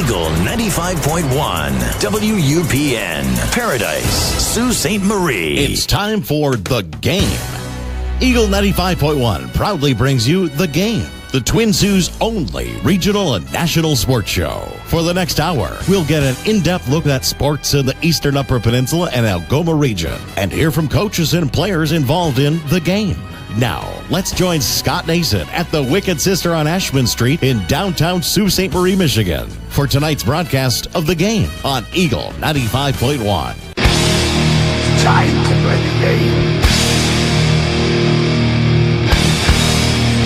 Eagle 95.1, WUPN, Paradise, Sault Ste. Marie. It's time for The Game. Eagle 95.1 proudly brings you The Game, the Twin Sault's only regional and national sports show. For the next hour, we'll get an in-depth look at sports in the Eastern Upper Peninsula and Algoma region and hear from coaches and players involved in The Game. Now, let's join Scott Nason at the Wicked Sister on Ashman Street in downtown Sault Ste. Marie, Michigan, for tonight's broadcast of The Game on Eagle 95.1. Time to play the game.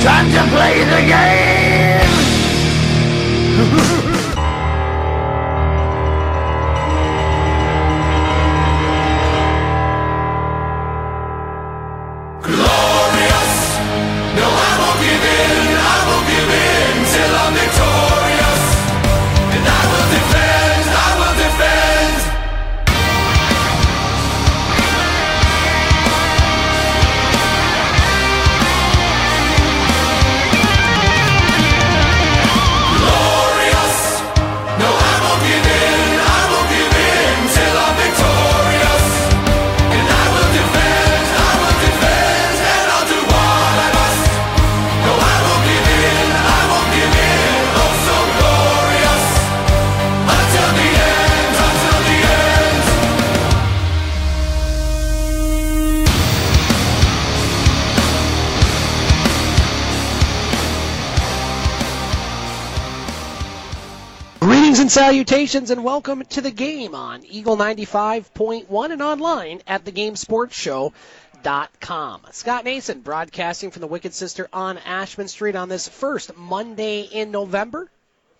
Time to play the game. And salutations and welcome to The Game on Eagle 95.1 and online at thegamesportshow.com. Scott Nason broadcasting from the Wicked Sister on Ashman Street on this first Monday in November,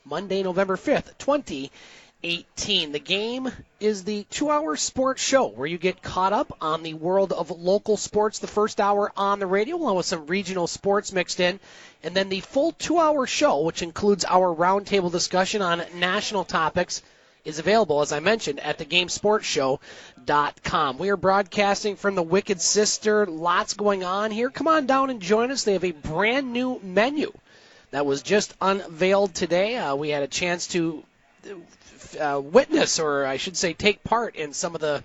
Monday, November 5th, 2018. The Game is the 2-hour sports show where you get caught up on the world of local sports the first hour on the radio along with some regional sports mixed in. And then the full 2-hour show, which includes our roundtable discussion on national topics, is available, as I mentioned, at thegamesportshow.com. We are broadcasting from the Wicked Sister. Lots going on here. Come on down and join us. They have a brand new menu that was just unveiled today. We had a chance to witness, or I should say take part in some of the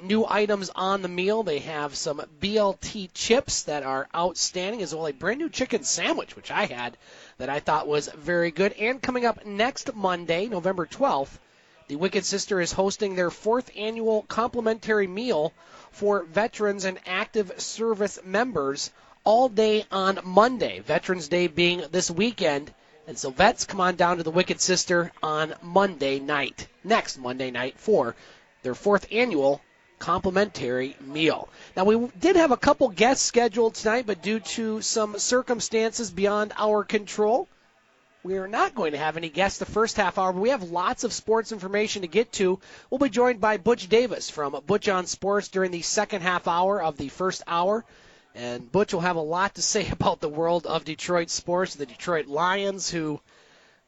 new items on the meal. They have some BLT chips that are outstanding, as well as a brand new chicken sandwich, which I had, that I thought was very good. And coming up next Monday, November 12th, the Wicked Sister is hosting their 4th annual complimentary meal for veterans and active service members all day on Monday, Veterans Day being this weekend. And so vets, come on down to the Wicked Sister on Monday night, next Monday night, for their 4th annual complimentary meal. Now, we did have a couple guests scheduled tonight, but due to some circumstances beyond our control, we are not going to have any guests the first half hour, but we have lots of sports information to get to. We'll be joined by Butch Davis from Butch On Sports during the second half hour of the first hour. And Butch will have a lot to say about the world of Detroit sports, the Detroit Lions, who,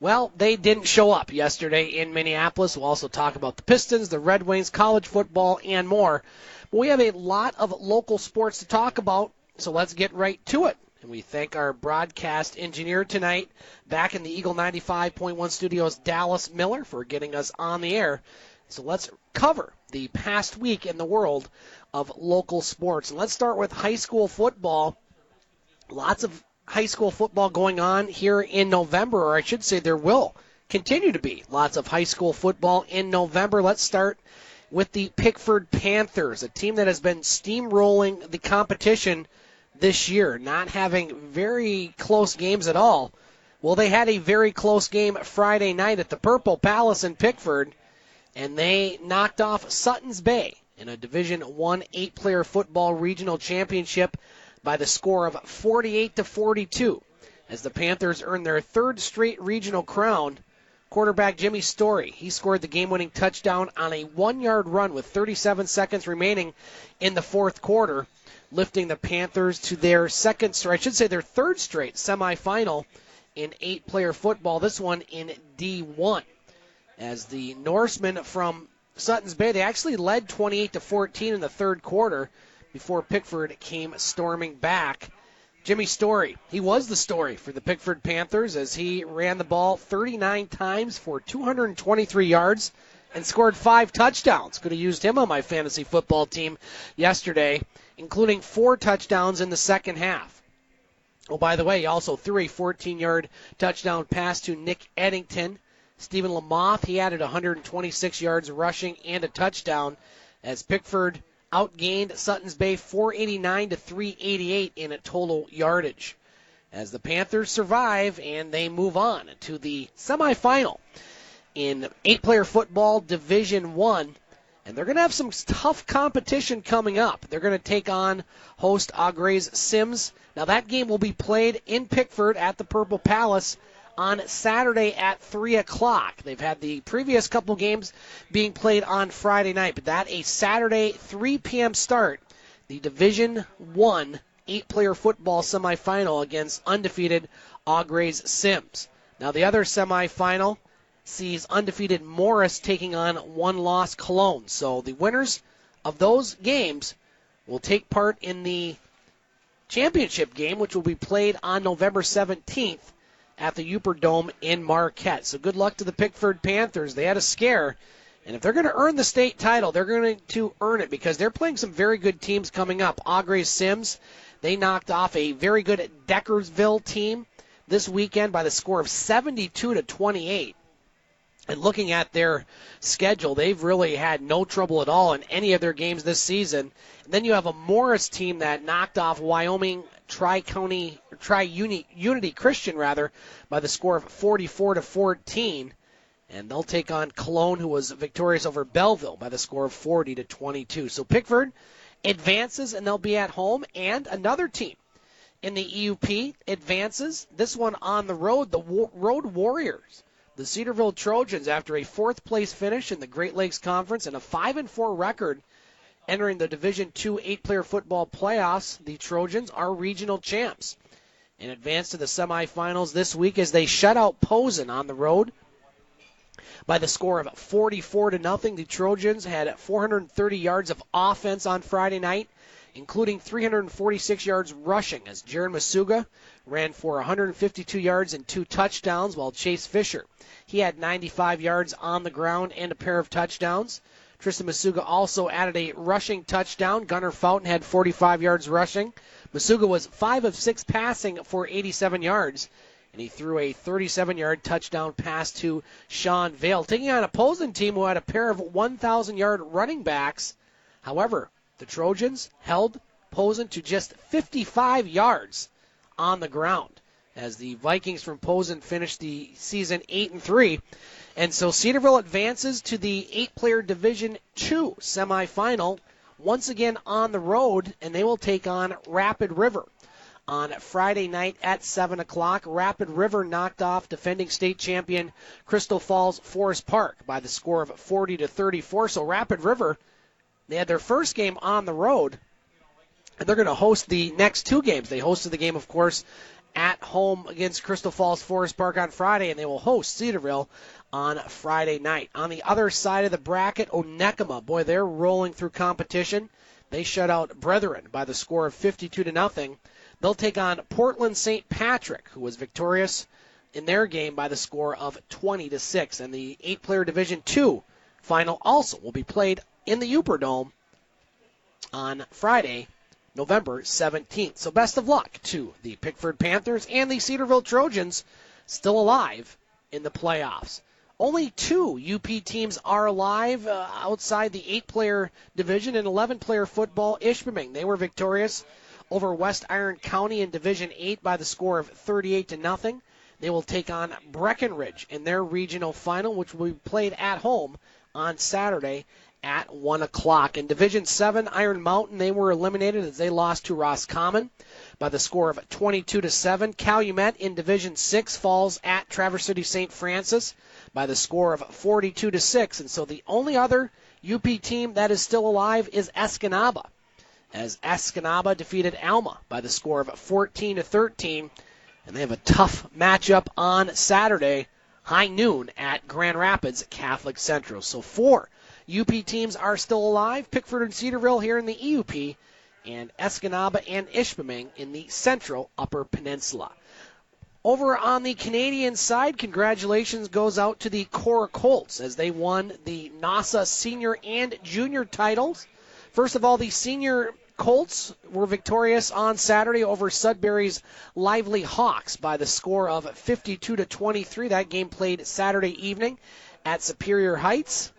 well, they didn't show up yesterday in Minneapolis. We'll also talk about the Pistons, the Red Wings, college football, and more. But we have a lot of local sports to talk about, so let's get right to it. And we thank our broadcast engineer tonight back in the Eagle 95.1 studios, Dallas Miller, for getting us on the air. So let's cover the past week in the world of local sports. And let's start with high school football. Lots of high school football going on here in November, or I should say there will continue to be lots of high school football in November. Let's start with the Pickford Panthers, a team that has been steamrolling the competition this year, not having very close games at all. Well, they had a very close game Friday night at the Purple Palace in Pickford, and they knocked off Sutton's Bay in a Division I 8-player football regional championship by the score of 48-42, as the Panthers earned their 3rd straight regional crown. Quarterback Jimmy Story, he scored the game-winning touchdown on a 1-yard run with 37 seconds remaining in the 4th quarter, lifting the Panthers to their their 3rd straight semifinal in 8-player football, this one in D1. As the Norsemen from Sutton's Bay, they actually led 28-14 in the 3rd quarter before Pickford came storming back. Jimmy Story. He was the story for the Pickford Panthers as he ran the ball 39 times for 223 yards and scored 5 touchdowns. Could have used him on my fantasy football team yesterday, including 4 touchdowns in the second half. Oh, by the way, he also threw a 14-yard touchdown pass to Nick Eddington. Stephen Lamoth, he added 126 yards rushing and a touchdown as Pickford outgained Suttons Bay 489 to 388 in a total yardage. As the Panthers survive and they move on to the semifinal in 8-player football Division I, and they're going to have some tough competition coming up. They're going to take on host Augrey's Sims. Now that game will be played in Pickford at the Purple Palace on Saturday at 3 o'clock. They've had the previous couple games being played on Friday night, but that a Saturday 3 p.m. start, the Division I 8-player football semifinal against undefeated Augrey's Sims. Now the other semifinal sees undefeated Morris taking on one-loss Cologne. So the winners of those games will take part in the championship game, which will be played on November 17th at the Upper Dome in Marquette. So good luck to the Pickford Panthers. They had a scare, and if they're going to earn the state title, they're going to earn it because they're playing some very good teams coming up. Augrey's Sims, they knocked off a very good Deckersville team this weekend by the score of 72 to 28. And looking at their schedule, they've really had no trouble at all in any of their games this season. And then you have a Morris team that knocked off Wyoming Unity Christian by the score of 44 to 14. And they'll take on Cologne, who was victorious over Belleville by the score of 40 to 22. So Pickford advances, and they'll be at home. And another team in the EUP advances, this one on the road, the Road Warriors. The Cedarville Trojans, after a 4th-place finish in the Great Lakes Conference and a 5-4 record entering the Division II 8-player football playoffs, the Trojans are regional champs and advance to the semifinals this week as they shut out Posen on the road by the score of 44 to nothing. The Trojans had 430 yards of offense on Friday night, including 346 yards rushing as Jaron Masuga ran for 152 yards and 2 touchdowns, while Chase Fisher, he had 95 yards on the ground and a pair of touchdowns. Tristan Masuga also added a rushing touchdown. Gunnar Fountain had 45 yards rushing. Masuga was 5 of 6 passing for 87 yards, and he threw a 37-yard touchdown pass to Sean Vale, taking on a opposing team who had a pair of 1,000-yard running backs. However, the Trojans held Posen to just 55 yards on the ground as the Vikings from Posen finished the season 8-3. And so Cedarville advances to the 8-player Division II semifinal, once again on the road, and they will take on Rapid River on Friday night at 7 o'clock. Rapid River knocked off defending state champion Crystal Falls Forest Park by the score of 40 to 34. So Rapid River, they had their first game on the road, and they're going to host the next 2 games. They hosted the game, of course, at home against Crystal Falls Forest Park on Friday, and they will host Cedarville on Friday night. On the other side of the bracket, Onekama, boy, they're rolling through competition. They shut out Brethren by the score of 52 to nothing. They'll take on Portland St. Patrick, who was victorious in their game by the score of 20 to 6. And the 8-player Division II final also will be played in the Upper Dome on Friday, November 17th. So best of luck to the Pickford Panthers and the Cedarville Trojans, still alive in the playoffs. Only 2 UP teams are alive outside the 8-player division in 11-player football. Ishpeming, they were victorious over West Iron County in Division 8 by the score of 38 to nothing. They will take on Breckenridge in their regional final, which will be played at home on Saturday at 1 o'clock. In Division 7, Iron Mountain, they were eliminated as they lost to Roscommon by the score of 22 to 7. Calumet in Division 6 falls at Traverse City St. Francis by the score of 42 to 6. And so the only other UP team that is still alive is Escanaba, as Escanaba defeated Alma by the score of 14 to 13. And they have a tough matchup on Saturday, high noon at Grand Rapids Catholic Central. So 4 UP teams are still alive, Pickford and Cedarville here in the EUP, and Escanaba and Ishpeming in the central Upper Peninsula. Over on the Canadian side, congratulations goes out to the Cora Colts as they won the NASA senior and junior titles. First of all, the senior Colts were victorious on Saturday over Sudbury's Lively Hawks by the score of 52-23. That game played Saturday evening at Superior Heights.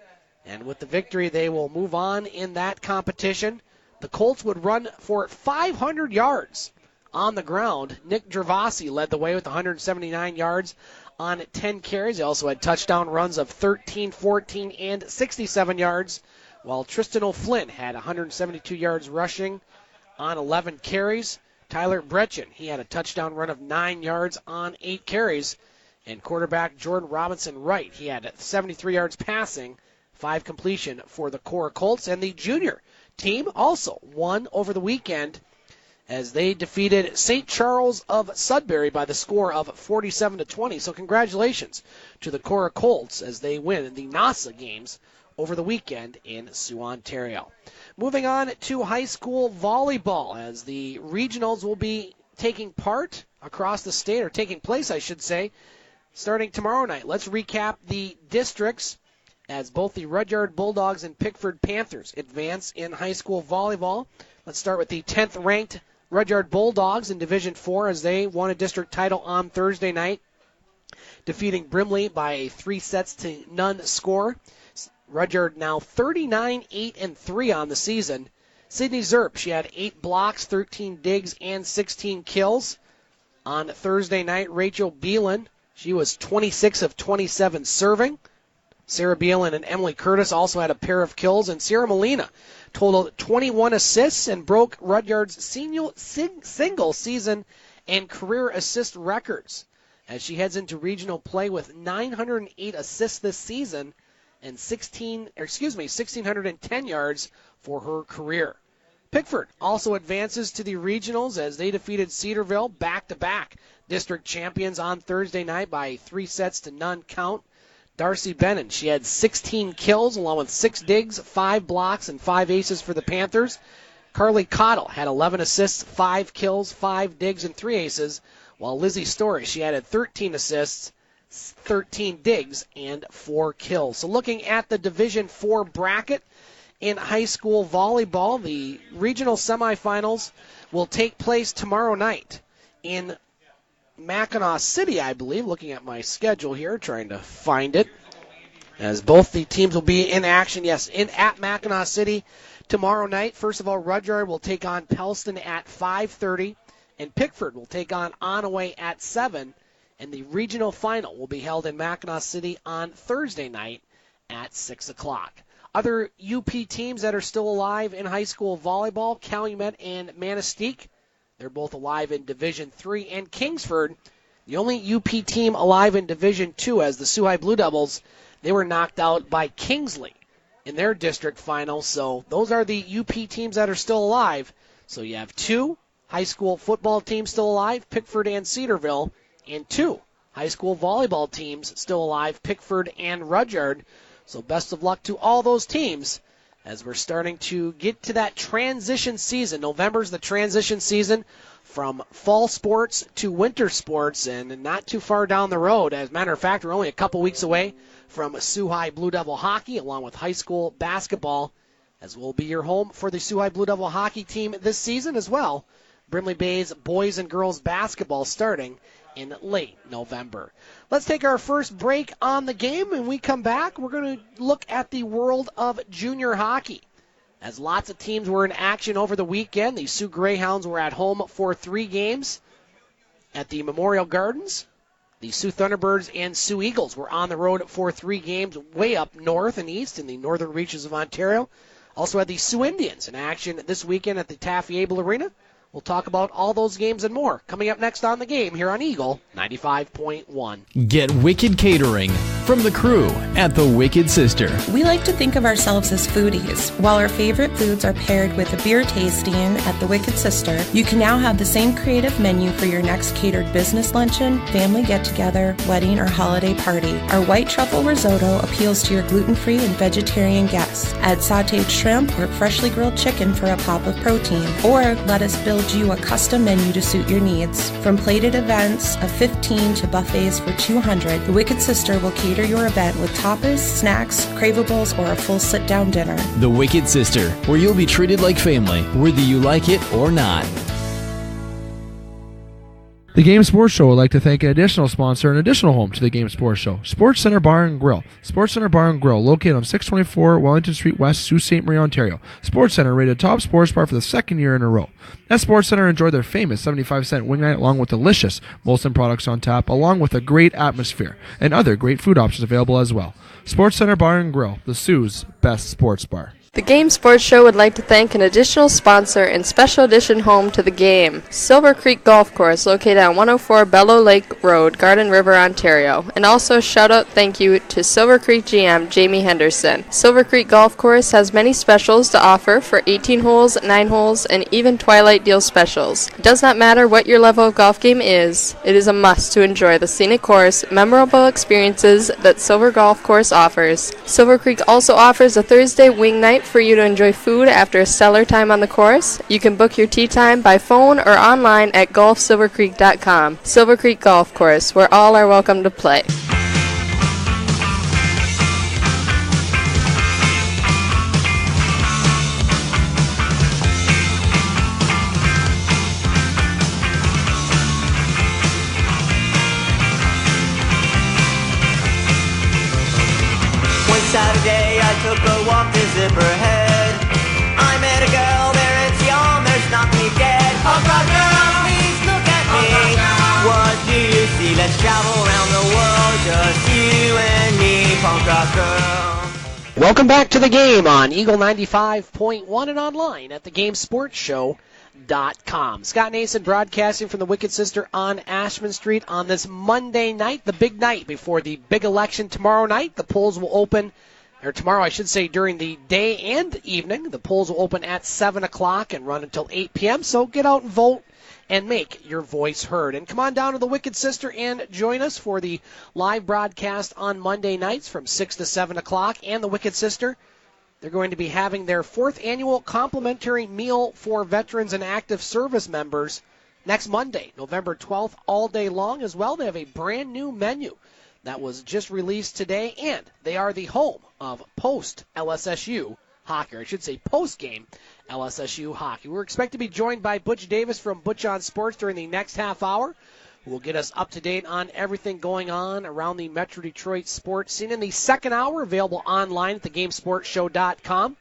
And with the victory, they will move on in that competition. The Colts would run for 500 yards on the ground. Nick Gervasi led the way with 179 yards on 10 carries. He also had touchdown runs of 13, 14, and 67 yards, while Tristan O'Flynn had 172 yards rushing on 11 carries. Tyler Bretchen, he had a touchdown run of 9 yards on 8 carries. And quarterback Jordan Robinson-Wright, he had 73 yards passing, 5 completion for the Cora Colts. And the junior team also won over the weekend as they defeated St. Charles of Sudbury by the score of 47-20. So congratulations to the Cora Colts as they win the NASA games over the weekend in Sioux, Ontario. Moving on to high school volleyball, as the regionals will be taking part across the state, or taking place, I should say, starting tomorrow night. Let's recap the districts as both the Rudyard Bulldogs and Pickford Panthers advance in high school volleyball. Let's start with the 10th ranked Rudyard Bulldogs in Division 4 as they won a district title on Thursday night, defeating Brimley by a 3-0 score. Rudyard now 39-8-3 on the season. Sydney Zerp, she had 8 blocks, 13 digs, and 16 kills. On Thursday night, Rachel Beelan, she was 26 of 27 serving. Sarah Beelan and Emily Curtis also had a pair of kills, and Sarah Molina totaled 21 assists and broke Rudyard's single season and career assist records as she heads into regional play with 908 assists this season and 1,610 yards for her career. Pickford also advances to the regionals as they defeated Cedarville back-to-back district champions on Thursday night by 3-0 count. Darcy Bennon, she had 16 kills along with 6 digs, 5 blocks, and 5 aces for the Panthers. Carly Cottle had 11 assists, 5 kills, 5 digs, and 3 aces, while Lizzie Story, she added 13 assists, 13 digs, and 4 kills. So looking at the Division 4 bracket in high school volleyball, the regional semifinals will take place tomorrow night in Mackinac City, I believe, looking at my schedule here, trying to find it, as both the teams will be in action, at Mackinac City tomorrow night. First of all, Rudyard will take on Pelston at 5:30, and Pickford will take on Onaway at 7, and the regional final will be held in Mackinac City on Thursday night at 6 o'clock. Other UP teams that are still alive in high school volleyball, Calumet and Manistee, they're both alive in Division 3. And Kingsford, the only UP team alive in Division 2, as the Soo High Blue Devils, they were knocked out by Kingsley in their district final. So those are the UP teams that are still alive. So you have 2 high school football teams still alive, Pickford and Cedarville, and 2 high school volleyball teams still alive, Pickford and Rudyard. So best of luck to all those teams as we're starting to get to that transition season. November's the transition season from fall sports to winter sports, and not too far down the road. As a matter of fact, we're only a couple weeks away from Soo High Blue Devil hockey along with high school basketball, as we'll be your home for the Soo High Blue Devil hockey team this season as well. Brimley Bay's boys and girls basketball starting in late November. Let's take our first break on the game. When we come back, we're going to look at the world of junior hockey, as lots of teams were in action over the weekend. The Soo Greyhounds were at home for 3 games at the Memorial Gardens. The Soo Thunderbirds and Soo Eagles were on the road for 3 games way up north and east in the northern reaches of Ontario. Also had the Soo Indians in action this weekend at the Taffy Able Arena. We'll talk about all those games and more coming up next on The Game here on Eagle 95.1. Get Wicked Catering from the crew at the Wicked Sister. We like to think of ourselves as foodies. While our favorite foods are paired with a beer tasting at the Wicked Sister, you can now have the same creative menu for your next catered business luncheon, family get-together, wedding, or holiday party. Our white truffle risotto appeals to your gluten-free and vegetarian guests. Add sautéed shrimp or freshly grilled chicken for a pop of protein. Or let us build you a custom menu to suit your needs. From plated events of 15 to buffets for 200, the Wicked Sister will cater your event with tapas, snacks, cravables, or a full sit-down dinner. The Wicked Sister, where you'll be treated like family, whether you like it or not. The Game Sports Show would like to thank an additional sponsor and additional home to the Game Sports Show, Sports Center Bar and Grill. Sports Center Bar and Grill, located on 624 Wellington Street West, Sault Ste. Marie, Ontario. Sports Center rated top sports bar for the second year in a row. At Sports Center, enjoy their famous 75-cent wing night along with delicious Molson products on tap, along with a great atmosphere and other great food options available as well. Sports Center Bar and Grill, the Sioux's best sports bar. The Game Sports Show would like to thank an additional sponsor and special edition home to the game, Silver Creek Golf Course, located on 104 Bellow Lake Road, Garden River, Ontario. And also shout out thank you to Silver Creek GM Jamie Henderson. Silver Creek Golf Course has many specials to offer for 18 holes, 9 holes, and even Twilight Deal specials. It does not matter what your level of golf game is, it is a must to enjoy the scenic course, memorable experiences that Silver Golf Course offers. Silver Creek also offers a Thursday wing night for you to enjoy food after a stellar time on the course. You can book your tee time by phone or online at golfsilvercreek.com. Silver Creek Golf Course, where all are welcome to play. One Saturday I took a walk to Zipperhead. I met a girl there, it's young, there's not me dead. Punk rock girl, please look at me. What do you see? Let's travel around the world, just you and me, punk rock girl. Welcome back to the game on Eagle 95.1 and online at thegamesportshow.com. Scott Nason broadcasting from the Wicked Sister on Ashman Street on this Monday night, the big night before the big election tomorrow night. The polls will open, or tomorrow I should say, during the day and evening. The polls will open at 7 o'clock and run until 8 p.m., so get out and vote and make your voice heard. And come on down to the Wicked Sister and join us for the live broadcast on Monday nights from 6 to 7 o'clock. And the Wicked Sister, they're going to be having their 4th annual complimentary meal for veterans and active service members next Monday, November 12th, all day long as well. They have a brand new menu that was just released today, and they are the home of post-LSSU hockey, or I should say post-game LSSU hockey. We're expected to be joined by Butch Davis from Butch On Sports during the next half hour, who will get us up to date on everything going on around the Metro Detroit sports scene. In the second hour, available online at thegamesportshow.com.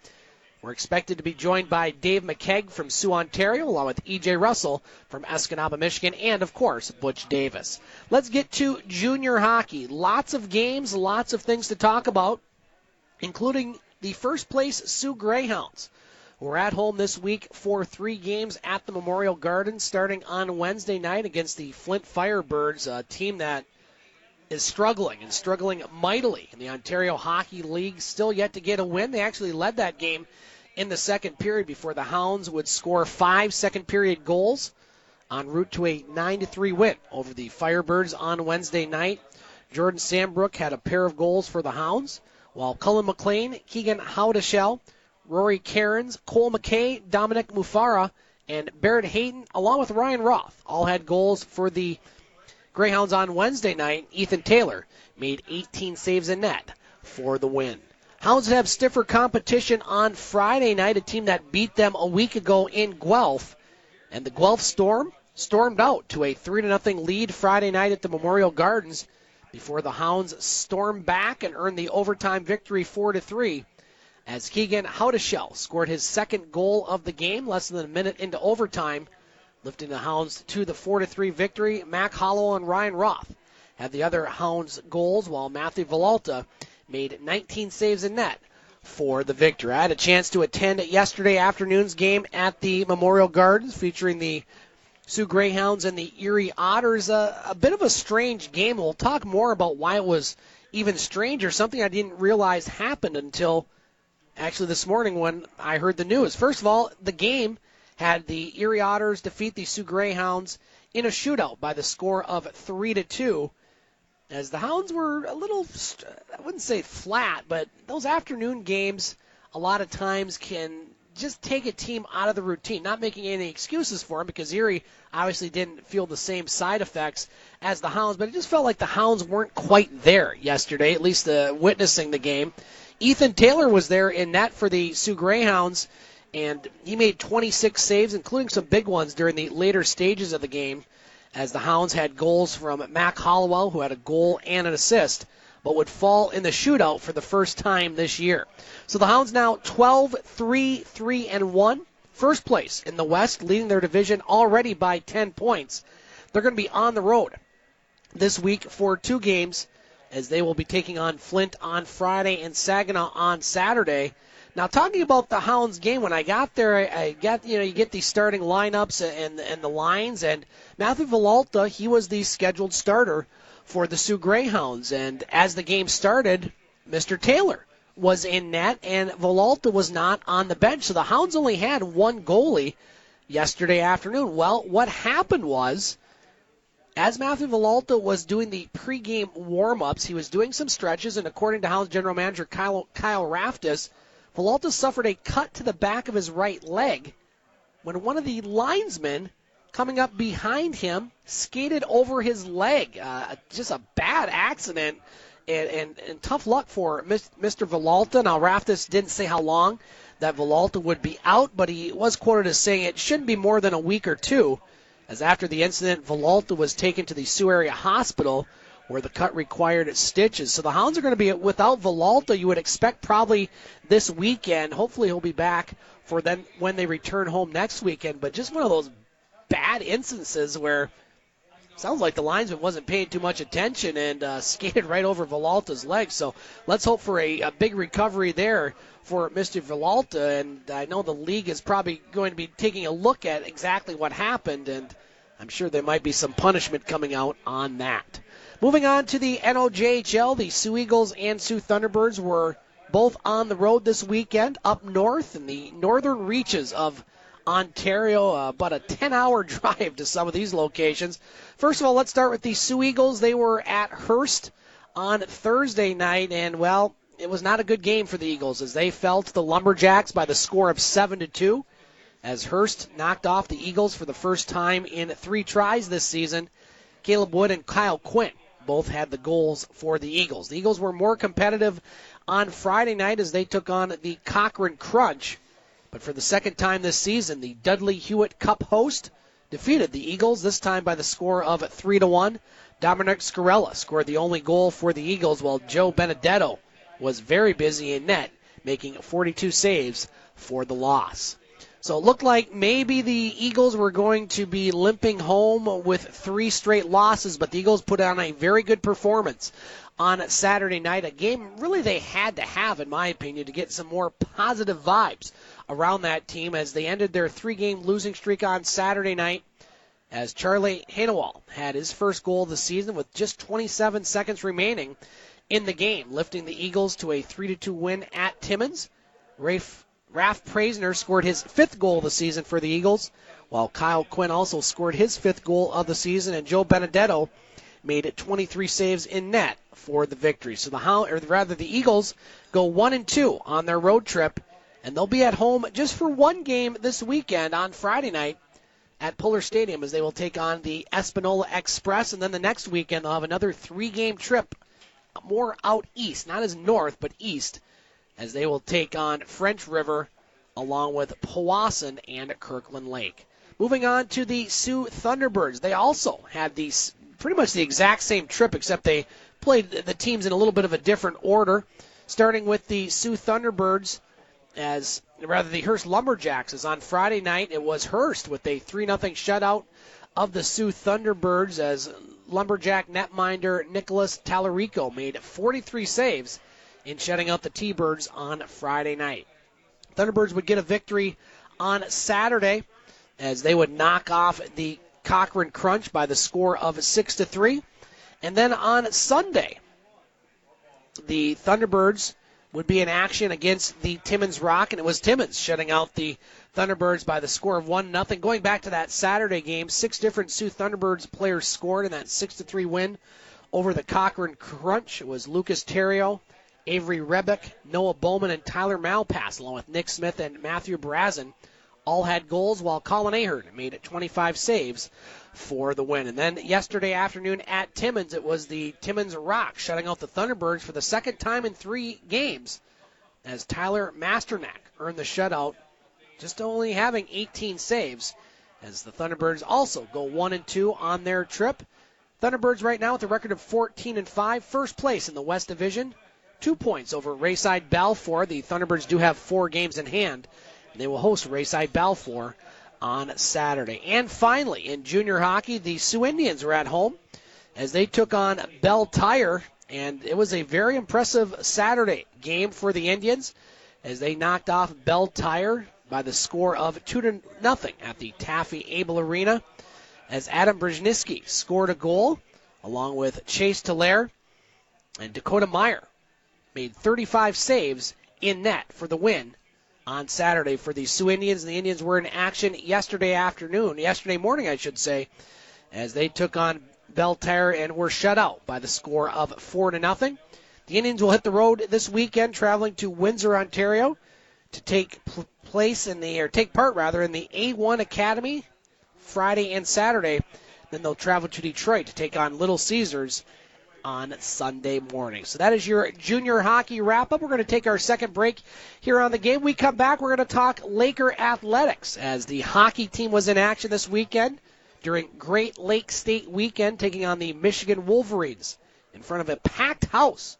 We're expected to be joined by Dave McCaig from Sioux, Ontario, along with E.J. Russell from Escanaba, Michigan, and, of course, Butch Davis. Let's get to junior hockey. Lots of games, lots of things to talk about, including the first-place Soo Greyhounds. We're at home this week for 3 games at the Memorial Gardens, starting on Wednesday night against the Flint Firebirds, a team that is struggling mightily in the Ontario Hockey League, still yet to get a win. They actually led that game in the second period before the Hounds would score 5 second-period goals en route to a 9-3 win over the Firebirds on Wednesday night. Jordan Sambrook had a pair of goals for the Hounds, while Cullen McLean, Keegan Howdashell, Rory Cairns, Cole McKay, Dominic Mufara, and Barrett Hayden, along with Ryan Roth, all had goals for the Greyhounds on Wednesday night. Ethan Taylor made 18 saves in net for the win. Hounds have stiffer competition on Friday night, a team that beat them a week ago in Guelph. And the Guelph Storm stormed out to a 3-0 lead Friday night at the Memorial Gardens before the Hounds stormed back and earned the overtime victory 4-3 as Keegan Howdashell scored his second goal of the game less than a minute into overtime, lifting the Hounds to the 4-3 victory. Mac Hollowell and Ryan Roth had the other Hounds goals, while Matthew Villalta made 19 saves in net for the victory. I had a chance to attend yesterday afternoon's game at the Memorial Gardens featuring the Soo Greyhounds and the Erie Otters. A bit of a strange game. We'll talk more about why it was even stranger, something I didn't realize happened until actually this morning when I heard the news. First of all, the game had the Erie Otters defeat the Soo Greyhounds in a shootout by the score of 3-2, as the Hounds were a little, I wouldn't say flat, but those afternoon games a lot of times can just take a team out of the routine. Not making any excuses for them, because Erie obviously didn't feel the same side effects as the Hounds, but it just felt like the Hounds weren't quite there yesterday, at least witnessing the game. Ethan Taylor was there in net for the Soo Greyhounds, and he made 26 saves, including some big ones during the later stages of the game, as the Hounds had goals from Mac Hollowell, who had a goal and an assist, but would fall in the shootout for the first time this year. So the Hounds now 12-3-3-1, first place in the West, leading their division already by 10 points. They're going to be on the road this week for 2 games, as they will be taking on Flint on Friday and Saginaw on Saturday. Now, talking about the Hounds game, when I got there, you get these starting lineups and the lines, and Matthew Villalta, he was the scheduled starter for the Soo Greyhounds. And as the game started, Mr. Taylor was in net, and Villalta was not on the bench. So the Hounds only had one goalie yesterday afternoon. Well, what happened was, as Matthew Villalta was doing the pregame warm-ups, he was doing some stretches, and according to Hounds general manager Kyle Raftis, Villalta suffered a cut to the back of his right leg when one of the linesmen coming up behind him skated over his leg. Just a bad accident, and tough luck for Mr. Villalta. Now, Raftis didn't say how long that Villalta would be out, but he was quoted as saying it shouldn't be more than a week or two, as after the incident, Villalta was taken to the Sioux Area Hospital where the cut required stitches. So the Hounds are going to be without Villalta, you would expect probably this weekend. Hopefully he'll be back for then when they return home next weekend. But just one of those bad instances where it sounds like the linesman wasn't paying too much attention and skated right over Villalta's leg. So let's hope for a big recovery there for Mr. Villalta. And I know the league is probably going to be taking a look at exactly what happened, and I'm sure there might be some punishment coming out on that. Moving on to the NOJHL, the Sioux Eagles and Sioux Thunderbirds were both on the road this weekend up north in the northern reaches of Ontario, about a 10-hour drive to some of these locations. First of all, let's start with the Sioux Eagles. They were at Hearst on Thursday night, and, well, it was not a good game for the Eagles as they fell to the Lumberjacks by the score of 7-2, as Hearst knocked off the Eagles for the first time in 3 tries this season. Caleb Wood and Kyle Quinn both had the goals for the Eagles. The Eagles were more competitive on Friday night as they took on the Cochrane Crunch. But for the second time this season, the Dudley Hewitt Cup host defeated the Eagles, this time by the score of 3-1. Dominic Scarella scored the only goal for the Eagles, while Joe Benedetto was very busy in net, making 42 saves for the loss. So it looked like maybe the Eagles were going to be limping home with 3 straight losses, but the Eagles put on a very good performance on Saturday night, a game really they had to have, in my opinion, to get some more positive vibes around that team as they ended their 3-game losing streak on Saturday night, as Charlie Hanewal had his first goal of the season with just 27 seconds remaining in the game, lifting the Eagles to a 3-2 win at Timmins. Ralph Praisner scored his 5th goal of the season for the Eagles, while Kyle Quinn also scored his 5th goal of the season, and Joe Benedetto made it 23 saves in net for the victory. So the Eagles go 1-2 on their road trip, and they'll be at home just for one game this weekend on Friday night at Puller Stadium as they will take on the Espanola Express, and then the next weekend they'll have another 3-game trip more out east, not as north, but east, as they will take on French River along with Powassan and Kirkland Lake. Moving on to the Sioux Thunderbirds. They also had these pretty much the exact same trip, except they played the teams in a little bit of a different order, starting with the Sioux Thunderbirds, the Hearst Lumberjacks, as on Friday night it was Hearst with a 3-0 shutout of the Sioux Thunderbirds, as Lumberjack netminder Nicholas Tallarico made 43 saves in shutting out the T-Birds on Friday night. Thunderbirds would get a victory on Saturday as they would knock off the Cochrane Crunch by the score of 6-3. And then on Sunday, the Thunderbirds would be in action against the Timmins Rock, and it was Timmins shutting out the Thunderbirds by the score of 1-0. Going back to that Saturday game, 6 different Sioux Thunderbirds players scored in that 6-3 win over the Cochrane Crunch. It was Lucas Terrio, Avery Rebick, Noah Bowman, and Tyler Malpass, along with Nick Smith and Matthew Brazen, all had goals, while Colin Ahern made 25 saves for the win. And then yesterday afternoon at Timmins, it was the Timmins Rock shutting out the Thunderbirds for the second time in 3 games, as Tyler Masternak earned the shutout, just only having 18 saves, as the Thunderbirds also go 1-2 on their trip. Thunderbirds right now with a record of 14-5, first place in the West Division, 2 points over Rayside Balfour. The Thunderbirds do have 4 games in hand. They will host Rayside Balfour on Saturday. And finally, in junior hockey, the Sioux Indians were at home as they took on Belle Tire, and it was a very impressive Saturday game for the Indians as they knocked off Belle Tire by the score of 2-0 at the Taffy Abel Arena, as Adam Brzezinski scored a goal along with Chase Telaire, and Dakota Meyer made 35 saves in net for the win on Saturday for the Sioux Indians. The Indians were in action yesterday morning, as they took on Belle Tire and were shut out by the score of 4-0. The Indians will hit the road this weekend, traveling to Windsor, Ontario, to take part in the A1 Academy Friday and Saturday. Then they'll travel to Detroit to take on Little Caesars on Sunday morning. So that is your junior hockey wrap-up. We're going to take our second break here on the game. We come back, we're going to talk Laker athletics, as the hockey team was in action this weekend during Great Lakes State Weekend, taking on the Michigan Wolverines in front of a packed house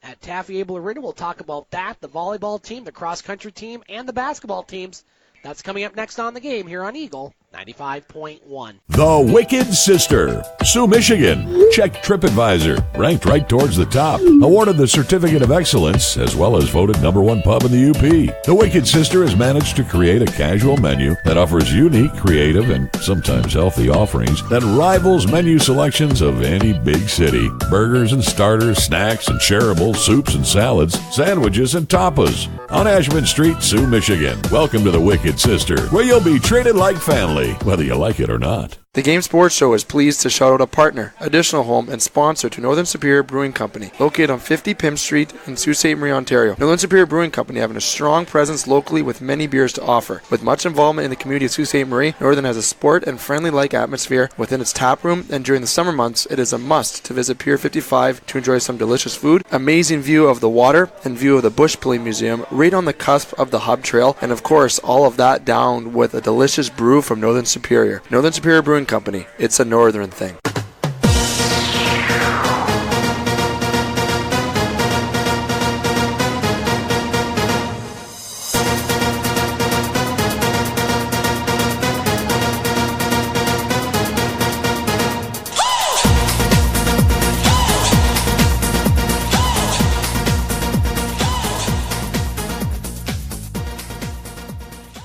at Taffy Abel Arena. We'll talk about that, the volleyball team, the cross-country team, and the basketball teams. That's coming up next on the game here on Eagle 95.1. The Wicked Sister, Sioux, Michigan. Check TripAdvisor. Ranked right towards the top. Awarded the Certificate of Excellence, as well as voted #1 pub in the UP. The Wicked Sister has managed to create a casual menu that offers unique, creative, and sometimes healthy offerings that rivals menu selections of any big city. Burgers and starters, snacks and shareables, soups and salads, sandwiches and tapas. On Ashman Street, Sioux, Michigan. Welcome to the Wicked Sister, where you'll be treated like family, whether you like it or not. The Game Sports Show is pleased to shout out a partner, additional home, and sponsor to Northern Superior Brewing Company, located on 50 Pym Street in Sault Ste. Marie, Ontario. Northern Superior Brewing Company having a strong presence locally with many beers to offer. With much involvement in the community of Sault Ste. Marie, Northern has a sport and friendly-like atmosphere within its tap room, and during the summer months, it is a must to visit Pier 55 to enjoy some delicious food, amazing view of the water, and view of the Bush Play Museum right on the cusp of the Hub Trail, and of course, all of that down with a delicious brew from Northern Superior. Northern Superior Brewing Company. It's a northern thing.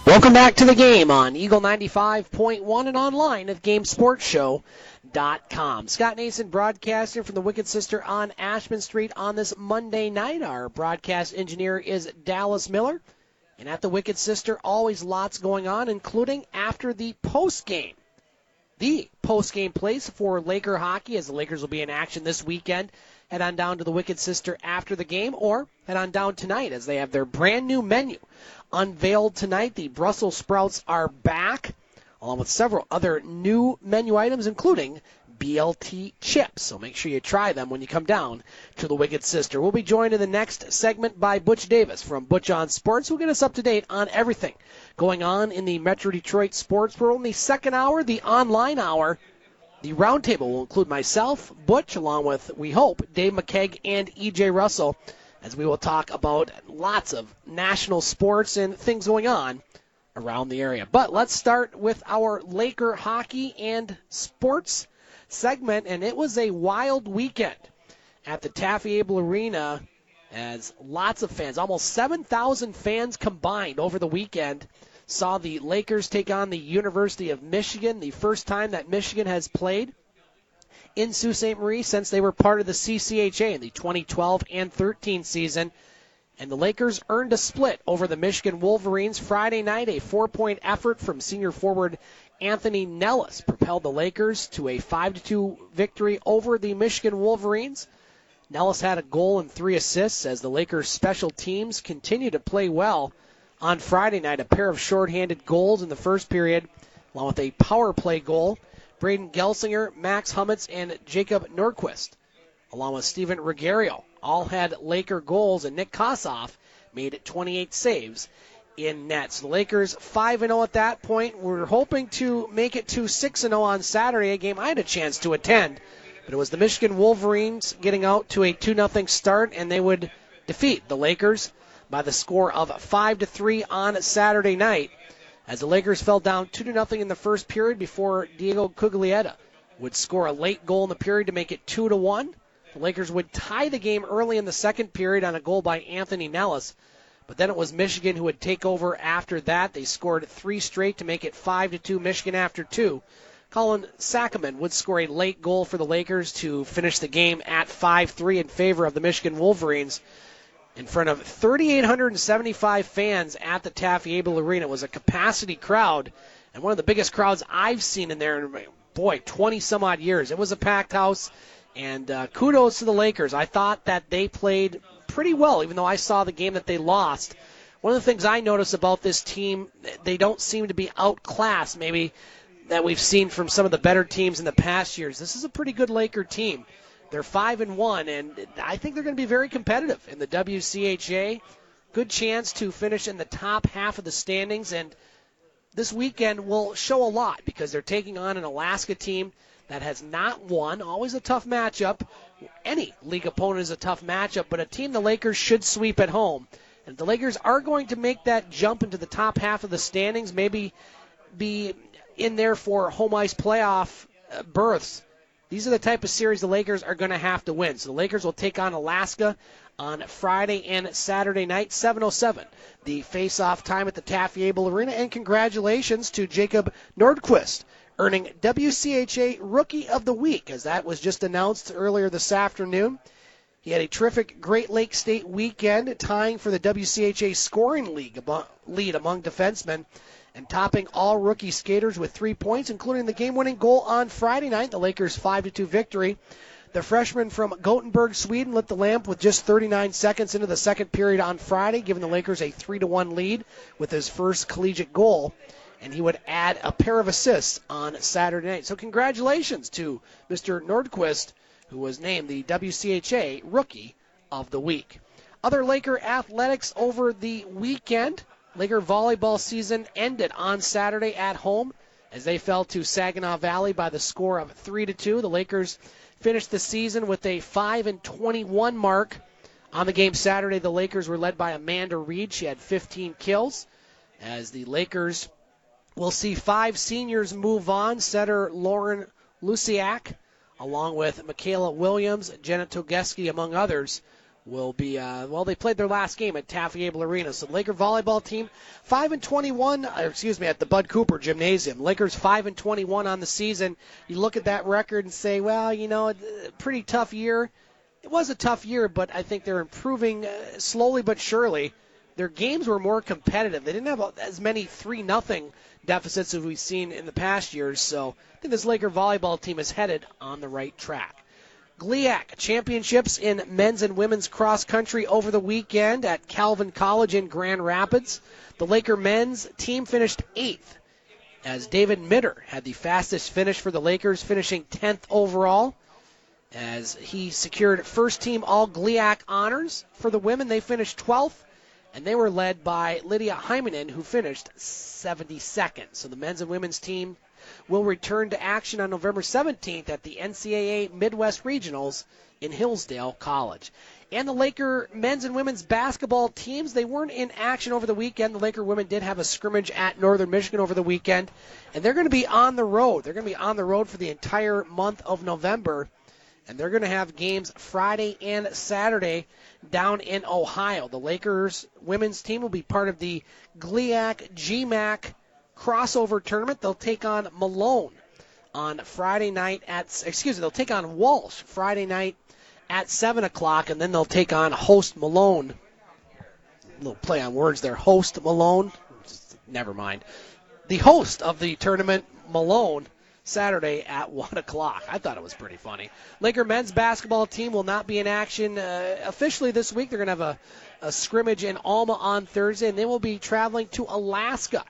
Welcome back to the game on Eagle 95.1 and online at GameSportsShow.com. Scott Nason broadcasting from the Wicked Sister on Ashman Street on this Monday night. Our broadcast engineer is Dallas Miller. And at the Wicked Sister, always lots going on, including after the postgame. The postgame place for Laker hockey, as the Lakers will be in action this weekend. Head on down to the Wicked Sister after the game, or head on down tonight as they have their brand new menu unveiled tonight. The Brussels sprouts are back, along with several other new menu items, including BLT chips. So make sure you try them when you come down to the Wicked Sister. We'll be joined in the next segment by Butch Davis from Butch On Sports, who'll get us up to date on everything going on in the Metro Detroit sports world. In the second hour, the online hour, the roundtable will include myself, Butch, along with, we hope, Dave McCaig and EJ Russell, as we will talk about lots of national sports and things going on around the area. But let's start with our Laker hockey and sports segment, and it was a wild weekend at the Taffy Abel Arena, as lots of fans, almost 7,000 fans combined over the weekend, saw the Lakers take on the University of Michigan, the first time that Michigan has played in Sault Ste. Marie since they were part of the CCHA in the 2012 and 13 season. And the Lakers earned a split over the Michigan Wolverines Friday night. A 4-point effort from senior forward Anthony Nellis propelled the Lakers to a 5-2 victory over the Michigan Wolverines. Nellis had a goal and 3 assists as the Lakers' special teams continue to play well on Friday night. A pair of shorthanded goals in the first period, along with a power play goal. Braden Gelsinger, Max Hummets, and Jacob Nordquist, along with Steven Regario, all had Laker goals, and Nick Kossoff made 28 saves in net. So the Lakers 5-0 at that point. We're hoping to make it to 6-0 on Saturday, a game I had a chance to attend. But it was the Michigan Wolverines getting out to a 2-0 start, and they would defeat the Lakers by the score of 5-3 on Saturday night, as the Lakers fell down 2-0 in the first period before Diego Cuglietta would score a late goal in the period to make it 2-1. The Lakers would tie the game early in the second period on a goal by Anthony Nellis, but then it was Michigan who would take over after that. They scored 3 straight to make it 5-2 Michigan after 2. Colin Sackerman would score a late goal for the Lakers to finish the game at 5-3 in favor of the Michigan Wolverines in front of 3,875 fans at the Taffy Abel Arena. It was a capacity crowd, and one of the biggest crowds I've seen in there in, 20-some-odd years. It was a packed house, and kudos to the Lakers. I thought that they played pretty well, even though I saw the game that they lost. One of the things I notice about this team, they don't seem to be outclassed, maybe, that we've seen from some of the better teams in the past years. This is a pretty good Laker team. They're 5-1, and I think they're going to be very competitive in the WCHA. Good chance to finish in the top half of the standings, and this weekend will show a lot because they're taking on an Alaska team that has not won. Always a tough matchup. Any league opponent is a tough matchup, but a team the Lakers should sweep at home. And the Lakers are going to make that jump into the top half of the standings, maybe be in there for home ice playoff berths. These are the type of series the Lakers are going to have to win. So the Lakers will take on Alaska on Friday and Saturday night, 7:07. The face-off time at the Taffy Abel Arena. And congratulations to Jacob Nordquist, earning WCHA Rookie of the Week, as that was just announced earlier this afternoon. He had a terrific Great Lakes State weekend, tying for the WCHA scoring lead among defensemen, and topping all rookie skaters with 3 points, including the game-winning goal on Friday night, the Lakers' 5-2 victory. The freshman from Gothenburg, Sweden, lit the lamp with just 39 seconds into the second period on Friday, giving the Lakers a 3-1 lead with his first collegiate goal. And he would add a pair of assists on Saturday night. So congratulations to Mr. Nordquist, who was named the WCHA Rookie of the Week. Other Laker athletics over the weekend. Laker volleyball season ended on Saturday at home as they fell to Saginaw Valley by the score of 3-2. The Lakers finished the season with a 5-21 mark. On the game Saturday, the Lakers were led by Amanda Reed. She had 15 kills. As the Lakers will see 5 seniors move on. Setter Lauren Luciak, along with Michaela Williams, Jenna Togeski, among others, will be, they played their last game at Taffy Abel Arena. So the Laker volleyball team, 5-21, at the Bud Cooper Gymnasium. Lakers 5-21 on the season. You look at that record and say, well, pretty tough year. It was a tough year, but I think they're improving slowly but surely. Their games were more competitive. They didn't have as many 3-0 deficits as we've seen in the past years. So I think this Laker volleyball team is headed on the right track. GLIAC championships in men's and women's cross country over the weekend at Calvin College in Grand Rapids. The Laker men's team finished 8th, as David Mitter had the fastest finish for the Lakers, finishing 10th overall, as he secured first team all GLIAC honors. For the women, they finished 12th, and they were led by Lydia Hymanen, who finished 72nd. So the men's and women's team will return to action on November 17th at the NCAA Midwest Regionals in Hillsdale College. And the Laker men's and women's basketball teams, they weren't in action over the weekend. The Laker women did have a scrimmage at Northern Michigan over the weekend, and they're going to be on the road. They're going to be on the road for the entire month of November, and they're going to have games Friday and Saturday down in Ohio. The Lakers women's team will be part of the GLIAC GMAC crossover tournament. They'll take on Malone on Friday night they'll take on Walsh Friday night at 7 o'clock, and then they'll take on host Malone. A little play on words there, host Malone. Never mind. The host of the tournament, Malone, Saturday at 1 o'clock. I thought it was pretty funny. Laker men's basketball team will not be in action officially this week. They're going to have a scrimmage in Alma on Thursday, and they will be traveling to Alaska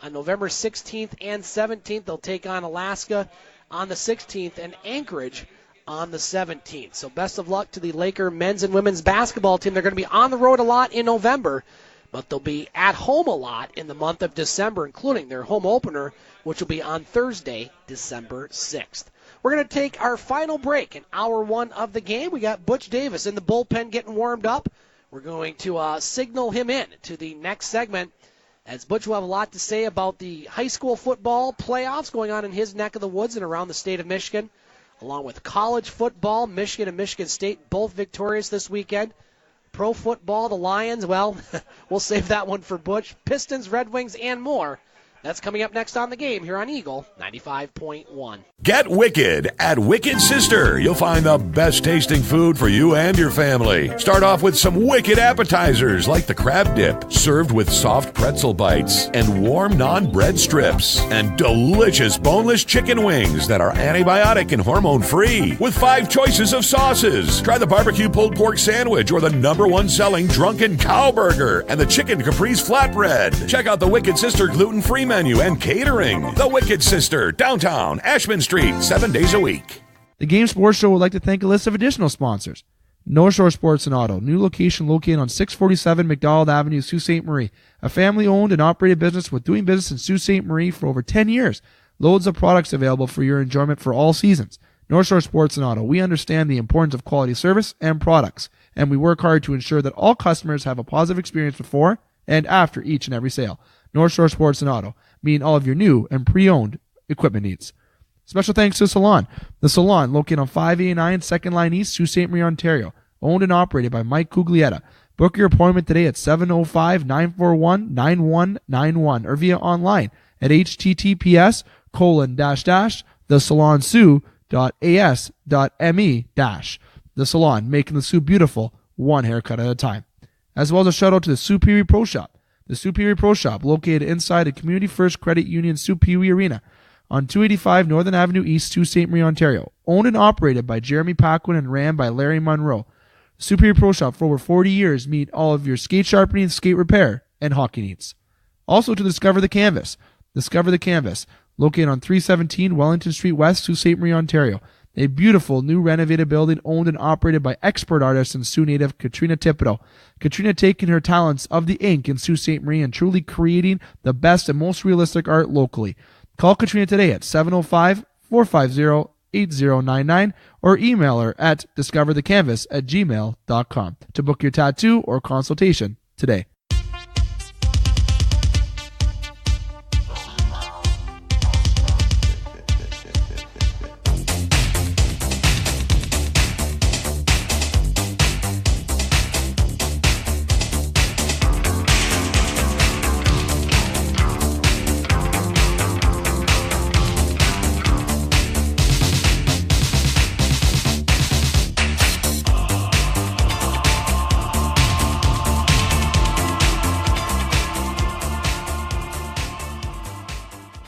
on November 16th and 17th. They'll take on Alaska on the 16th and Anchorage on the 17th. So best of luck to the Laker men's and women's basketball team. They're going to be on the road a lot in November, but they'll be at home a lot in the month of December, including their home opener, which will be on Thursday, December 6th. We're going to take our final break in hour one of the game. We got Butch Davis in the bullpen getting warmed up. We're going to signal him in to the next segment, as Butch will have a lot to say about the high school football playoffs going on in his neck of the woods and around the state of Michigan, along with college football. Michigan and Michigan State both victorious this weekend. Pro football, the Lions, well, we'll save that one for Butch. Pistons, Red Wings, and more. That's coming up next on The Game here on Eagle 95.1. Get wicked at Wicked Sister. You'll find the best tasting food for you and your family. Start off with some wicked appetizers like the crab dip, served with soft pretzel bites and warm non-bread strips, and delicious boneless chicken wings that are antibiotic and hormone-free with 5 choices of sauces. Try the barbecue pulled pork sandwich or the #1 selling drunken cow burger and the chicken caprese flatbread. Check out the Wicked Sister gluten-free menu and catering. The Wicked Sister, downtown Ashman Street, 7 days a week. The Game Sports Show would like to thank a list of additional sponsors. North Shore Sports and Auto, new location located on 647 McDonald Avenue, Sault Ste. Marie. A family-owned and operated business with doing business in Sault Ste. Marie for over 10 years. Loads of products available for your enjoyment for all seasons. North Shore Sports and Auto, we understand the importance of quality service and products, and we work hard to ensure that all customers have a positive experience before and after each and every sale. North Shore Sports and Auto, meeting all of your new and pre-owned equipment needs. Special thanks to Salon. The Salon, located on 589 2nd Line East, Sault Ste. Marie, Ontario. Owned and operated by Mike Cuglietta. Book your appointment today at 705-941-9191 or via online at https://thesalonsoo.as.me-. The Salon, making the Sioux beautiful, one haircut at a time. As well as a shout out to the Superior Pro Shop. The Superior Pro Shop, located inside the Community First Credit Union Superior Arena on 285 Northern Avenue East, Sault Ste. Marie, Ontario. Owned and operated by Jeremy Paquin and ran by Larry Monroe. Superior Pro Shop, for over 40 years, meet all of your skate sharpening, skate repair, and hockey needs. Also to Discover the Canvas. Discover the Canvas, located on 317 Wellington Street West, Sault Ste. Marie, Ontario. A beautiful new renovated building owned and operated by expert artist and Sioux native Katrina Thibodeau. Katrina taking her talents of the ink in Sault Ste. Marie and truly creating the best and most realistic art locally. Call Katrina today at 705-450-8099 or email her at discoverthecanvas@gmail.com to book your tattoo or consultation today.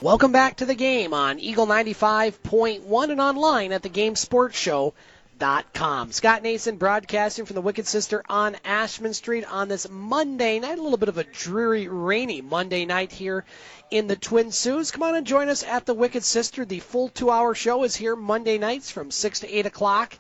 Welcome back to The Game on Eagle 95.1 and online at thegamesportshow.com. Scott Nason broadcasting from the Wicked Sister on Ashman Street on this Monday night. A little bit of a dreary, rainy Monday night here in the Twin Saults. Come on and join us at the Wicked Sister. The full 2-hour show is here Monday nights from 6 to 8 o'clock.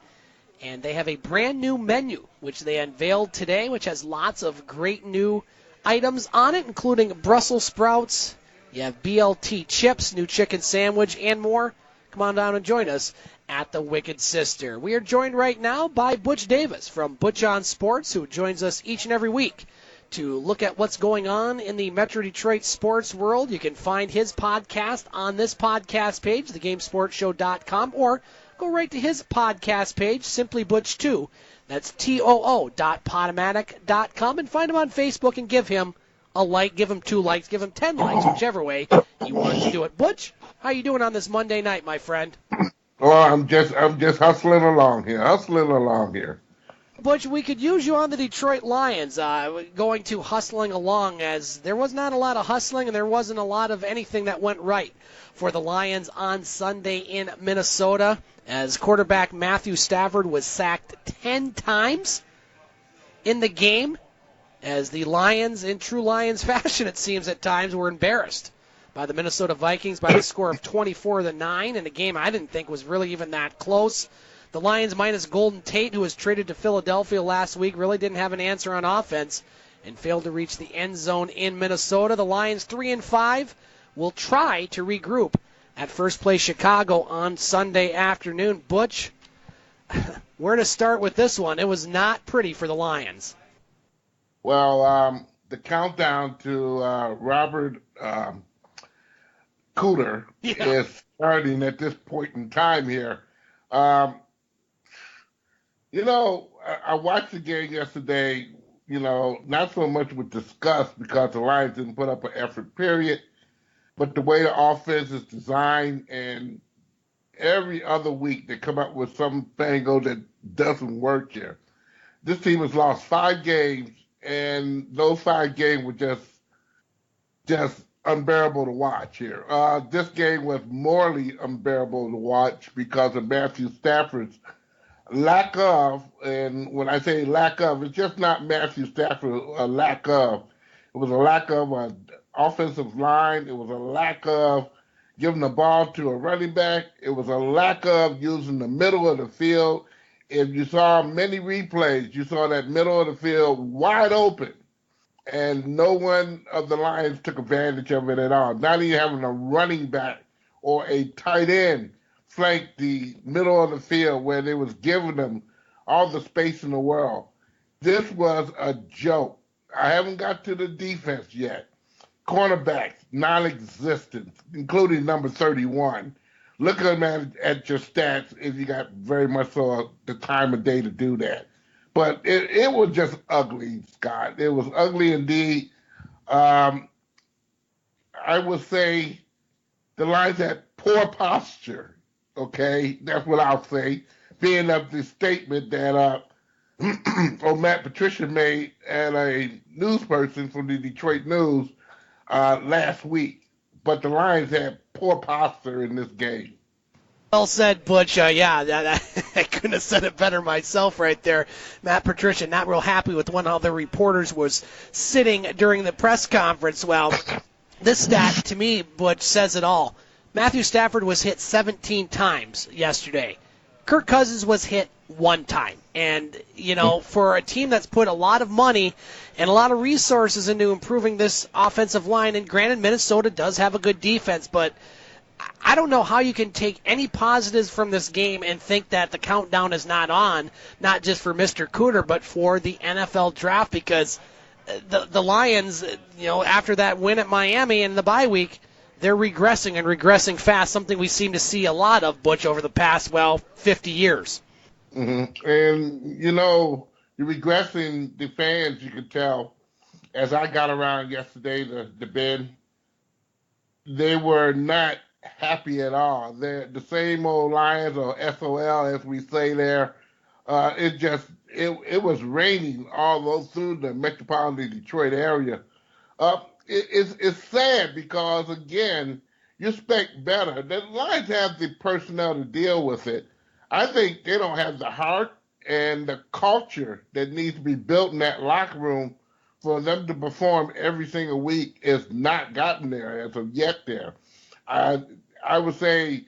And they have a brand new menu, which they unveiled today, which has lots of great new items on it, including Brussels sprouts. You have BLT chips, new chicken sandwich, and more. Come on down and join us at the Wicked Sister. We are joined right now by Butch Davis from Butch On Sports, who joins us each and every week to look at what's going on in the Metro Detroit sports world. You can find his podcast on this podcast page, thegamesportshow.com, or go right to his podcast page, Simply Butch 2. That's TOO.podomatic.com, and find him on Facebook and give him a like, give him 2 likes, give him 10 likes, whichever way you want to do it. Butch, How you doing on this Monday night, my friend? Oh, I'm just hustling along here. Butch, we could use you on the Detroit Lions, going to hustling along, as there was not a lot of hustling and there wasn't a lot of anything that went right for the Lions on Sunday in Minnesota, as quarterback Matthew Stafford was sacked 10 times in the game, as the Lions, in true Lions fashion it seems at times, were embarrassed by the Minnesota Vikings by the score of 24-9 in a game I didn't think was really even that close. The Lions minus Golden Tate, who was traded to Philadelphia last week, really didn't have an answer on offense and failed to reach the end zone in Minnesota. The Lions 3-5 will try to regroup at first place Chicago on Sunday afternoon. Butch, where to start with this one? It was not pretty for the Lions. Well, the countdown to Robert Cooter is starting at this point in time here. I watched the game yesterday, not so much with disgust because the Lions didn't put up an effort, period, but the way the offense is designed, and every other week they come up with some fango that doesn't work here. This team has lost 5 games, and those 5 games were just unbearable to watch here. This game was morally unbearable to watch because of Matthew Stafford's lack of, and when I say lack of, it's just not Matthew Stafford a lack of. It was a lack of an offensive line. It was a lack of giving the ball to a running back. It was a lack of using the middle of the field. If you saw many replays, you saw that middle of the field wide open, and no one of the Lions took advantage of it at all. Not even having a running back or a tight end flank the middle of the field where they was giving them all the space in the world. This was a joke. I haven't got to the defense yet. Cornerbacks, non-existent, including number 31. Look at your stats if you got very much so the time of day to do that. But it was just ugly, Scott. It was ugly indeed. I would say the Lions had poor posture. Okay, that's what I'll say. Being of the statement that Matt Patricia made at a news person from the Detroit News last week. But the Lions had poor posture in this game. Well said, Butch. I couldn't have said it better myself right there. Matt Patricia not real happy with one of the reporters was sitting during the press conference. Well, this stat to me, Butch, says it all. Matthew Stafford was hit 17 times yesterday. Kirk Cousins was hit 1 time. And, for a team that's put a lot of money and a lot of resources into improving this offensive line, and granted, Minnesota does have a good defense, but I don't know how you can take any positives from this game and think that the countdown is not on, not just for Mr. Cooter, but for the NFL draft, because the Lions, after that win at Miami in the bye week, they're regressing and regressing fast, something we seem to see a lot of, Butch, over the past, 50 years. Mm-hmm. And, you're regressing the fans, you could tell. As I got around yesterday, the Ben, they were not happy at all. They're the same old Lions, or SOL as we say there. It was raining all through the metropolitan Detroit area. It's sad because, again, you expect better. The Lions have the personnel to deal with it. I think they don't have the heart and the culture that needs to be built in that locker room for them to perform every single week. Is not gotten there as of yet there. I would say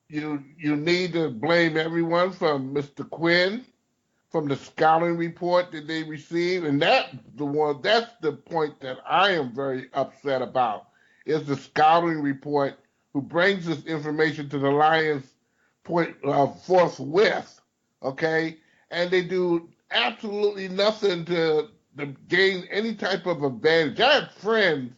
you need to blame everyone from Mr. Quinn, from the scouting report that they received, and that's the point that I am very upset about, is the scouting report who brings this information to the Lions forthwith, okay? And they do absolutely nothing to gain any type of advantage. I have friends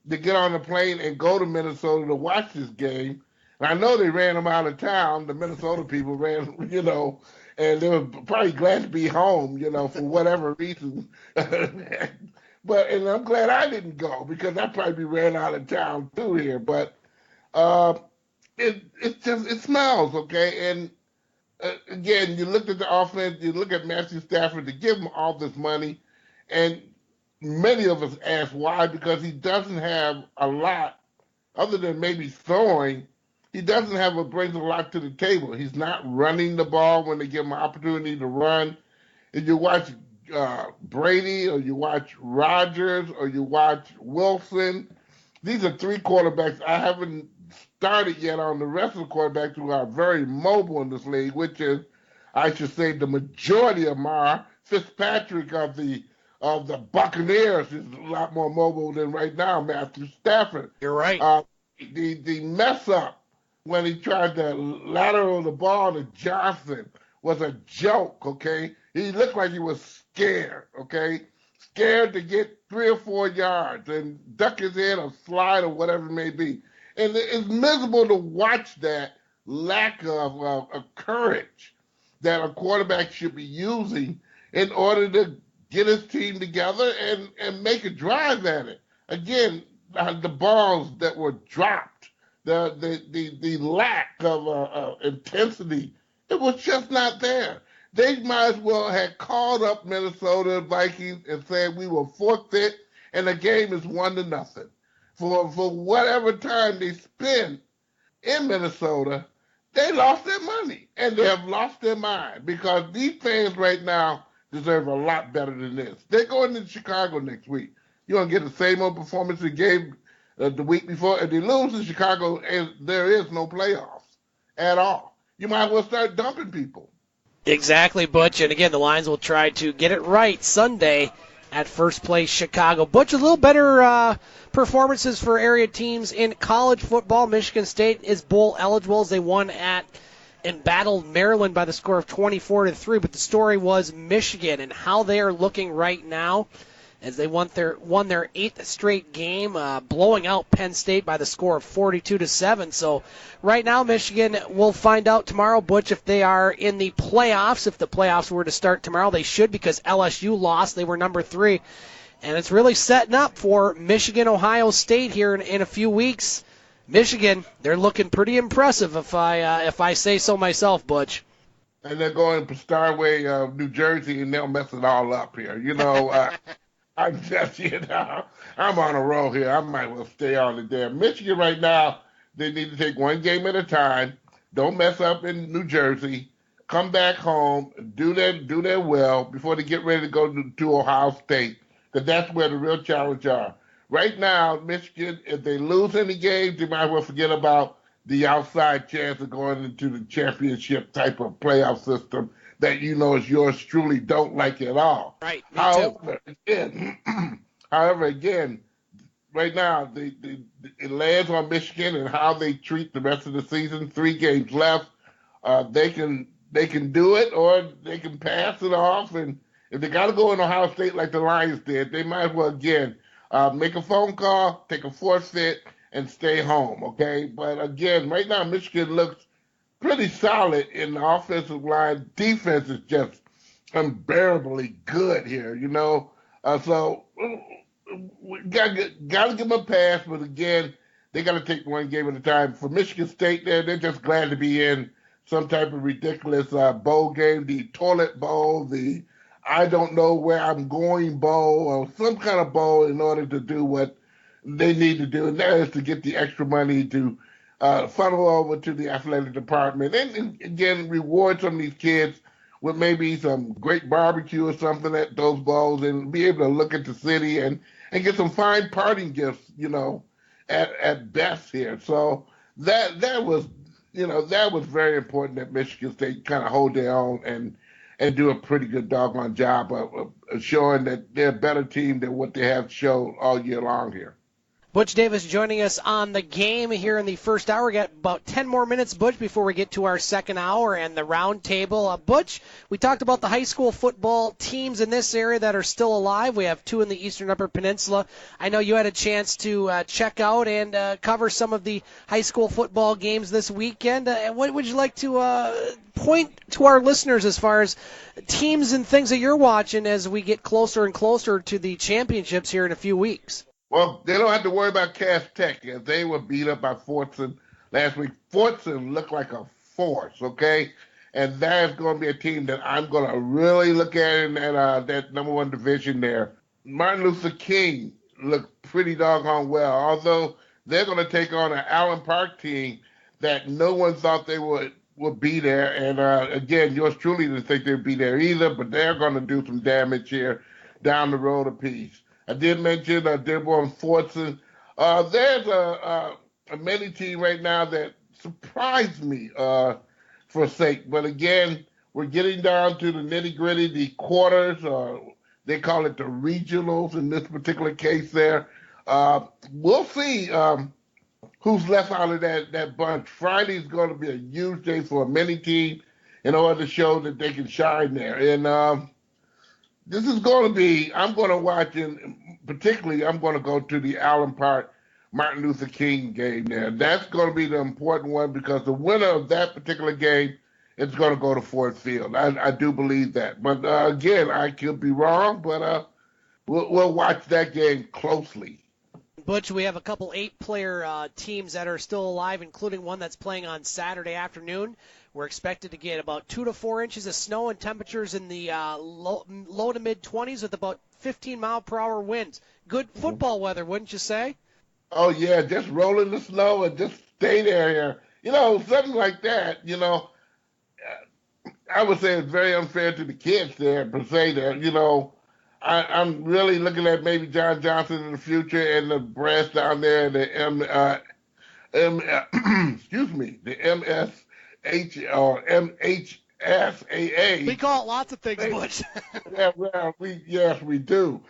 that get on the plane and go to Minnesota to watch this game, and I know they ran them out of town. The Minnesota people ran, and they were probably glad to be home, for whatever reason. But I'm glad I didn't go, because I'd probably be ran out of town too here. But It smells, okay? And again, you look at the offense, you look at Matthew Stafford to give him all this money, and many of us ask why, because he doesn't have a lot other than maybe throwing. He doesn't have what brings a lot to the table. He's not running the ball when they give him an opportunity to run. If you watch Brady, or you watch Rodgers, or you watch Wilson, these are three quarterbacks. I haven't started yet on the rest of the quarterbacks who are very mobile in this league, which is, I should say, the majority of them are. Fitzpatrick of the Buccaneers is a lot more mobile than right now Matthew Stafford. You're right. The mess up when he tried to lateral the ball to Johnson was a joke, okay? He looked like he was scared, okay? Scared to get 3 or 4 yards and duck his head or slide or whatever it may be. And it's miserable to watch that lack of courage that a quarterback should be using in order to get his team together and make a drive at it. Again, the balls that were dropped, the lack of intensity, it was just not there. They might as well have called up Minnesota Vikings and said we will forfeit and the game is 1-0. For whatever time they spend in Minnesota, they lost their money and they have lost their mind, because these fans right now deserve a lot better than this. They're going to Chicago next week. You're going to get the same old performance they gave the week before. If they lose in Chicago, there is no playoffs at all. You might as well start dumping people. Exactly, Butch. And again, the Lions will try to get it right Sunday at first place Chicago. Butch, a little better performances for area teams in college football. Michigan State is bowl eligible as they won and battled Maryland by the score of 24-3. But the story was Michigan and how they are looking right now, as they won their 8th straight game, blowing out Penn State by the score of 42-7. So right now, Michigan, will find out tomorrow, Butch, if they are in the playoffs. If the playoffs were to start tomorrow, they should, because LSU lost. They were number 3. And it's really setting up for Michigan-Ohio State here in a few weeks. Michigan, they're looking pretty impressive, if I say so myself, Butch. And they're going to Starway, New Jersey, and they'll mess it all up here. You know, I'm on a roll here. I might well stay on it there. Michigan right now, they need to take one game at a time. Don't mess up in New Jersey. Come back home, do their well before they get ready to go to Ohio State, because that's where the real challenge are. Right now, Michigan, if they lose any games, they might well forget about the outside chance of going into the championship type of playoff system that you know is yours truly don't like at all. Right, me too. However, again, right now, it lands on Michigan and how they treat the rest of the season. 3 games left. They can do it, or they can pass it off. And if they got to go in Ohio State like the Lions did, they might as well, again, make a phone call, take a forfeit, and stay home, okay? But again, right now, Michigan looks pretty solid in the offensive line. Defense is just unbearably good here, you know? So we got to give them a pass, but again, they got to take one game at a time. For Michigan State, they're just glad to be in some type of ridiculous bowl game, the toilet bowl, the I don't know where I'm going bowl, or some kind of bowl in order to do what they need to do, and that is to get the extra money to funnel over to the athletic department, and again, reward some of these kids with maybe some great barbecue or something at those bowls, and be able to look at the city and get some fine parting gifts, you know, at best here. So that was very important that Michigan State kind of hold their own and do a pretty good doggone job of showing that they're a better team than what they have shown all year long here. Butch Davis joining us on the game here in the first hour. We got about 10 more minutes, Butch, before we get to our second hour and the round table. Butch, we talked about the high school football teams in this area that are still alive. We have 2 in the Eastern Upper Peninsula. I know you had a chance to check out and cover some of the high school football games this weekend. What would you like to point to our listeners as far as teams and things that you're watching as we get closer and closer to the championships here in a few weeks? Well, they don't have to worry about Cass Tech as they were beat up by Fortson last week. Fortson looked like a force, okay? And that's going to be a team that I'm going to really look at in that number one division there. Martin Luther King looked pretty doggone well, although they're going to take on an Allen Park team that no one thought they would be there. And again, yours truly didn't think they'd be there either, but they're going to do some damage here down the road a piece. I did mention Dearborn Fortson. There's a mini team right now that surprised me for sake. But again, we're getting down to the nitty-gritty, the quarters. They call it the regionals in this particular case there. We'll see who's left out of that bunch. Friday's going to be a huge day for a mini team in order to show that they can shine there. And this is going to be, I'm going to watch, and particularly I'm going to go to the Allen Park Martin Luther King game there. That's going to be the important one because the winner of that particular game is going to go to Ford Field. I do believe that. But again, I could be wrong, but we'll watch that game closely. Butch, we have a couple 8-player teams that are still alive, including one that's playing on Saturday afternoon. We're expected to get about 2 to 4 inches of snow and temperatures in the low to mid-20s with about 15-mile-per-hour winds. Good football weather, wouldn't you say? Oh, yeah, just roll in the snow and just stay there. You know, something like that, you know, I would say it's very unfair to the kids there, per se, there. You know, I'm really looking at maybe John Johnson in the future and the brass down there, the the MHSAA. We call it lots of things, Butch. Yeah, well, we do.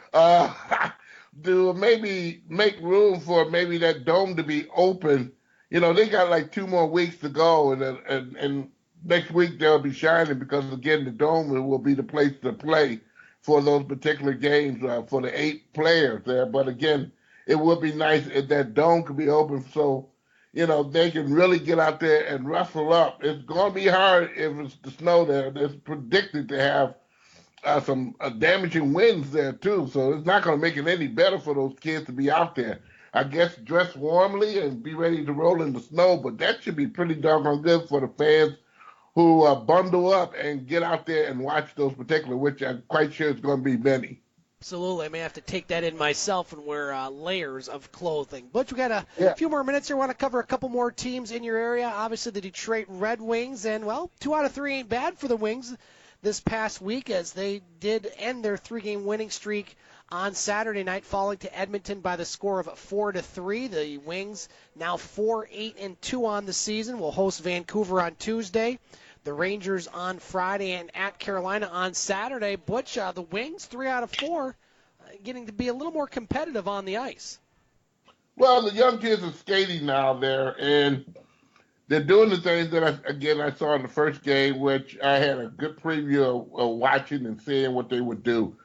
To maybe make room for maybe that dome to be open. You know, they got like 2 more weeks to go, and next week they'll be shining because, again, the dome will be the place to play for those particular games for the 8 players there. But, again, it would be nice if that dome could be open so, you know, they can really get out there and rustle up. It's going to be hard if it's the snow there. It's predicted to have some damaging winds there, too. So it's not going to make it any better for those kids to be out there. I guess dress warmly and be ready to roll in the snow, but that should be pretty doggone good for the fans who bundle up and get out there and watch those particular, which I'm quite sure is going to be many. Absolutely. I may have to take that in myself and wear layers of clothing. Butch, we got a few more minutes here. I want to cover a couple more teams in your area. Obviously, the Detroit Red Wings, and, well, 2 out of 3 ain't bad for the Wings this past week as they did end their 3-game winning streak on Saturday night, falling to Edmonton by the score of 4-3. The Wings now 4-8-2 on the season. Will host Vancouver on Tuesday, the Rangers on Friday, and at Carolina on Saturday. Butch, the Wings 3 out of 4, getting to be a little more competitive on the ice. Well, the young kids are skating now there, and they're doing the things that I saw in the first game, which I had a good preview of watching and seeing what they would do.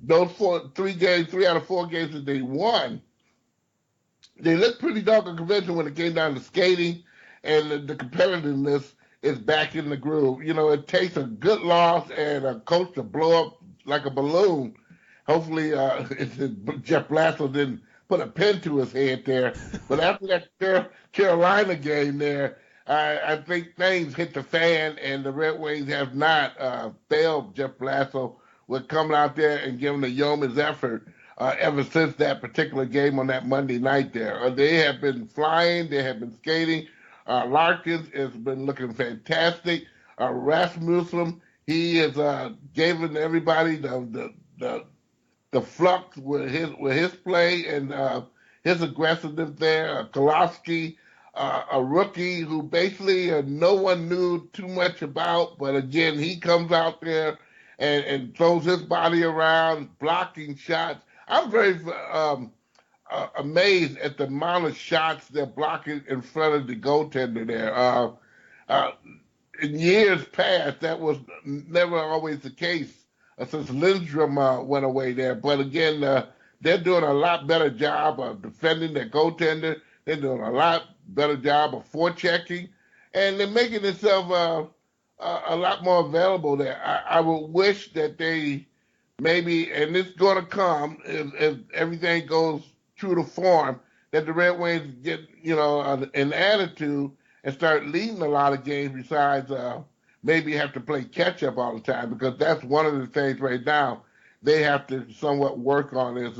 Those 3 out of 4 games that they won, they looked pretty doggone convincing when it came down to skating, and the competitiveness is back in the groove. You know, it takes a good loss and a coach to blow up like a balloon. Hopefully, Jeff Blashill didn't put a pen to his head there. But after that Carolina game there, I think things hit the fan, and the Red Wings have not failed Jeff Blashill with coming out there and giving a yeoman's effort ever since that particular game on that Monday night there. They have been flying. They have been skating. Larkins has been looking fantastic. Rasmussen, he has given everybody the flux with his play and his aggressiveness there. Kolofsky, a rookie who basically no one knew too much about, but again, he comes out there and throws his body around, blocking shots. I'm very amazed at the amount of shots they're blocking in front of the goaltender there. In years past, that was never always the case since Lindstrom went away there. But again, they're doing a lot better job of defending their goaltender. They're doing a lot better job of forechecking, and they're making themselves a lot more available there. I would wish that they maybe, and it's going to come if everything goes true to form, that the Red Wings get, an attitude and start leading a lot of games besides maybe have to play catch-up all the time, because that's one of the things right now they have to somewhat work on is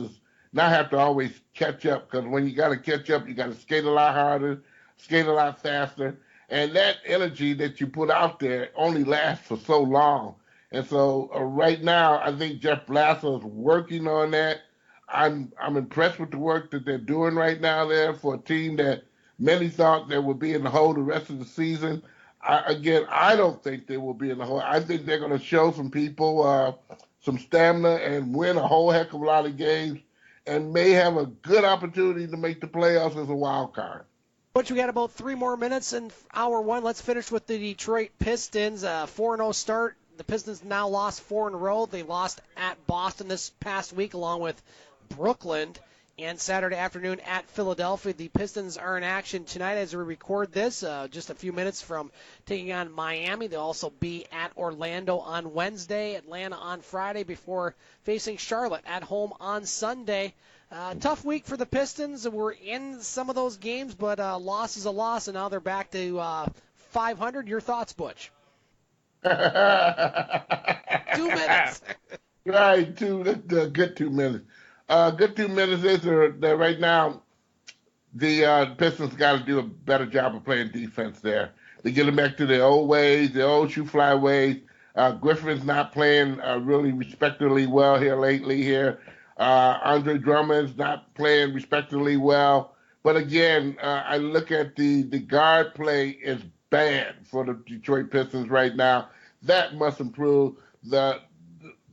not have to always catch up, because when you got to catch up, you got to skate a lot harder, skate a lot faster, and that energy that you put out there only lasts for so long. And so right now, I think Jeff Blasser is working on that. I'm impressed with the work that they're doing right now there for a team that many thought they would be in the hole the rest of the season. I don't think they will be in the hole. I think they're going to show some people some stamina and win a whole heck of a lot of games and may have a good opportunity to make the playoffs as a wild card. But we got about 3 more minutes in hour one. Let's finish with the Detroit Pistons. 4-0 start. The Pistons now lost 4 in a row. They lost at Boston this past week along with Brooklyn. And Saturday afternoon at Philadelphia. The Pistons are in action tonight as we record this, just a few minutes from taking on Miami. They'll also be at Orlando on Wednesday, Atlanta on Friday, before facing Charlotte at home on Sunday. Tough week for the Pistons. We're in some of those games, but loss is a loss, and now they're back to 500. Your thoughts, Butch? 2 minutes. Right, good 2 minutes. Good 2 minutes is that right now the Pistons got to do a better job of playing defense there. They get them back to their old ways, their old shoe-fly ways. Griffin's not playing really respectably well here lately here. Andre Drummond's not playing respectably well. But again, I look at the guard play is bad for the Detroit Pistons right now. That must improve.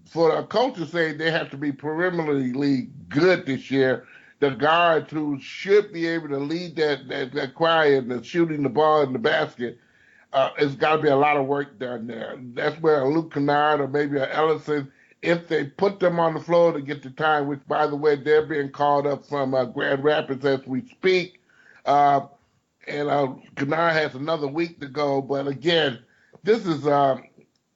For a coach to say they have to be perimeterly good this year, the guards who should be able to lead that quiet and shooting the ball in the basket, it's got to be a lot of work done there. That's where a Luke Kennard or maybe a Ellison, if they put them on the floor to get the time, which, by the way, they're being called up from Grand Rapids as we speak, and Kennard has another week to go. But again, this is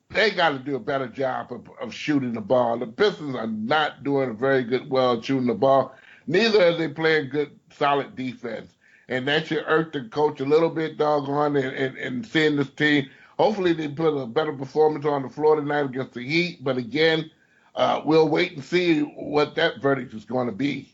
they got to do a better job of shooting the ball. The Pistons are not doing a very good well shooting the ball. Neither are they playing good, solid defense. And that should irk the coach a little bit, doggone, and seeing this team. Hopefully they put a better performance on the floor tonight against the Heat. But again, we'll wait and see what that verdict is going to be.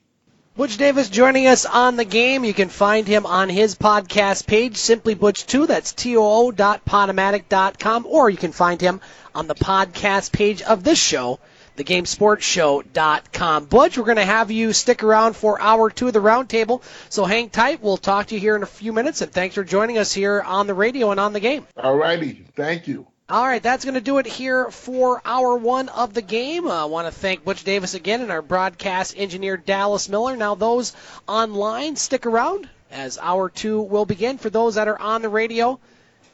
Butch Davis joining us on the game. You can find him on his podcast page, Simply Butch2. That's TOO.podomatic.com. Or you can find him on the podcast page of this show, thegamesportshow.com. Butch, we're going to have you stick around for hour 2 of the roundtable, so hang tight. We'll talk to you here in a few minutes, and thanks for joining us here on the radio and on the game. All righty. Thank you. All right, that's going to do it here for hour 1 of the game. I want to thank Butch Davis again and our broadcast engineer, Dallas Miller. Now, those online, stick around as hour 2 will begin. For those that are on the radio,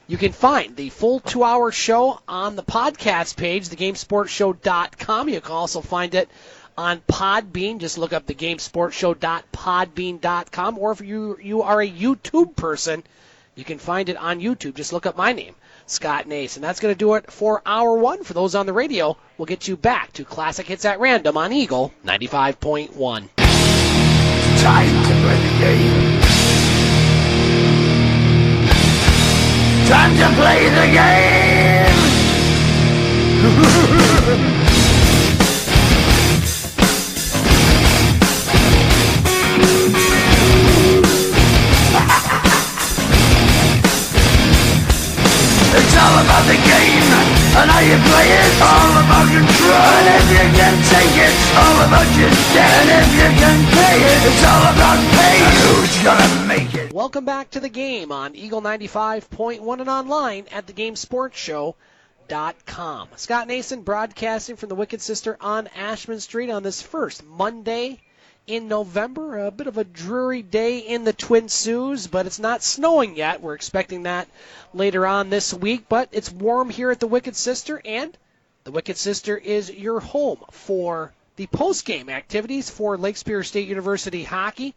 you can find the full 2-hour show on the podcast page, thegamesportshow.com. You can also find it on Podbean. Just look up thegamesportshow.podbean.com. Or if you are a YouTube person, you can find it on YouTube. Just look up my name, Scott Nason. That's going to do it for hour 1. For those on the radio, we'll get you back to Classic Hits at Random on Eagle 95.1. Time to play the game. Time to play the game. It's all about the game and how you play it. All about control, and if you can take it, it's all about your debt. And if you can pay it, it's all about pay. And who's gonna make it? Welcome back to the game on Eagle 95.1 and online at thegamesportshow.com. Scott Nason broadcasting from the Wicked Sister on Ashman Street on this first Monday in November. A bit of a dreary day in the Twin Saults, but it's not snowing yet. We're expecting that later on this week, but it's warm here at the Wicked Sister, and the Wicked Sister is your home for the post-game activities for Lake Superior State University hockey,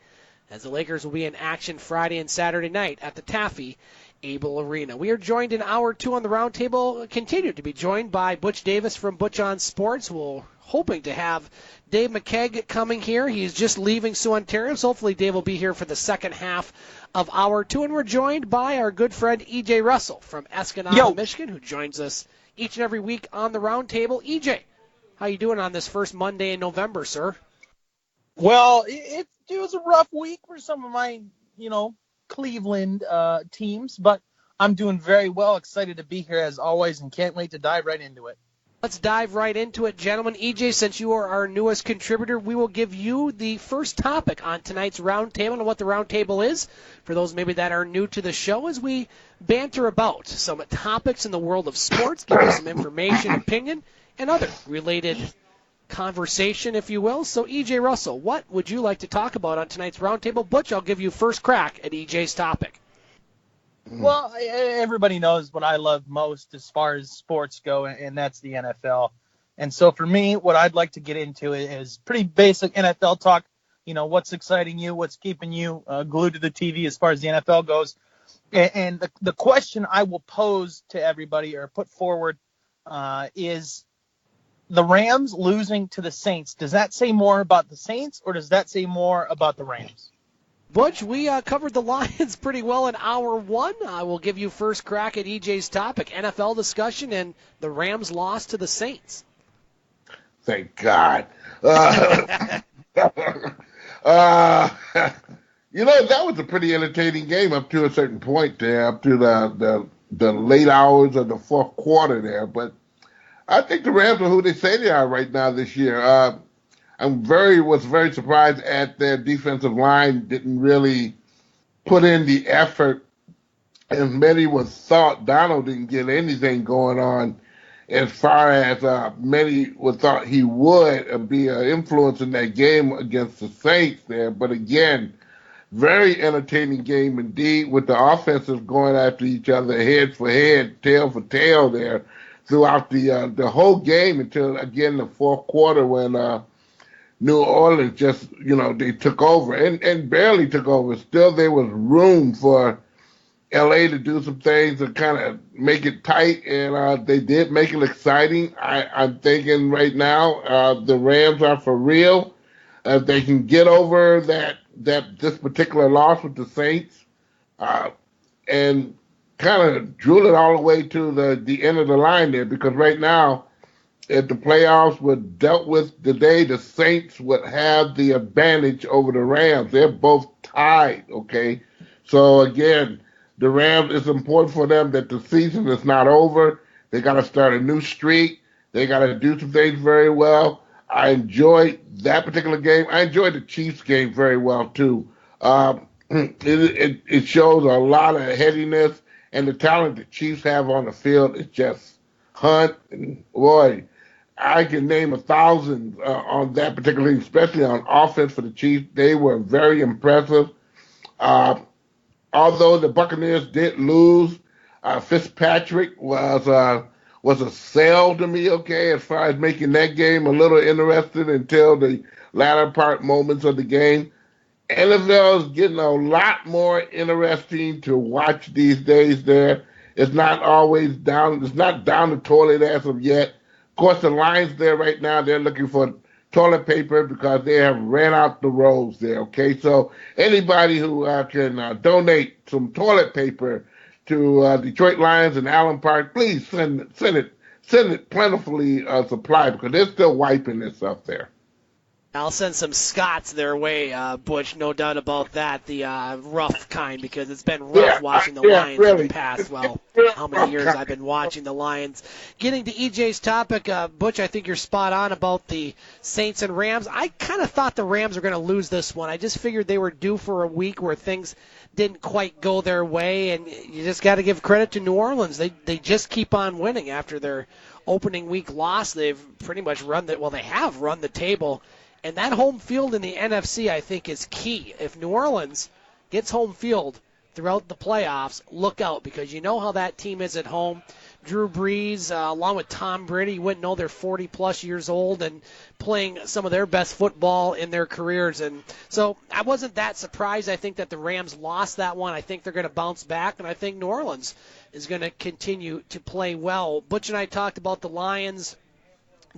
as the Lakers will be in action Friday and Saturday night at the Taffy Able Arena. We are joined in hour 2 on the roundtable, continue to be joined by Butch Davis from Butch On Sports. We're hoping to have Dave McCaig coming here. He's just leaving Sioux, Ontario, so hopefully Dave will be here for the second half of hour 2. And we're joined by our good friend EJ Russell from Escanaba, Michigan, who joins us each and every week on the roundtable. EJ, how you doing on this first Monday in November, sir? Well, it was a rough week for some of my, Cleveland teams, but I'm doing very well. Excited to be here as always and can't wait to dive right into it. Let's dive right into it, gentlemen. EJ, since you are our newest contributor, we will give you the first topic on tonight's roundtable. And what the roundtable is, for those maybe that are new to the show, is we banter about some topics in the world of sports, give you some information, opinion, and other related conversation, if you will. So, EJ Russell, what would you like to talk about on tonight's roundtable? Butch, I'll give you first crack at EJ's topic. Well, everybody knows what I love most as far as sports go, and that's the NFL. And so for me, what I'd like to get into is pretty basic NFL talk. What's exciting you, what's keeping you glued to the TV as far as the NFL goes. And the question I will pose to everybody or put forward is the Rams losing to the Saints. Does that say more about the Saints or does that say more about the Rams? Butch, we covered the Lions pretty well in hour 1. I will give you first crack at EJ's topic, NFL discussion, and the Rams lost to the Saints. Thank God. That was a pretty entertaining game up to a certain point there, up to the late hours of the fourth quarter there. But I think the Rams are who they say they are right now this year. I was very surprised at their defensive line didn't really put in the effort, as many was thought. Donald didn't get anything going on as far as many would thought he would be an influence in that game against the Saints there. But again, very entertaining game indeed, with the offenses going after each other head for head, tail for tail there throughout the whole game until, again, the fourth quarter when New Orleans just, they took over and barely took over. Still, there was room for L.A. to do some things and kind of make it tight, and they did make it exciting. I'm thinking right now the Rams are for real. If they can get over this particular loss with the Saints and kind of drill it all the way to the end of the line there, because right now, if the playoffs were dealt with today, the Saints would have the advantage over the Rams. They're both tied, okay? So, again, the Rams, it's important for them that the season is not over. They got to start a new streak. They got to do some things very well. I enjoyed that particular game. I enjoyed the Chiefs game very well, too. It shows a lot of headiness, and the talent the Chiefs have on the field is just Hunt. And, boy, I can name 1,000 on that particular team, especially on offense for the Chiefs. They were very impressive. Although the Buccaneers did lose, Fitzpatrick was a sell to me, okay, as far as making that game a little interesting until the latter part moments of the game. NFL is getting a lot more interesting to watch these days there. It's not always down. It's not down the toilet as of yet. Of course, the Lions there right now, they're looking for toilet paper because they have ran out the rolls there, okay? So anybody who can donate some toilet paper to Detroit Lions and Allen Park, please send it plentifully supplied because they're still wiping this stuff there. I'll send some Scots their way, Butch, no doubt about that, the rough kind, because it's been rough watching the Lions in the past, how many years I've been watching the Lions. Getting to EJ's topic, Butch, I think you're spot on about the Saints and Rams. I kind of thought the Rams were going to lose this one. I just figured they were due for a week where things didn't quite go their way, and you just got to give credit to New Orleans. They just keep on winning after their opening week loss. They've pretty much they have run the table. And that home field in the NFC, I think, is key. If New Orleans gets home field throughout the playoffs, look out, because you know how that team is at home. Drew Brees, along with Tom Brady, you wouldn't know they're 40-plus years old and playing some of their best football in their careers. And so I wasn't that surprised. I think that the Rams lost that one. I think they're going to bounce back, and I think New Orleans is going to continue to play well. Butch and I talked about the Lions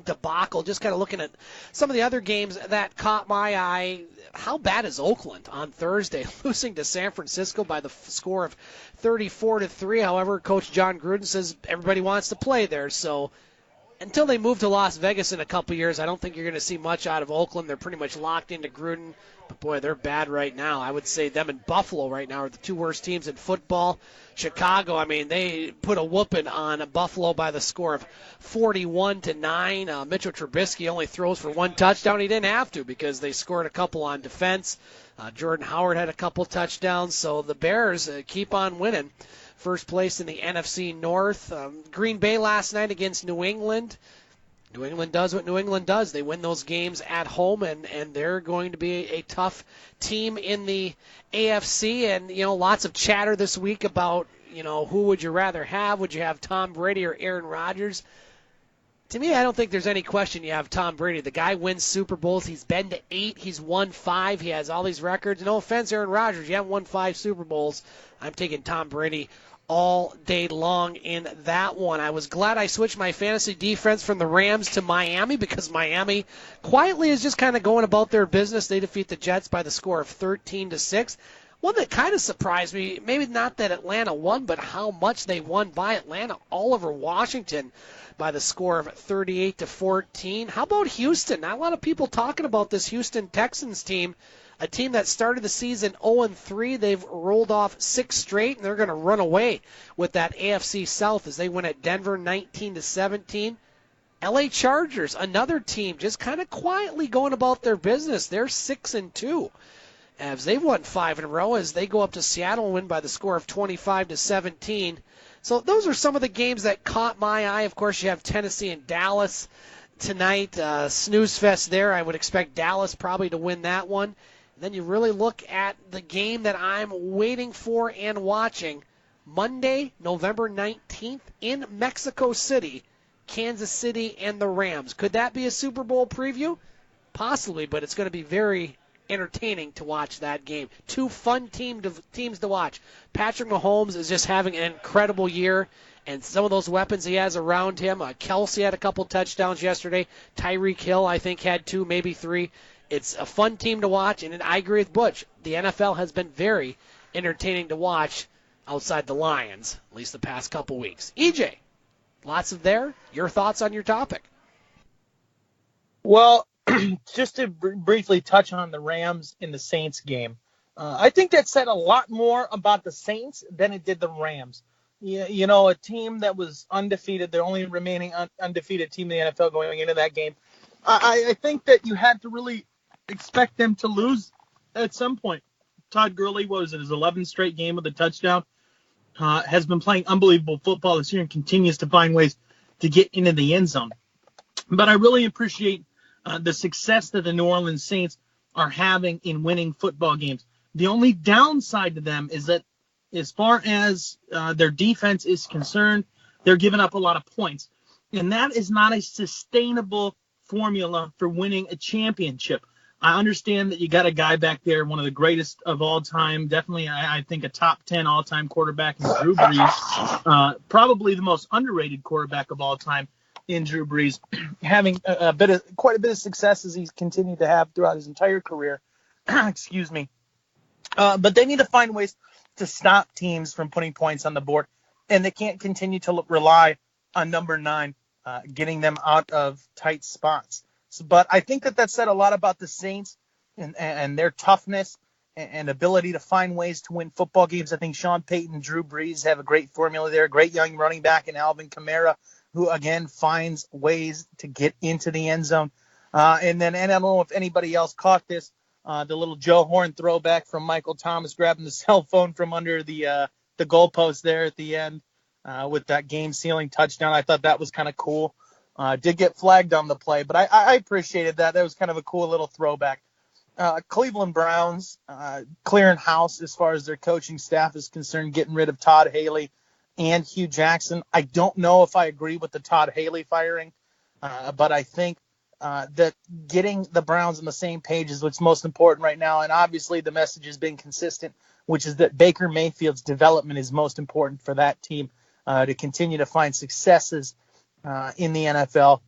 debacle, just kind of looking at some of the other games that caught my eye. How bad is Oakland on Thursday, losing to San Francisco by the score of 34-3? However, Coach John Gruden says everybody wants to play there, so until they move to Las Vegas in a couple years, I don't think you're going to see much out of Oakland. They're pretty much locked into Gruden. But, boy, they're bad right now. I would say them and Buffalo right now are the two worst teams in football. Chicago, I mean, they put a whooping on Buffalo by the score of 41-9. Mitchell Trubisky only throws for one touchdown. He didn't have to because they scored a couple on defense. Jordan Howard had a couple touchdowns. So the Bears keep on winning. First place in the NFC North. Green Bay last night against New England. New England does what New England does. They win those games at home, and they're going to be a tough team in the AFC. And, lots of chatter this week about, who would you rather have? Would you have Tom Brady or Aaron Rodgers? To me, I don't think there's any question you have Tom Brady. The guy wins Super Bowls. He's been to 8. He's won 5. He has all these records. No offense, Aaron Rodgers. You haven't won 5 Super Bowls. I'm taking Tom Brady all day long in that one. I was glad I switched my fantasy defense from the Rams to Miami because Miami quietly is just kind of going about their business. They defeat the Jets by the score of 13-6. One that kind of surprised me, maybe not that Atlanta won, but how much they won by Atlanta all over Washington by the score of 38-14. How about Houston? Not a lot of people talking about this Houston Texans team. A team that started the season 0-3, they've rolled off 6 straight, and they're going to run away with that AFC South as they win at Denver 19-17. LA Chargers, another team, just kind of quietly going about their business. They're 6-2. As they've won 5 in a row as they go up to Seattle and win by the score of 25-17. So those are some of the games that caught my eye. Of course, you have Tennessee and Dallas tonight. Snooze fest there. I would expect Dallas probably to win that one. Then you really look at the game that I'm waiting for and watching. Monday, November 19th in Mexico City, Kansas City and the Rams. Could that be a Super Bowl preview? Possibly, but it's going to be very entertaining to watch that game. 2 fun teams to watch. Patrick Mahomes is just having an incredible year, and some of those weapons he has around him. Kelsey had a couple touchdowns yesterday. Tyreek Hill, I think, had 2, maybe 3. It's a fun team to watch, and I agree with Butch. The NFL has been very entertaining to watch outside the Lions, at least the past couple weeks. EJ, lots of there. Your thoughts on your topic? Well, just to briefly touch on the Rams in the Saints game, I think that said a lot more about the Saints than it did the Rams. A team that was undefeated, the only remaining undefeated team in the NFL going into that game. I think that you had to really expect them to lose at some point. Todd Gurley, what was it, his 11th straight game with a touchdown, has been playing unbelievable football this year and continues to find ways to get into the end zone. But I really appreciate the success that the New Orleans Saints are having in winning football games. The only downside to them is that as far as their defense is concerned, they're giving up a lot of points. And that is not a sustainable formula for winning a championship. I understand that you got a guy back there, one of the greatest of all time, definitely I think a top 10 all-time quarterback in Drew Brees, probably the most underrated quarterback of all time in Drew Brees, having quite a bit of success as he's continued to have throughout his entire career. Excuse me. But they need to find ways to stop teams from putting points on the board, and they can't continue to rely on number 9 getting them out of tight spots. But I think that said a lot about the Saints and their toughness and ability to find ways to win football games. I think Sean Payton and Drew Brees have a great formula there, a great young running back in Alvin Kamara, who, again, finds ways to get into the end zone. And I don't know if anybody else caught this, the little Joe Horn throwback from Michael Thomas grabbing the cell phone from under the goalpost there at the end with that game-sealing touchdown. I thought that was kind of cool. Did get flagged on the play, but I appreciated that. That was kind of a cool little throwback. Cleveland Browns clearing house as far as their coaching staff is concerned, getting rid of Todd Haley and Hugh Jackson. I don't know if I agree with the Todd Haley firing, but I think that getting the Browns on the same page is what's most important right now. And obviously the message has been consistent, which is that Baker Mayfield's development is most important for that team to continue to find successes in the NFL.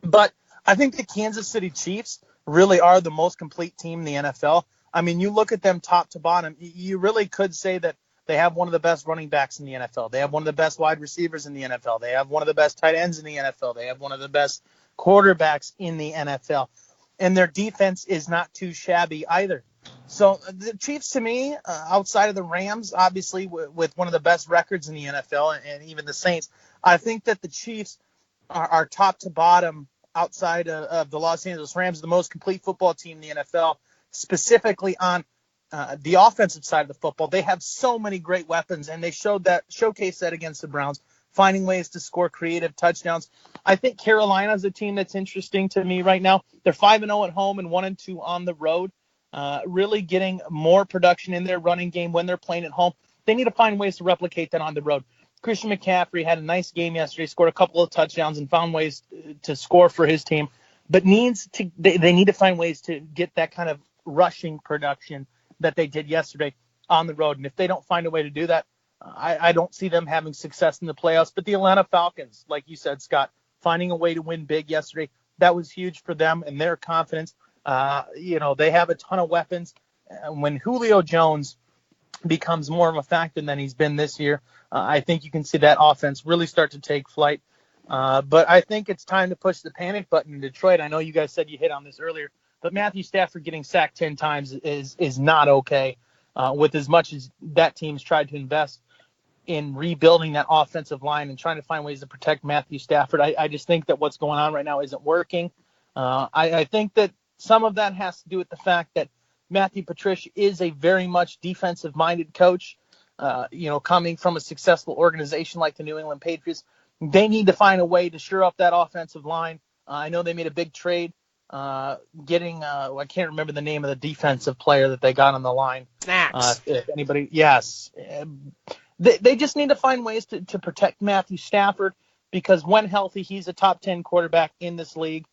But I think the Kansas City Chiefs really are the most complete team in the NFL. I mean, you look at them top to bottom, you really could say that they have one of the best running backs in the NFL. They have one of the best wide receivers in the NFL. They have one of the best tight ends in the NFL. They have one of the best quarterbacks in the NFL. And their defense is not too shabby either. So the Chiefs, to me, outside of the Rams, obviously with one of the best records in the NFL, and even the Saints, I think that the Chiefs are top to bottom outside of the Los Angeles Rams, the most complete football team in the NFL, specifically on the offensive side of the football. They have so many great weapons, and they showcased that against the Browns, finding ways to score creative touchdowns. I think Carolina is a team that's interesting to me right now. They're 5-0 at home and 1-2 on the road, really getting more production in their running game when they're playing at home. They need to find ways to replicate that on the road. Christian McCaffrey had a nice game yesterday, scored a couple of touchdowns and found ways to score for his team, but they need to find ways to get that kind of rushing production that they did yesterday on the road. And if they don't find a way to do that, I don't see them having success in the playoffs. But the Atlanta Falcons, like you said, Scott, finding a way to win big yesterday, that was huge for them and their confidence. They have a ton of weapons. When Julio Jones becomes more of a factor than he's been this year, I think you can see that offense really start to take flight. But I think it's time to push the panic button in Detroit. I know you guys said you hit on this earlier, but Matthew Stafford getting sacked 10 times is not okay. With as much as that team's tried to invest in rebuilding that offensive line and trying to find ways to protect Matthew Stafford, I just think that what's going on right now isn't working. I think that some of that has to do with the fact that Matthew Patricia is a very much defensive-minded coach. Coming from a successful organization like the New England Patriots, they need to find a way to shore up that offensive line. I know they made a big trade getting I can't remember the name of the defensive player that they got on the line. Snacks. If anybody, yes. They just need to find ways to protect Matthew Stafford, because when healthy, he's a top 10 quarterback in this league.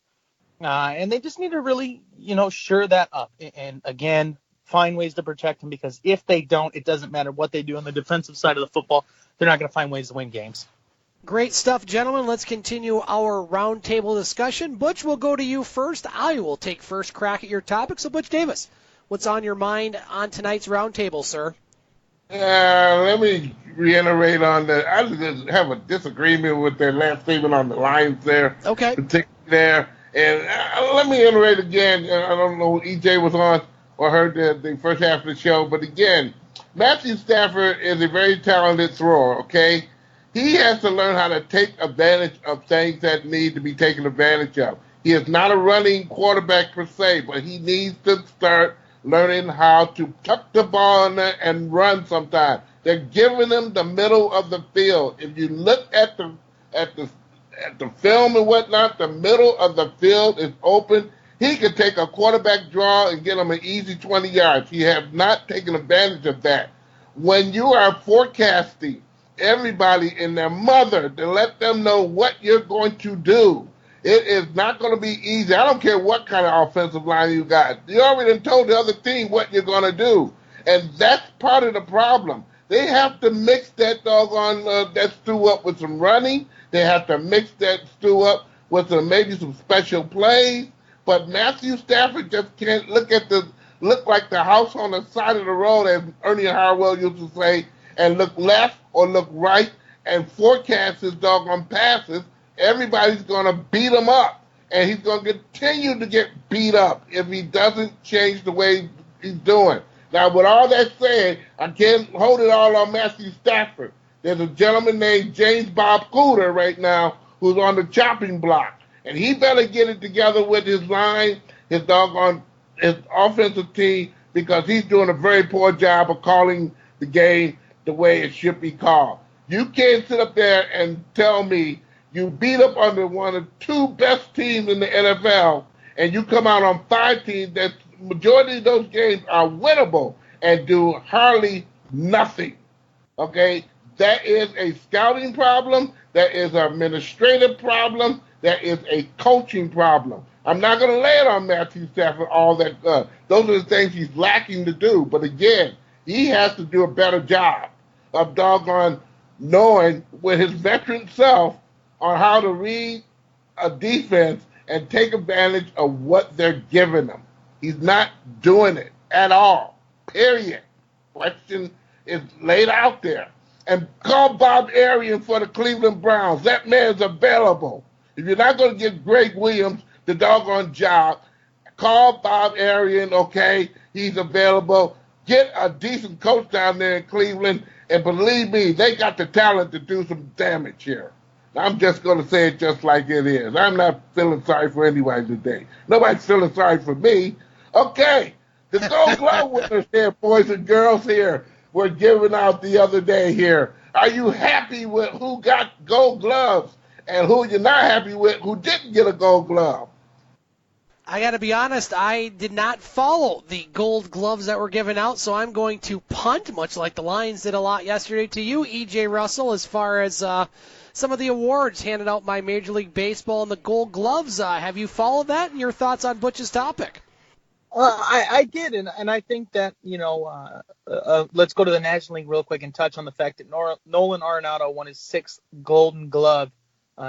And they just need to really, shore that up. And again, find ways to protect him, because if they don't, it doesn't matter what they do on the defensive side of the football. They're not going to find ways to win games. Great stuff, gentlemen. Let's continue our roundtable discussion. Butch, we'll go to you first. I will take first crack at your topic. So, Butch Davis, what's on your mind on tonight's roundtable, sir? Let me reiterate on that. I just have a disagreement with their last statement on the Lions there. Okay. Particularly there. And let me iterate again. I don't know if EJ was on or heard the first half of the show, but again, Matthew Stafford is a very talented thrower, okay? He has to learn how to take advantage of things that need to be taken advantage of. He is not a running quarterback per se, but he needs to start learning how to tuck the ball in there and run sometime. They're giving him the middle of the field. If you look at the film and whatnot, the middle of the field is open. He could take a quarterback draw and get him an easy 20 yards. He has not taken advantage of that. When you are forecasting everybody and their mother to let them know what you're going to do, it is not going to be easy. I don't care what kind of offensive line you got. You already told the other team what you're going to do. And that's part of the problem. They have to mix that doggone that stew up with some running. They have to mix that stew up with maybe some special plays. But Matthew Stafford just can't look like the house on the side of the road, as Ernie Harwell used to say, and look left or look right and forecast his doggone passes. Everybody's going to beat him up, and he's going to continue to get beat up if he doesn't change the way he's doing. Now, with all that said, I can't hold it all on Matthew Stafford. There's a gentleman named James Bob Cooter right now who's on the chopping block, and he better get it together with his line, his offensive team, because he's doing a very poor job of calling the game the way it should be called. You can't sit up there and tell me you beat up under one of the two best teams in the NFL, and you come out on 5 teams that majority of those games are winnable and do hardly nothing. Okay? That is a scouting problem. That is an administrative problem. That is a coaching problem. I'm not going to lay it on Matthew Stafford all that. Those are the things he's lacking to do. But again, he has to do a better job of doggone knowing with his veteran self on how to read a defense and take advantage of what they're giving him. He's not doing it at all. Period. Question is laid out there. And call Bob Arian for the Cleveland Browns. That man's available. If you're not going to give Greg Williams the doggone job, call Bob Arian, okay? He's available. Get a decent coach down there in Cleveland, and believe me, they got the talent to do some damage here. I'm just going to say it just like it is. I'm not feeling sorry for anybody today. Nobody's feeling sorry for me. Okay, the Gold Glove winners here, boys and girls here, were given out the other day here. Are you happy with who got Gold Gloves and who you're not happy with who didn't get a Gold Glove? I got to be honest, I did not follow the gold gloves that were given out, so I'm going to punt, much like the Lions did a lot yesterday, to you, E.J. Russell, as far as some of the awards handed out by Major League Baseball and the gold gloves. Have you followed that, and your thoughts on Butch's topic? I did, and I think that, let's go to the National League real quick and touch on the fact that Nolan Arenado won his 6th Golden Glove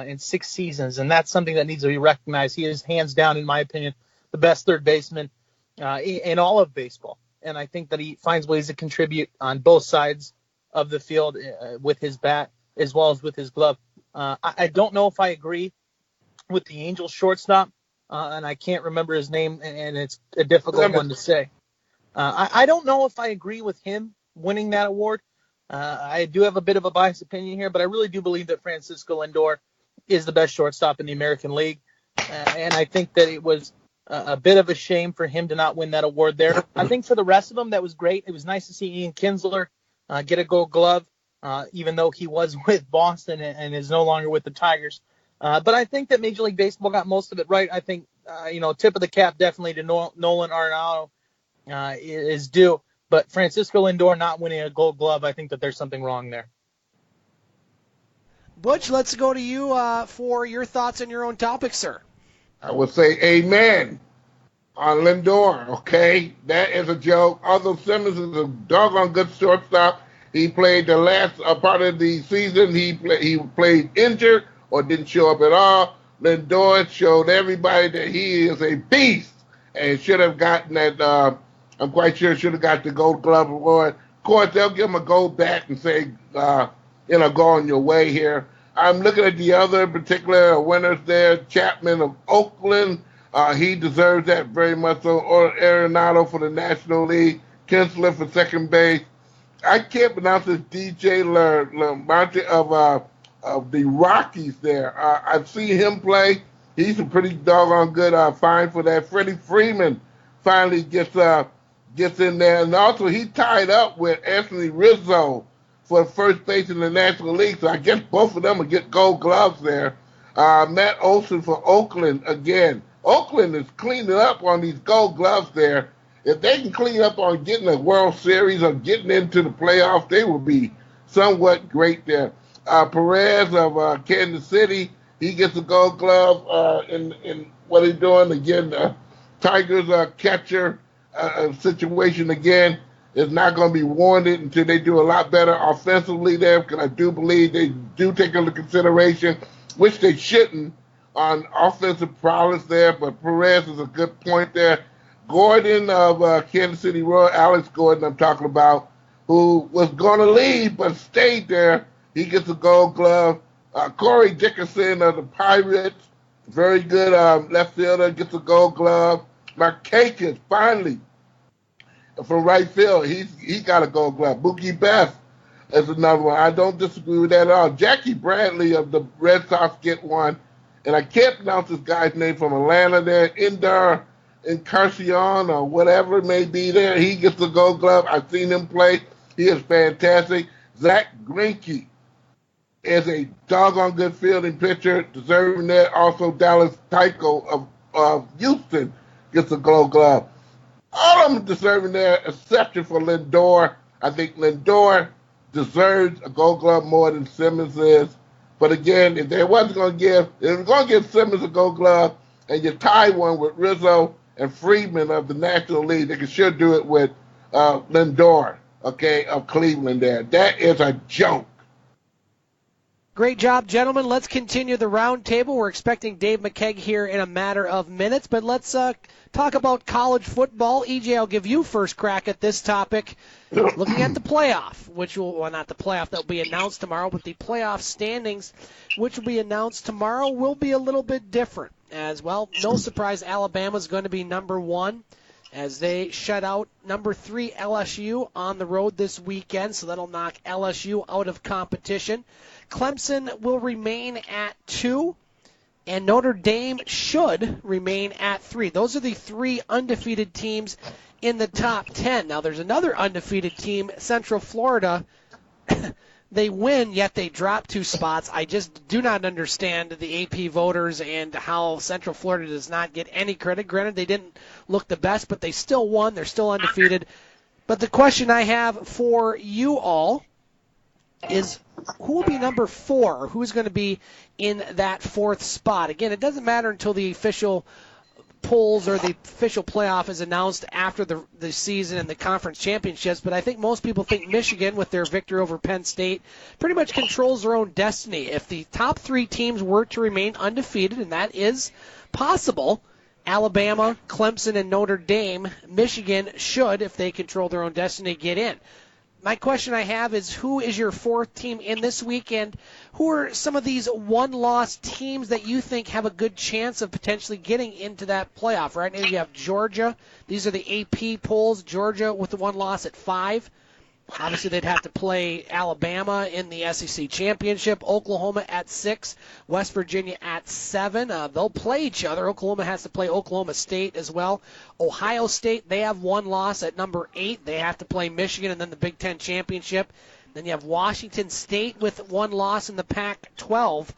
in 6 seasons, and that's something that needs to be recognized. He is, hands down, in my opinion, the best third baseman in all of baseball, and I think that he finds ways to contribute on both sides of the field with his bat as well as with his glove. I don't know if I agree with the Angels shortstop, and I can't remember his name, and it's a difficult one to say. I don't know if I agree with him winning that award. I do have a bit of a biased opinion here, but I really do believe that Francisco Lindor is the best shortstop in the American League, and I think that it was a bit of a shame for him to not win that award there. I think for the rest of them, that was great. It was nice to see Ian Kinsler get a Gold Glove, even though he was with Boston and is no longer with the Tigers. But I think that Major League Baseball got most of it right. I think, tip of the cap definitely to Nolan Arenado is due. But Francisco Lindor not winning a Gold Glove, I think that there's something wrong there. Butch, let's go to you for your thoughts on your own topic, sir. I would say amen on Lindor, okay? That is a joke. Although Simmons is a doggone good shortstop, he played the last part of the season. He played injured or didn't show up at all. Lindor showed everybody that he is a beast and should have gotten that, I'm quite sure should have got the Gold Glove award. Of course, they'll give him a gold bat and say, go on your way here. I'm looking at the other particular winners there. Chapman of Oakland, he deserves that very much so. Arenado for the National League. Kinsler for second base. I can't pronounce this DJ Lamonte of the Rockies there. I've seen him play. He's a pretty doggone good find for that. Freddie Freeman finally gets in there. And also he tied up with Anthony Rizzo for first base in the National League. So I guess both of them will get Gold Gloves there. Matt Olson for Oakland again. Oakland is cleaning up on these Gold Gloves there. If they can clean up on getting a World Series or getting into the playoffs, they will be somewhat great there. Perez of Kansas City, he gets a Gold Glove in what he's doing. Again, Tigers catcher situation again is not going to be warranted until they do a lot better offensively there, because I do believe they do take into consideration, which they shouldn't, on offensive prowess there, but Perez is a good point there. Gordon of Kansas City Royals, Alex Gordon I'm talking about, who was going to leave but stayed there. He gets a Gold Glove. Corey Dickerson of the Pirates, very good left fielder, gets a Gold Glove. Markakis, finally, from right field, he got a Gold Glove. Mookie Betts is another one. I don't disagree with that at all. Jackie Bradley of the Red Sox get one. And I can't pronounce this guy's name from Atlanta there. Indar Encarnacion or whatever it may be there. He gets the Gold Glove. I've seen him play. He is fantastic. Zach Greinke is a doggone good fielding pitcher, deserving that. Also, Dallas Keuchel of Houston gets a Gold Glove. All of them deserving their exception for Lindor. I think Lindor deserves a Gold Glove more than Simmons is. But again, if they wasn't going to give Simmons a Gold Glove, and you tie one with Rizzo and Friedman of the National League, they could sure do it with Lindor, okay, of Cleveland there. That is a joke. Great job, gentlemen. Let's continue the round table. We're expecting Dave McCaig here in a matter of minutes, but let's talk about college football. EJ, I'll give you first crack at this topic. Looking at the playoff, not the playoff that will be announced tomorrow, but the playoff standings, which will be announced tomorrow, will be a little bit different as well. No surprise, Alabama's going to be number 1 as they shut out number 3 LSU on the road this weekend, so that'll knock LSU out of competition. Clemson will remain at 2, and Notre Dame should remain at 3. Those are the 3 undefeated teams in the top 10. Now, there's another undefeated team, Central Florida. They win, yet they drop 2 spots. I just do not understand the AP voters and how Central Florida does not get any credit. Granted, they didn't look the best, but they still won. They're still undefeated. But the question I have for you all is, who will be number 4? Who's going to be in that 4th spot? Again, it doesn't matter until the official polls or the official playoff is announced after the season and the conference championships, but I think most people think Michigan, with their victory over Penn State, pretty much controls their own destiny. If the top 3 teams were to remain undefeated, and that is possible, Alabama, Clemson, and Notre Dame, Michigan should, if they control their own destiny, get in. My question I have is, who is your 4th team in this weekend? Who are some of these one-loss teams that you think have a good chance of potentially getting into that playoff? Right now you have Georgia. These are the AP polls. Georgia with the 1 loss at 5. Obviously, they'd have to play Alabama in the SEC championship. Oklahoma at 6. West Virginia at 7. They'll play each other. Oklahoma has to play Oklahoma State as well. Ohio State, they have 1 loss at number 8. They have to play Michigan and then the Big Ten championship. Then you have Washington State with 1 loss in the Pac-12.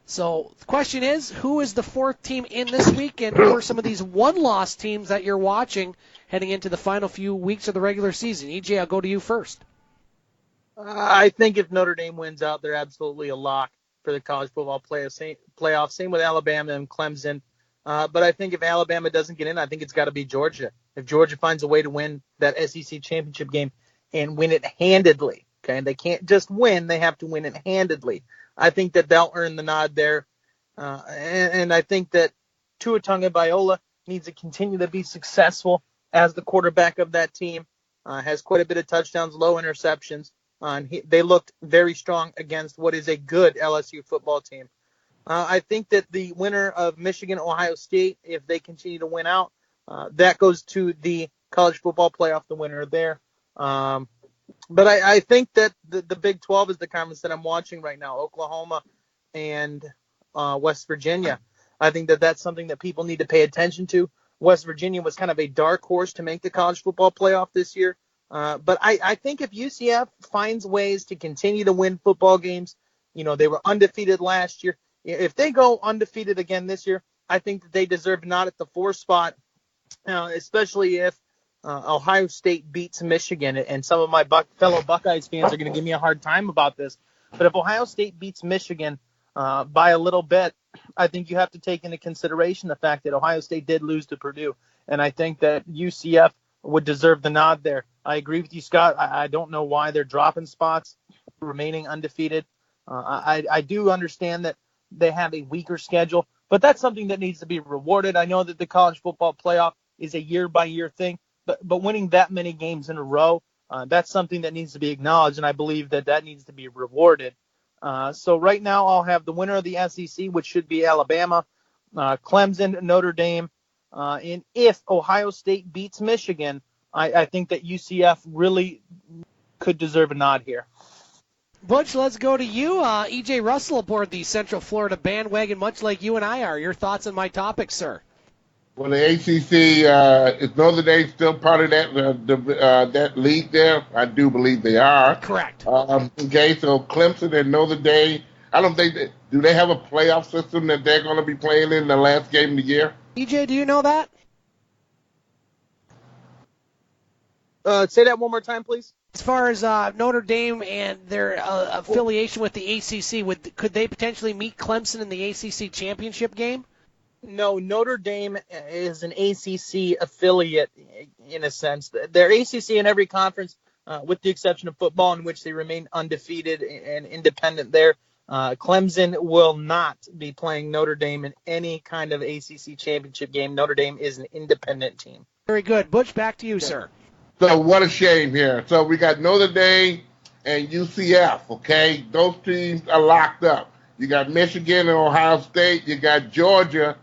So the question is, who is the 4th team in this week, and who are some of these one-loss teams that you're watching heading into the final few weeks of the regular season? EJ, I'll go to you first. I think if Notre Dame wins out, they're absolutely a lock for the college football playoff. Same with Alabama and Clemson. But I think if Alabama doesn't get in, I think it's got to be Georgia. If Georgia finds a way to win that SEC championship game and win it handedly, okay, they can't just win, they have to win it handedly. I think that they'll earn the nod there. And I think that Tua Tagovailoa needs to continue to be successful as the quarterback of that team. Has quite a bit of touchdowns, low interceptions. They looked very strong against what is a good LSU football team. I think that the winner of Michigan-Ohio State, if they continue to win out, that goes to the college football playoff, the winner there. But I think that the Big 12 is the conference that I'm watching right now, Oklahoma and West Virginia. I think that that's something that people need to pay attention to. West Virginia was kind of a dark horse to make the college football playoff this year. But I think if UCF finds ways to continue to win football games, they were undefeated last year. If they go undefeated again this year, I think that they deserve not at the 4th spot, especially if Ohio State beats Michigan. And some of my fellow Buckeyes fans are going to give me a hard time about this. But if Ohio State beats Michigan by a little bit, I think you have to take into consideration the fact that Ohio State did lose to Purdue. And I think that UCF would deserve the nod there. I agree with you, Scott. I don't know why they're dropping spots, remaining undefeated. I do understand that they have a weaker schedule, but that's something that needs to be rewarded. I know that the college football playoff is a year-by-year thing, but winning that many games in a row, that's something that needs to be acknowledged, and I believe that needs to be rewarded. So right now I'll have the winner of the SEC, which should be Alabama, Clemson, Notre Dame, and if Ohio State beats Michigan, I think that UCF really could deserve a nod here. Butch, let's go to you. EJ Russell aboard the Central Florida bandwagon, much like you and I are. Your thoughts on my topic, sir? Well, the ACC, is Notre Dame still part of that league there? I do believe they are. Correct. Okay, so Clemson and Notre Dame, I don't think do they have a playoff system that they're going to be playing in the last game of the year? EJ, do you know that? Say that one more time, please. As far as Notre Dame and their affiliation with the ACC, could they potentially meet Clemson in the ACC championship game? No, Notre Dame is an ACC affiliate in a sense. They're ACC in every conference, with the exception of football, in which they remain undefeated and independent there. Clemson will not be playing Notre Dame in any kind of ACC championship game. Notre Dame is an independent team. Very good. Butch, back to you, sir. So what a shame here. So we got Notre Dame and UCF, okay? Those teams are locked up. You got Michigan and Ohio State. You got Georgia,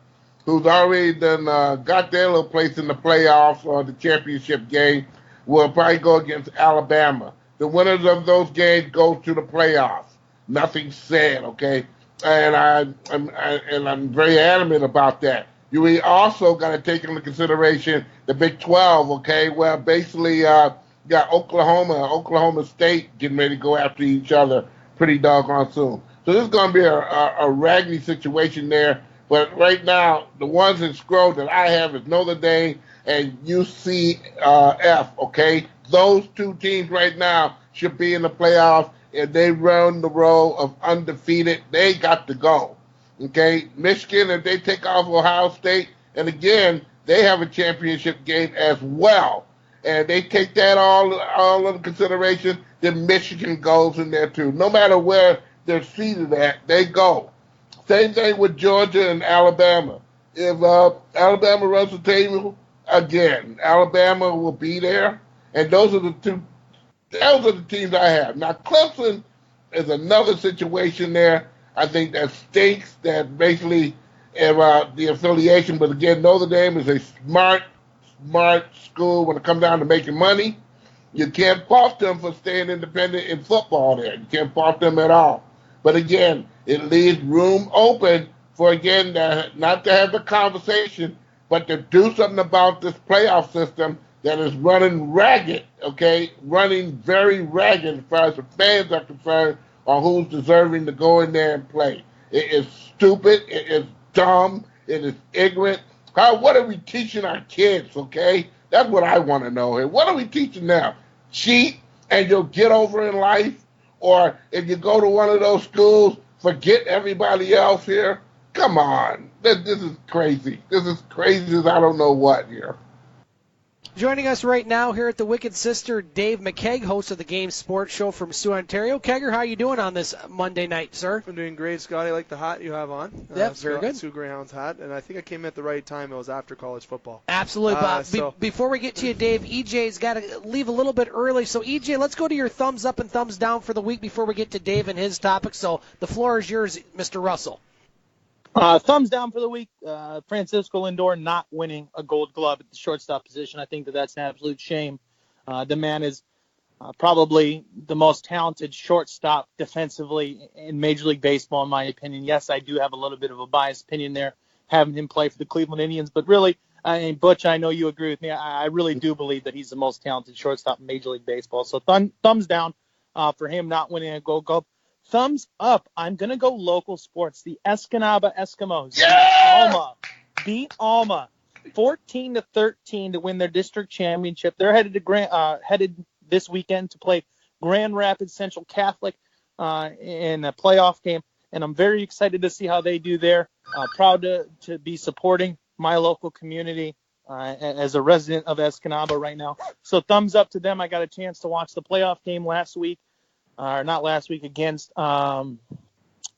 who's already got their little place in the playoffs or the championship game, will probably go against Alabama. The winners of those games go to the playoffs. Nothing said, okay? And I'm very adamant about that. You also got to take into consideration the Big 12, okay? Well, basically, got Oklahoma State getting ready to go after each other pretty doggone soon. So this is going to be a raggedy situation there. But right now, the ones in scroll that I have is Notre Dame and UCF, okay? Those two teams right now should be in the playoffs. If they run the role of undefeated, they got to go, okay? Michigan, if they take off Ohio State, and again, they have a championship game as well, and they take that all into consideration, then Michigan goes in there too. No matter where they're seated at, they go. Same thing with Georgia and Alabama. If Alabama runs the table, again, Alabama will be there, and those are the teams I have. Now, Clemson is another situation there. I think that stinks that basically the affiliation, but again, Notre Dame is a smart school when it comes down to making money. You can't fault them for staying independent in football there. You can't fault them at all. But again, it leaves room open for, again, not to have the conversation, but to do something about this playoff system that is running ragged, okay? Running very ragged as far as the fans are concerned on who's deserving to go in there and play. It is stupid. It is dumb. It is ignorant. What are we teaching our kids, okay? That's what I want to know here. What are we teaching them? Cheat and you'll get over in life? Or if you go to one of those schools, forget everybody else here? Come on. This is crazy. This is crazy as I don't know what here. Joining us right now here at the Wicked Sister, Dave McCaig, host of the Game Sports Show from Sault, Ontario. Kegger, how are you doing on this Monday night, sir? I'm doing great, Scott. I like the hat you have on. Yep, very good. Soo Greyhounds hat, and I think I came at the right time. It was after college football. Absolutely. Before we get to you, Dave, EJ's got to leave a little bit early. So, EJ, let's go to your thumbs up and thumbs down for the week before we get to Dave and his topic. So the floor is yours, Mr. Russell. Thumbs down for the week. Francisco Lindor not winning a Gold Glove at the shortstop position. I think that's an absolute shame. The man is probably the most talented shortstop defensively in Major League Baseball, in my opinion. Yes, I do have a little bit of a biased opinion there, having him play for the Cleveland Indians. But really, Butch, I know you agree with me. I really do believe that he's the most talented shortstop in Major League Baseball. So thumbs down for him not winning a Gold Glove. Thumbs up. I'm going to go local sports. The Escanaba Eskimos beat Alma 14-13 to win their district championship. They're headed this weekend to play Grand Rapids Central Catholic in a playoff game, and I'm very excited to see how they do there. Proud to be supporting my local community as a resident of Escanaba right now. So thumbs up to them. I got a chance to watch the playoff game against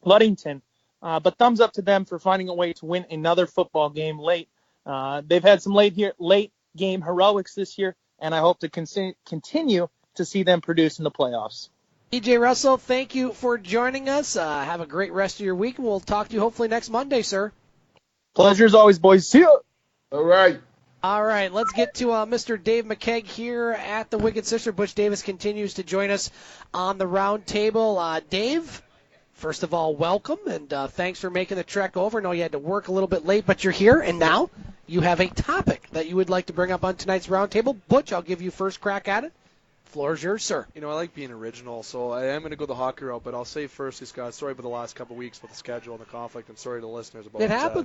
Ludington. But thumbs up to them for finding a way to win another football game late. They've had some late game heroics this year, and I hope to continue to see them produce in the playoffs. EJ Russell, thank you for joining us. Have a great rest of your week, and we'll talk to you hopefully next Monday, sir. Pleasure as always, boys. See ya. All right. All right, let's get to Mr. Dave McCaig here at the Wicked Sister. Butch Davis continues to join us on the round table. Dave, first of all, welcome, and thanks for making the trek over. I know you had to work a little bit late, but you're here, and now you have a topic that you would like to bring up on tonight's round table. Butch, I'll give you first crack at it. Floor's yours, sir. I like being original, so I am going to go the hockey route, but I'll say first, Scott, sorry for the last couple of weeks with the schedule and the conflict, and sorry to the listeners about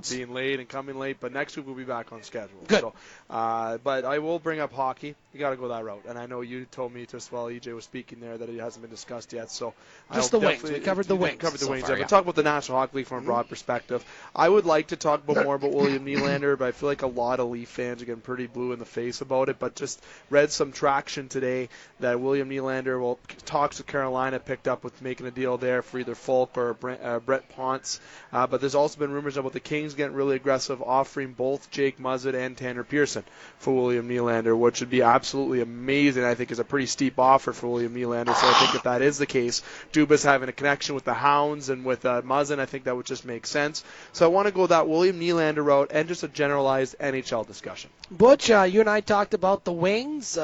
being late and coming late, but next week we'll be back on schedule. Good. So, but I will bring up hockey. You got to go that route, and I know you told me just while EJ was speaking there that it hasn't been discussed yet, so just the wings. We covered the wings. But talk about the National Hockey League from a broad perspective. I would like to talk more about William Nylander, but I feel like a lot of Leaf fans are getting pretty blue in the face about it, but just read some traction today that William Nylander talks with Carolina picked up with making a deal there for either Falk or Brett Ponce. But there's also been rumors about the Kings getting really aggressive, offering both Jake Muzzett and Tanner Pearson for William Nylander, which would be absolutely amazing. I think is a pretty steep offer for William Nylander. So I think if that is the case, Dubas having a connection with the Hounds and with Muzzin, I think that would just make sense. So I want to go that William Nylander route and just a generalized NHL discussion. Butch, you and I talked about the wings.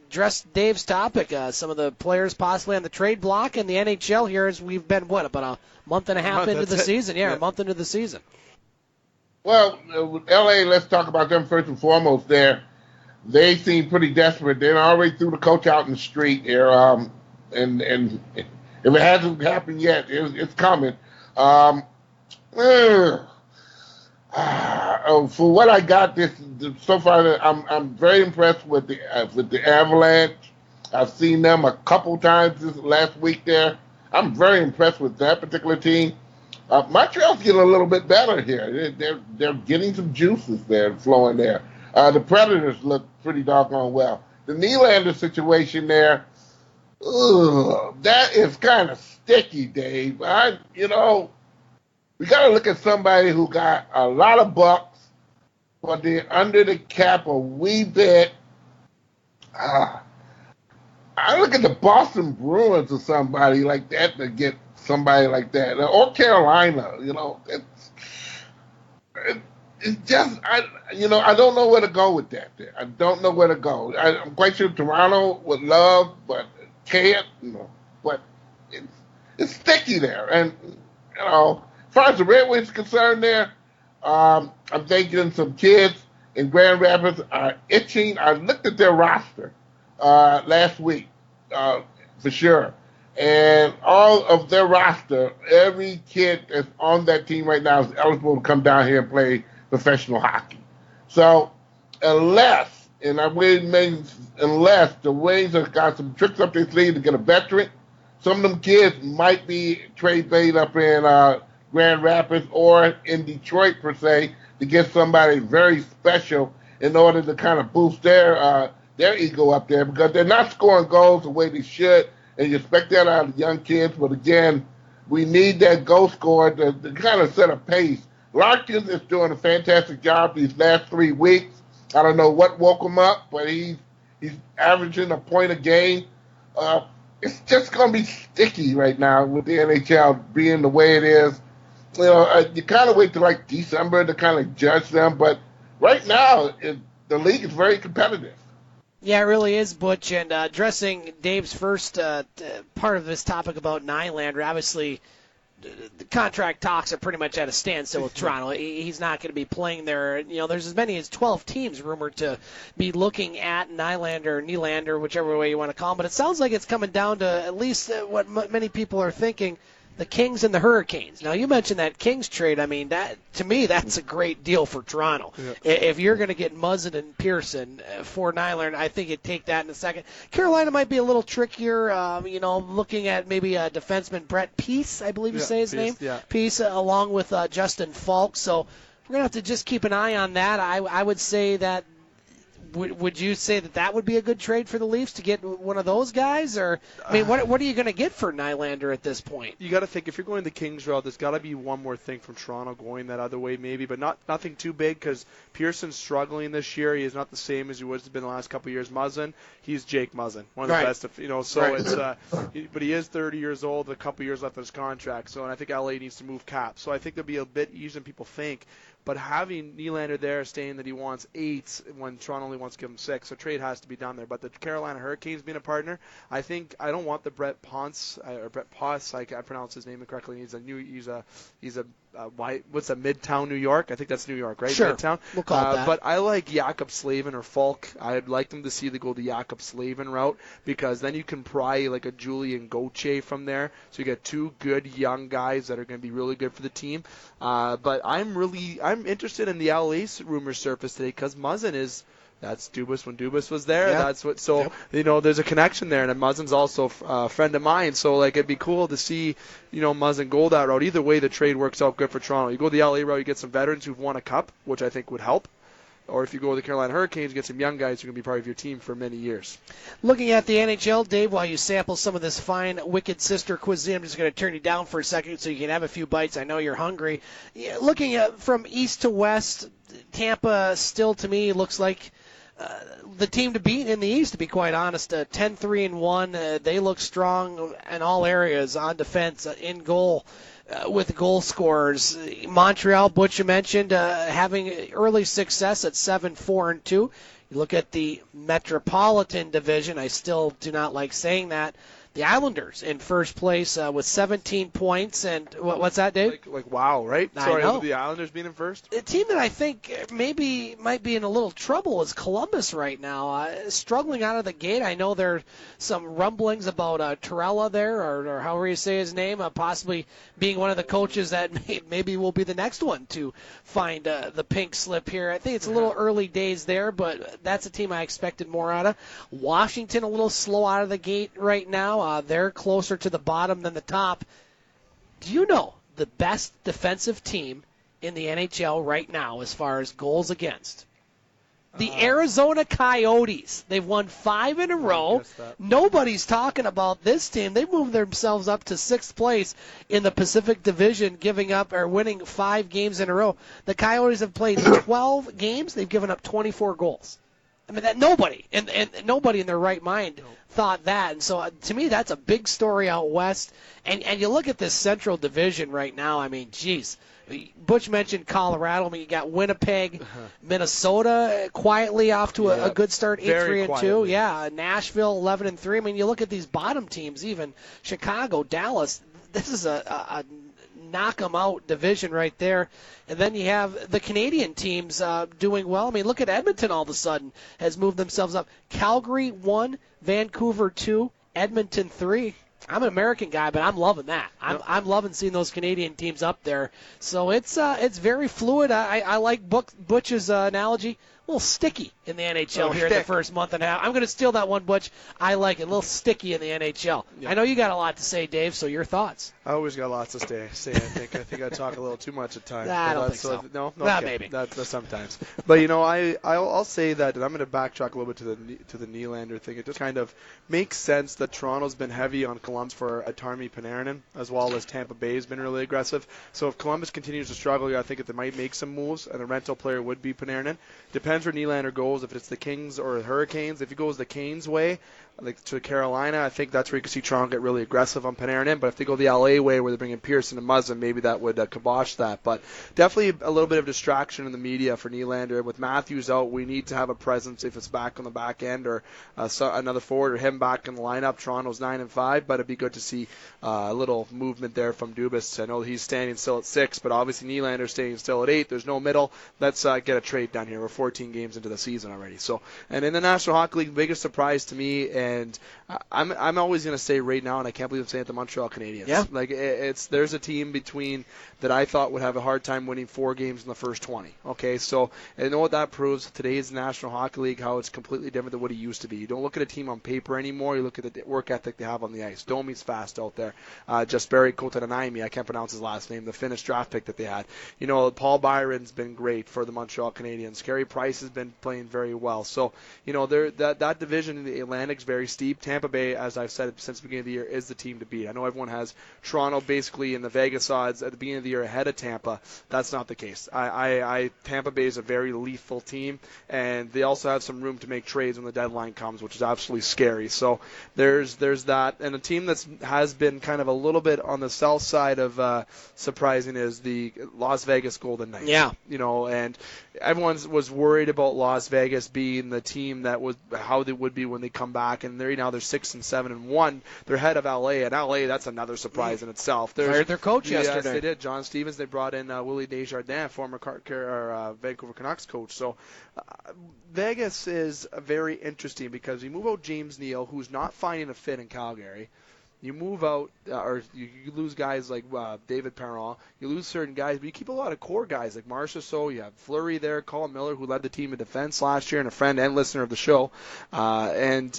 Addressed Dave's topic, some of the players possibly on the trade block in the NHL here as we've been, about a month and a half into the season? Yeah, a month into the season. Well, L.A., let's talk about them first and foremost there. They seem pretty desperate. They already threw the coach out in the street here, and if it hasn't happened yet, it's coming. For what I got so far, I'm very impressed with the Avalanche. I've seen them a couple times this last week there. I'm very impressed with that particular team. Montreal's getting a little bit better here. They're getting some juices there flowing there. The Predators look pretty doggone well. The Nylander situation there, that is kind of sticky, Dave. We got to look at somebody who got a lot of bucks, but they're under the cap a wee bit. I look at the Boston Bruins or somebody like that to get somebody like that, or Carolina. It's just I don't know where to go with that. I don't know where to go. I'm quite sure Toronto would love, but can't. But it's sticky there, and as far as the Red Wings are concerned there, I'm thinking some kids in Grand Rapids are itching. I looked at their roster last week for sure. And all of their roster, every kid that's on that team right now is eligible to come down here and play professional hockey. So unless the Wings have got some tricks up their sleeve to get a veteran, some of them kids might be trade bait up in Grand Rapids or in Detroit, per se, to get somebody very special in order to kind of boost their ego up there, because they're not scoring goals the way they should, and you expect that out of young kids. But again, we need that goal scorer to kind of set a pace. Larkins is doing a fantastic job these last 3 weeks. I don't know what woke him up, but he's averaging a point a game. It's just going to be sticky right now with the NHL being the way it is. You kind of wait till like December to kind of judge them, but right now the league is very competitive. Yeah, it really is, Butch. And addressing Dave's first part of this topic about Nylander, obviously the contract talks are pretty much at a standstill with Toronto. He's not going to be playing there. There's as many as 12 teams rumored to be looking at Nylander, whichever way you want to call him. But it sounds like it's coming down to at least what many people are thinking, the Kings and the Hurricanes. Now, you mentioned that Kings trade. I mean, to me, that's a great deal for Toronto. Yeah. If you're going to get Muzzin and Pearson for Nylander, I think you'd take that in a second. Carolina might be a little trickier, looking at maybe a defenseman, Brett Peace, I believe you say his name. Yeah. Peace, along with Justin Falk. So we're going to have to just keep an eye on that. I would say that. Would you say that would be a good trade for the Leafs to get one of those guys? Or, I mean, what are you going to get for Nylander at this point? You got to think, if you're going the Kings route, there's got to be one more thing from Toronto going that other way but nothing too big, because Pearson's struggling this year. He is not the same as he was been the last couple of years. Muzzin, he's Jake Muzzin, one of the best. So right. It's but he is 30 years old, a couple years left on his contract. So, and I think LA needs to move cap. So I think there'll be a bit easier than people think. But having Nylander there saying that he wants 8 when Toronto only wants to give him 6, so trade has to be done there. But the Carolina Hurricanes being a partner, I don't want the Brett Ponce, or Brett Poss, I pronounce his name incorrectly. He's a what's that, Midtown New York? I think that's New York, right? Sure. Midtown. We'll call it that. But I like Jakob Slavin or Falk. I'd like them to see the go the Jakob Slavin route, because then you can pry like a Julian Gauthier from there. So you get two good young guys that are going to be really good for the team. But I'm interested in the LA rumors surface today, because Muzzin that's Dubas when Dubas was there. Yeah. That's what. So there's a connection there, and Muzzin's also a friend of mine. So it'd be cool to see Muzzin go that route. Either way, the trade works out good for Toronto. You go the LA route, you get some veterans who've won a cup, which I think would help. Or if you go with the Carolina Hurricanes, you get some young guys who are going to be part of your team for many years. Looking at the NHL, Dave, while you sample some of this fine Wicked Sister cuisine, I'm just going to turn you down for a second so you can have a few bites. I know you're hungry. Looking at from east to west, Tampa still to me looks like the team to beat in the East, to be quite honest. 10-3-1. They look strong in all areas, on defense, in goal, with goal scorers. Montreal, Butch, you mentioned, having early success at 7-4-2. You look at the Metropolitan Division. I still do not like saying that. The Islanders in first place with 17 points. And what's that, Dave? Like wow, right? I know. The Islanders being in first? A team that I think maybe might be in a little trouble is Columbus right now. Struggling out of the gate. I know there are some rumblings about Torella there, or however you say his name, possibly being one of the coaches that maybe will be the next one to find the pink slip here. I think it's a little early days there, but that's a team I expected more out of. Washington a little slow out of the gate right now. They're closer to the bottom than the top. Do you know the best defensive team in the NHL right now as far as goals against? The Arizona Coyotes. They've won 5 in a row. Nobody's talking about this team. They've moved themselves up to 6th place in the Pacific Division, giving up or winning 5 games in a row. The Coyotes have played 12 games. They've given up 24 goals. I mean, that nobody in their right mind thought that. And so, to me, that's a big story out west. And you look at this Central Division right now, I mean, geez. Butch mentioned Colorado. I mean, you got Winnipeg, Minnesota quietly off to a good start, 8-3-2. Yeah, Nashville 11-3. I mean, you look at these bottom teams, even Chicago, Dallas. This is a knock 'em out division right there. And then you have the Canadian teams doing well. I mean, look at Edmonton all of a sudden has moved themselves up. Calgary 1, Vancouver 2, Edmonton 3. I'm an American guy, but I'm loving that. I'm loving seeing those Canadian teams up there. So it's very fluid. I like Butch's analogy. A little sticky in the NHL here in the first month and a half. I'm going to steal that one, Butch. I like it. A little sticky in the NHL. Yeah. I know you got a lot to say, Dave, so your thoughts. I always got lots to say. I think I talk a little too much at times. I don't think so. No, okay. Maybe. That's sometimes. But, I'll say that, and I'm going to backtrack a little bit to the Nylander thing. It just kind of makes sense that Toronto's been heavy on Columbus for Artemi Panarin, as well as Tampa Bay has been really aggressive. So if Columbus continues to struggle, I think they might make some moves, and a rental player would be Panarin. Depends where Nylander goes, if it's the Kings or the Hurricanes. If he goes the Canes way, like to Carolina, I think that's where you can see Toronto get really aggressive on Panarin. But if they go the LA way, where they're bringing Pearson and Muzzin, maybe that would kibosh that. But definitely a little bit of distraction in the media for Nylander. With Matthews out, we need to have a presence if it's back on the back end, or another forward, or him back in the lineup. Toronto's 9-5, but it'd be good to see a little movement there from Dubas. I know he's standing still at 6, but obviously Nylander's staying still at 8. There's no middle. Let's get a trade done here. We're 14 games into the season already. So, and in the National Hockey League, biggest surprise to me, and I'm always going to say right now, and I can't believe I'm saying it, the Montreal Canadiens. Yeah. Like there's a team between that I thought would have a hard time winning 4 games in the first 20. Okay, so I know what that proves. Today's National Hockey League, how it's completely different than what it used to be. You don't look at a team on paper anymore. You look at the work ethic they have on the ice. Domi's fast out there. Jesperi Kotkaniemi, I can't pronounce his last name, the Finnish draft pick that they had. Paul Byron's been great for the Montreal Canadiens. Carey Price has been playing very well. So, that division in the Atlantic's very steep. Tampa Bay, as I've said since the beginning of the year, is the team to beat. I know everyone has Toronto basically in the Vegas odds at the beginning of the year ahead of Tampa. That's not the case. Tampa Bay is a very lethal team, and they also have some room to make trades when the deadline comes, which is absolutely scary. So there's that. And a team that has been kind of a little bit on the south side of surprising is the Las Vegas Golden Knights. Yeah. And everyone was worried worried about Las Vegas being the team that was how they would be when they come back, and they're 6-7-1. They're ahead of LA, and LA, that's another surprise in itself. Fired their coach yesterday. Yes, they did. John Stevens. They brought in Willie Desjardins, former Vancouver Canucks coach. So Vegas is very interesting because you move out James Neal, who's not finding a fit in Calgary. You move out, or you lose guys like David Perron. You lose certain guys, but you keep a lot of core guys like Marcia So. You have Fleury there, Colin Miller, who led the team in defense last year, and a friend and listener of the show. And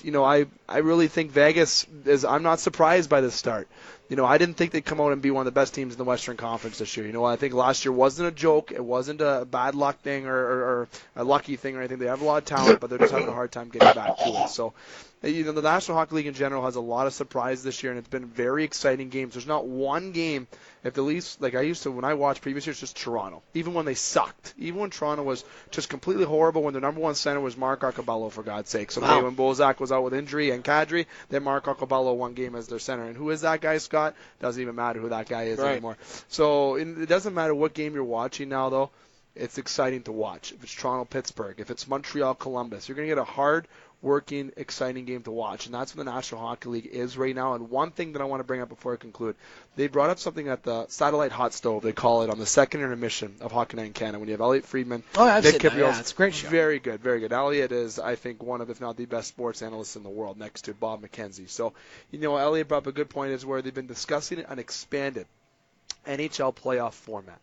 I really think Vegas is. I'm not surprised by this start. I didn't think they'd come out and be one of the best teams in the Western Conference this year. I think last year wasn't a joke. It wasn't a bad luck thing or a lucky thing or anything. They have a lot of talent, but they're just having a hard time getting back to it. So, the National Hockey League in general has a lot of surprises this year, and it's been very exciting games. There's not one game, if the Leafs, like I used to when I watched previous years, just Toronto. Even when they sucked. Even when Toronto was just completely horrible, when their number one center was Mark Arcobello, for God's sakes. So when Bozak was out with injury and Kadri, then Mark Arcobello won game as their center. And who is that guy, Scott? Doesn't even matter who that guy is anymore. So it doesn't matter what game you're watching now, though. It's exciting to watch. If it's Toronto-Pittsburgh, if it's Montreal-Columbus, you're going to get a hard-working, exciting game to watch. And that's what the National Hockey League is right now. And one thing that I want to bring up before I conclude, they brought up something at the Satellite Hot Stove, they call it, on the second intermission of Hockey Night in Canada, when you have Elliot Friedman, Nick Kiprios. Yeah, it's a great show. Very good, very good. Elliot is, I think, one of, if not the best sports analysts in the world, next to Bob McKenzie. So, Elliot brought up a good point, is where they've been discussing an expanded NHL playoff format.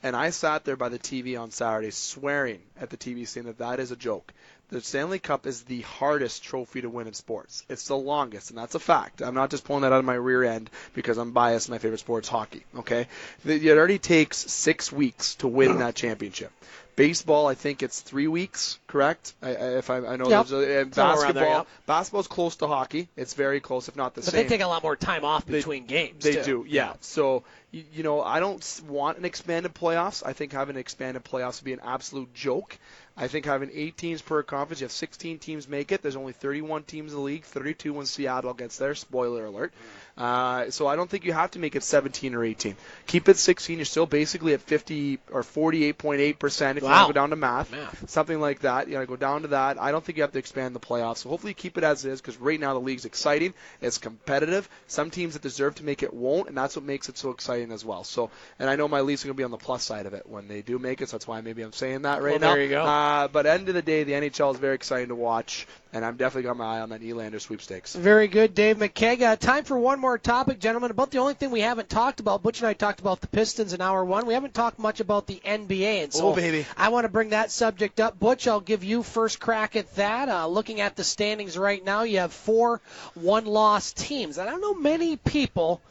And I sat there by the TV on Saturday swearing at the TV, saying that is a joke. The Stanley Cup is the hardest trophy to win in sports. It's the longest, and that's a fact. I'm not just pulling that out of my rear end because I'm biased. My favorite sport's hockey, okay? It already takes 6 weeks to win that championship. Baseball, I think it's 3 weeks, correct? I know. Yep. Basketball, basketball's close to hockey. It's very close, if not the same. But they take a lot more time off between games. They do, yeah. So, I don't want an expanded playoffs. I think having an expanded playoffs would be an absolute joke. I think having 8 teams per conference, you have 16 teams make it. There's only 31 teams in the league, 32 when Seattle gets there. Spoiler alert. So I don't think you have to make it 17 or 18. Keep it 16. You're still basically at 50 or 48.8% if you want to go down to math. Something like that. Go down to that. I don't think you have to expand the playoffs. So hopefully you keep it as it is, because right now the league's exciting. It's competitive. Some teams that deserve to make it won't, and that's what makes it so exciting as well. So, and I know my Leafs are going to be on the plus side of it when they do make it, so that's why maybe I'm saying that right now. There you go. But end of the day, the NHL is very exciting to watch, and I've definitely got my eye on that Nylander sweepstakes. Very good, Dave McCaig. Time for one more topic, gentlemen. About the only thing we haven't talked about. Butch and I talked about the Pistons in hour one. We haven't talked much about the NBA, and so baby, I want to bring that subject up. Butch, I'll give you first crack at that. Looking at the standings right now, you have 4 one-loss teams. I don't know many people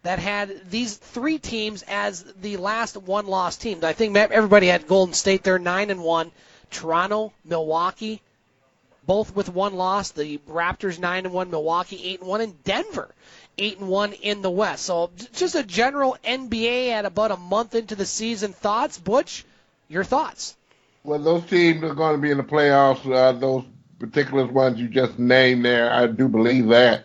that had these 3 teams as the last one-loss teams. I think everybody had Golden State there, 9-1. Toronto, Milwaukee, both with 1 loss. The Raptors 9-1, Milwaukee 8-1, and Denver 8-1 in the West. So just a general NBA at about a month into the season. Thoughts, Butch? Your thoughts? Well, those teams are going to be in the playoffs. Those particular ones you just named there, I do believe that.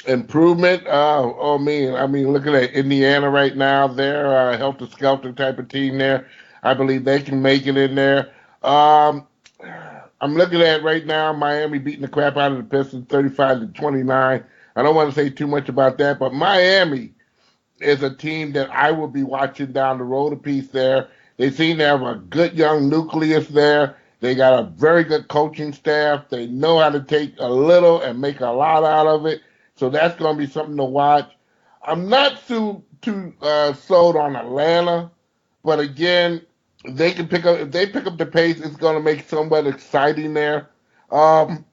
Improvement, I mean, looking at Indiana right now, they're a helter-skelter type of team there. I believe they can make it in there. I'm looking at right now Miami beating the crap out of the Pistons 35-29. I don't want to say too much about that, but Miami is a team that I will be watching down the road a piece there. They seem to have a good young nucleus there. They got a very good coaching staff. They know how to take a little and make a lot out of it. So that's going to be something to watch. I'm not too sold on Atlanta, but again, if they pick up the pace, it's going to make somewhat exciting there. That's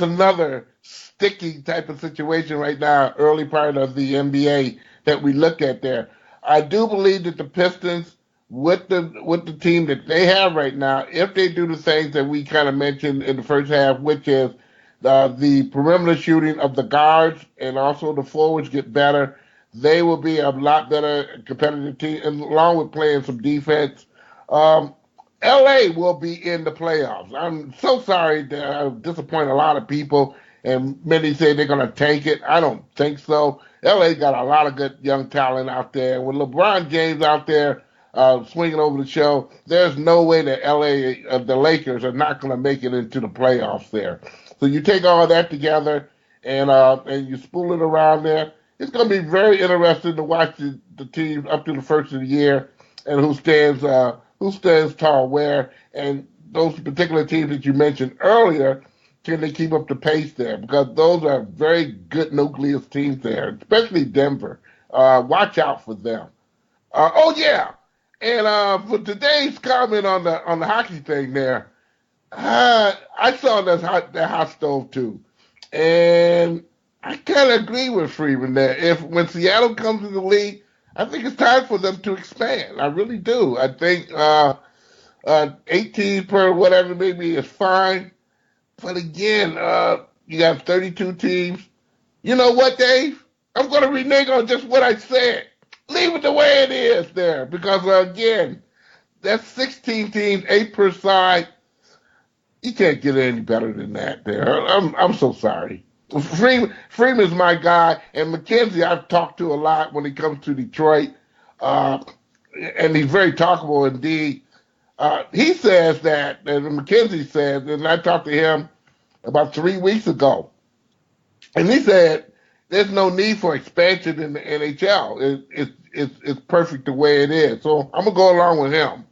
another sticky type of situation right now, early part of the NBA that we look at there. I do believe that the Pistons, with the team that they have right now, if they do the things that we kind of mentioned in the first half, which is the perimeter shooting of the guards and also the forwards get better, they will be a lot better competitive team, and along with playing some defense. LA will be in the playoffs. I'm so sorry that I disappoint a lot of people and many say they're going to tank it. I don't think so. LA got a lot of good young talent out there. With LeBron James out there swinging over the show, there's no way that the Lakers are not going to make it into the playoffs there. So you take all that together and you spool it around there. It's going to be very interesting to watch the teams up to the first of the year and who stands tall where. And those particular teams that you mentioned earlier, can they keep up the pace there? Because those are very good nucleus teams there, especially Denver. Watch out for them. And for today's comment on the hockey thing there, I saw that hot stove too, and I kind of agree with Freeman there. When Seattle comes to the league, I think it's time for them to expand. I really do. I think 18 per whatever maybe is fine. But again, you got 32 teams. You know what, Dave? I'm going to renege on just what I said. Leave it the way it is there. Because, again, that's 16 teams, 8 per side. You can't get any better than that there. I'm so sorry. Freeman's my guy. And McKenzie I've talked to a lot when he comes to Detroit. And he's very talkable indeed. He says that, and McKenzie says, and I talked to him about 3 weeks ago, and he said there's no need for expansion in the NHL. It's perfect the way it is. So I'm going to go along with him.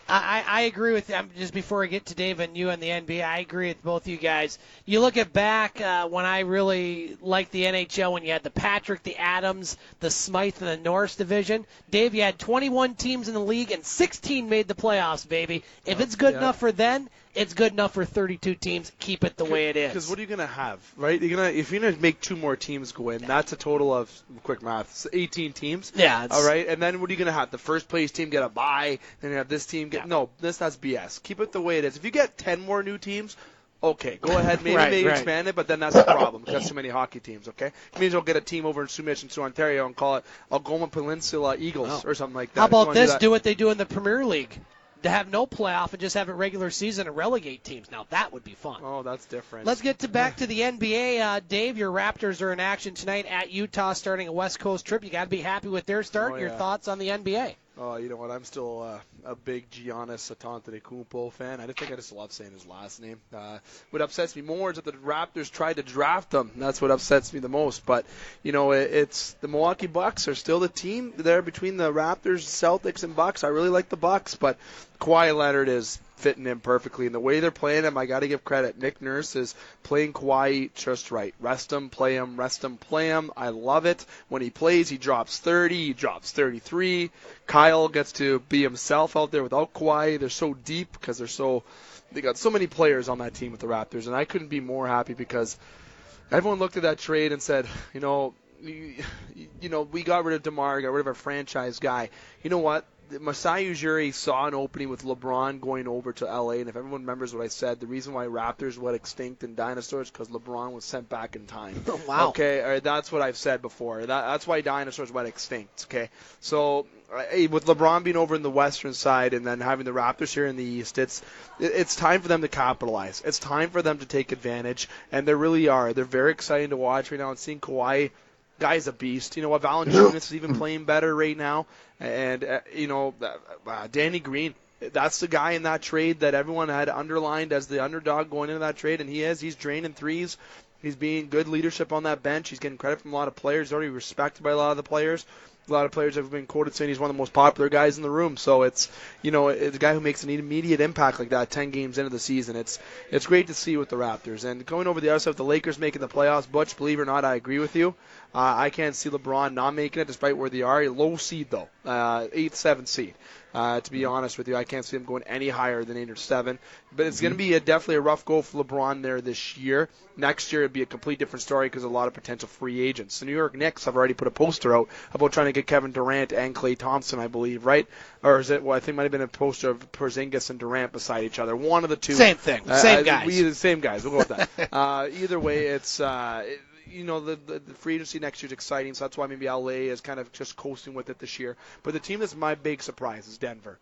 I agree with them. Just before I get to Dave and you and the NBA, I agree with both you guys. You look at back when I really liked the NHL, when you had the Patrick, the Adams, the Smythe, and the Norris division. Dave, you had 21 teams in the league, and 16 made the playoffs, baby. If it's good enough for then, it's good enough for 32 teams. Keep it the way it is. Because what are you going to have, right? If you're going to make 2 more teams go in, that's a total of, quick math, 18 teams. Yeah. All right? And then what are you going to have? The first place team get a bye, then you have this team get... Yeah. No, that's BS. Keep it the way it is. If you get 10 more new teams, okay, go ahead. Maybe expand it, but then that's a problem. That's too many hockey teams, okay? It means you'll get a team over in Soo Mich and Soo Ontario and call it Algoma Peninsula Eagles or something like that. How about this? Do what they do in the Premier League. To have no playoff and just have a regular season and relegate teams. Now, that would be fun. Oh, that's different. Let's get back to the NBA. Dave, your Raptors are in action tonight at Utah starting a West Coast trip. You got to be happy with their start. Your thoughts on the NBA? Oh, you know what? I'm still a big Giannis Antetokounmpo fan. I just love saying his last name. What upsets me more is that the Raptors tried to draft him. That's what upsets me the most. But, it's the Milwaukee Bucks are still the team there between the Raptors, Celtics, and Bucks. I really like the Bucks, but Kawhi Leonard is fitting in perfectly. And the way they're playing him, I got to give credit. Nick Nurse is playing Kawhi just right. Rest him, play him, rest him, play him. I love it. When he plays, he drops 30, he drops 33. Kyle gets to be himself out there without Kawhi. They're so deep because they got so many players on that team with the Raptors, and I couldn't be more happy because everyone looked at that trade and said, we got rid of DeMar, got rid of our franchise guy. You know what? Masai Ujiri saw an opening with LeBron going over to LA, and if everyone remembers what I said, the reason why Raptors went extinct in dinosaurs because LeBron was sent back in time. Oh, wow. Okay, that's what I've said before. That's why dinosaurs went extinct. Okay, so with LeBron being over in the western side and then having the Raptors here in the east, it's time for them to capitalize. It's time for them to take advantage, and they really are. They're very exciting to watch right now, and seeing Kawhi. Guy's a beast. Valanciunas is even playing better right now. And, Danny Green, that's the guy in that trade that everyone had underlined as the underdog going into that trade, and he is. He's draining threes. He's being good leadership on that bench. He's getting credit from a lot of players. He's already respected by a lot of the players. A lot of players have been quoted saying he's one of the most popular guys in the room. So it's a guy who makes an immediate impact like that 10 games into the season. It's great to see with the Raptors. And going over the other side with the Lakers making the playoffs, Butch, believe it or not, I agree with you. I can't see LeBron not making it despite where they are. Low seed, though. 8th, 7th seed. To be honest with you, I can't see them going any higher than 8 or 7. But it's going to be definitely a rough go for LeBron there this year. Next year, it'd be a complete different story because a lot of potential free agents. The New York Knicks have already put a poster out about trying to get Kevin Durant and Klay Thompson, I believe, right? Or is it, I think it might have been a poster of Porzingis and Durant beside each other. One of the two. Same thing. Same guys. Same guys. We'll go with that. Either way, it's... the free agency next year is exciting, so that's why maybe LA is kind of just coasting with it this year. But the team that's my big surprise is Denver.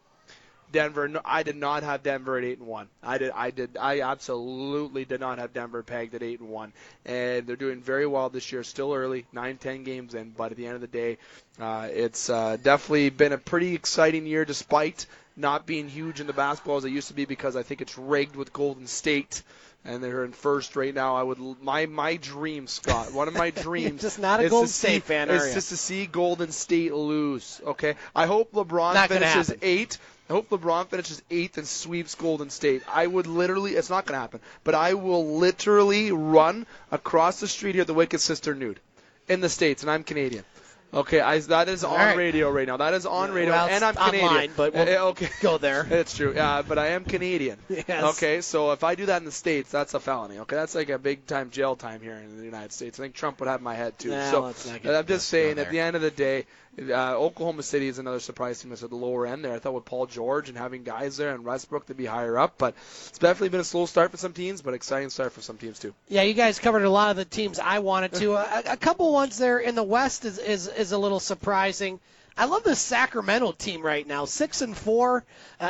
Denver. No, I did not have Denver at 8-1. I absolutely did not have Denver pegged at 8-1, and they're doing very well this year. Still early, 9-10 games in, but at the end of the day, it's definitely been a pretty exciting year, despite not being huge in the basketball as it used to be, because I think it's rigged with Golden State. And they're in first right now. My dream, Scott. One of my dreams just not a Golden State fan, are you? Is just to see Golden State lose. Okay, I hope LeBron finishes 8th. I hope LeBron finishes 8th and sweeps Golden State. I would literally, it's not going to happen, but I will literally run across the street here at the Wicked Sister nude in the States, and I'm Canadian. Okay, that is on radio right now. That is on radio, well, and I'm Canadian. Online, but we'll go there. It's true, but I am Canadian. Yes. Okay, so if I do that in the States, that's a felony. Okay, that's like a big-time jail time here in the United States. I think Trump would have my head, too. Nah, so let's not I'm just saying, at the end of the day, Oklahoma City is another surprise team that's at the lower end there. I thought with Paul George and having guys there and Westbrook to be higher up, but it's definitely been a slow start for some teams, but exciting start for some teams too. Yeah, you guys covered a lot of the teams I wanted to. A couple ones there in the West is a little surprising. I love the Sacramento team right now, 6-4.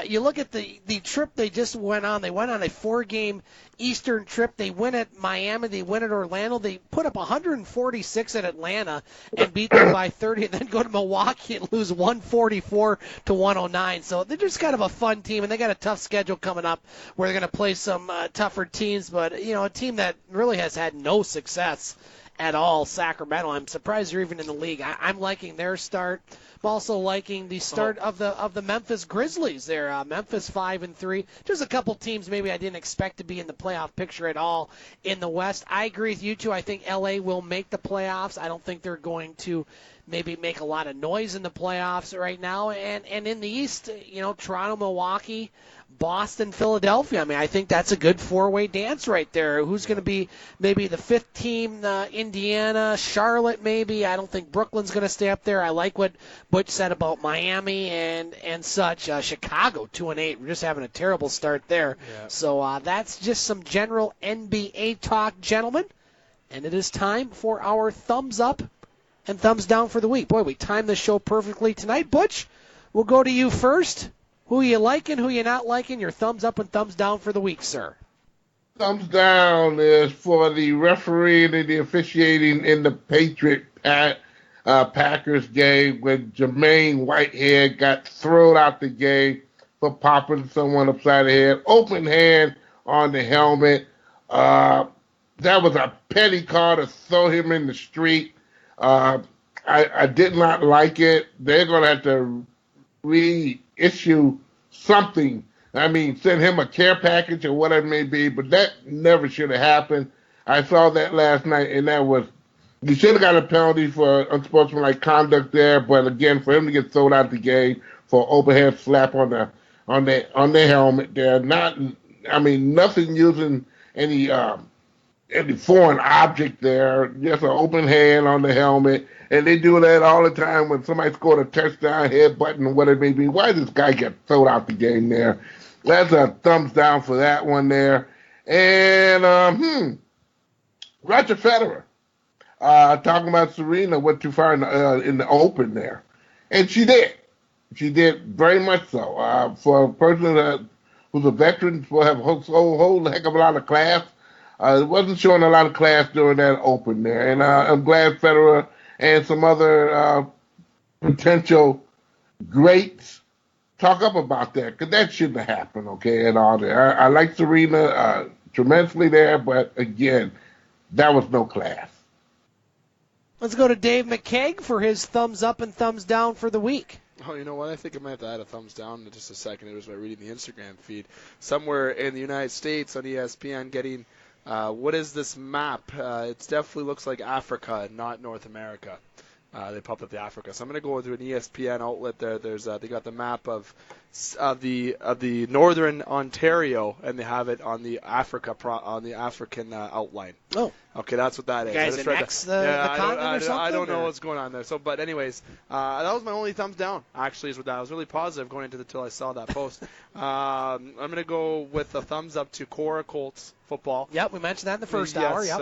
You look at the trip they just went on. They went on a 4-game Eastern trip. They win at Miami. They win at Orlando. They put up 146 at Atlanta and beat them by 30, and then go to Milwaukee and lose 144-109. So they're just kind of a fun team, and they got a tough schedule coming up where they're going to play some tougher teams. But, a team that really has had no success at all, Sacramento. I'm surprised they're even in the league. I'm liking their start. I'm also liking the start of the Memphis Grizzlies there. Memphis 5-3. Just a couple teams maybe I didn't expect to be in the playoff picture at all in the West. I agree with you two. I think LA will make the playoffs. I don't think they're going to maybe make a lot of noise in the playoffs right now. And in the East, Toronto, Milwaukee, Boston, Philadelphia. I mean, I think that's a good four-way dance right there. Who's going to be maybe the fifth team? Indiana, Charlotte, maybe. I don't think Brooklyn's going to stay up there. I like what Butch said about Miami and such. Chicago 2-8. We're just having a terrible start there. Yeah. So that's just some general NBA talk, gentlemen. And it is time for our thumbs up and thumbs down for the week. Boy, we timed the show perfectly tonight. Butch, we'll go to you first. Who you liking, who you not liking? Your thumbs up and thumbs down for the week, sir. Thumbs down is for the refereeing and the officiating in the Patriot Packers game when Jermaine Whitehead got thrown out the game for popping someone upside the head. Open hand on the helmet. That was a petty call to throw him in the street. I did not like it. They're going to have to reissue something. I mean, send him a care package or whatever it may be, but that never should have happened. I saw that last night, and you should have got a penalty for unsportsmanlike conduct there, but again, for him to get thrown out the game for overhead slap on the helmet there, nothing using any foreign object there, just an open hand on the helmet. And they do that all the time when somebody scored a touchdown, headbutton, or whatever it may be. Why does this guy get thrown out the game there? That's a thumbs down for that one there. And, Roger Federer, talking about Serena went too far in the Open there. And she did. She did very much so. For a person who's a veteran, will have a whole heck of a lot of class. It wasn't showing a lot of class during that Open there. And I'm glad Federer and some other potential greats talk up about that, because that shouldn't have happened, okay, and all that. I like Serena tremendously there, but again, that was no class. Let's go to Dave McCaig for his thumbs up and thumbs down for the week. Oh, you know what? I think I might have to add a thumbs down in just a second. It was by reading the Instagram feed. Somewhere in the United States on ESPN getting what is this map? It definitely looks like Africa, not North America. They popped up the Africa, so I'm going to go to an ESPN outlet there. There's they got the map of the northern Ontario, and they have it on the African outline. Oh, okay, that's what that is. You guys annex the continent or something? I don't know what's going on there. So, but anyways, that was my only thumbs down. Actually, is with that. I was really positive going into till I saw that post. I'm going to go with a thumbs up to Cora Colts football. Yep, we mentioned that in the first hour. Yep.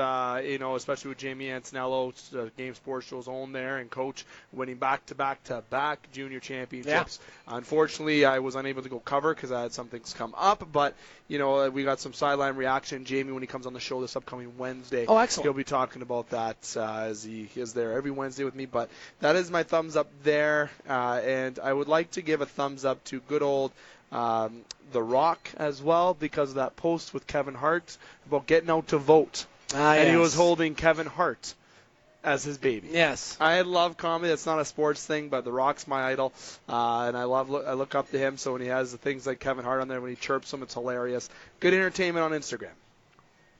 Especially with Jamie Antonello, Game Sports Show's own there, and coach winning back-to-back junior championships. Yeah. Unfortunately, I I was unable to go cover because I had some things come up. But, we got some sideline reaction. Jamie, when he comes on the show this upcoming Wednesday, excellent. He'll be talking about that as he is there every Wednesday with me. But that is my thumbs up there. And I would like to give a thumbs up to good old The Rock as well, because of that post with Kevin Hart about getting out to vote. And he was holding Kevin Hart as his baby. Yes. I love comedy. It's not a sports thing, but The Rock's my idol, and I look up to him. So when he has the things like Kevin Hart on there, when he chirps him, it's hilarious. Good entertainment on Instagram.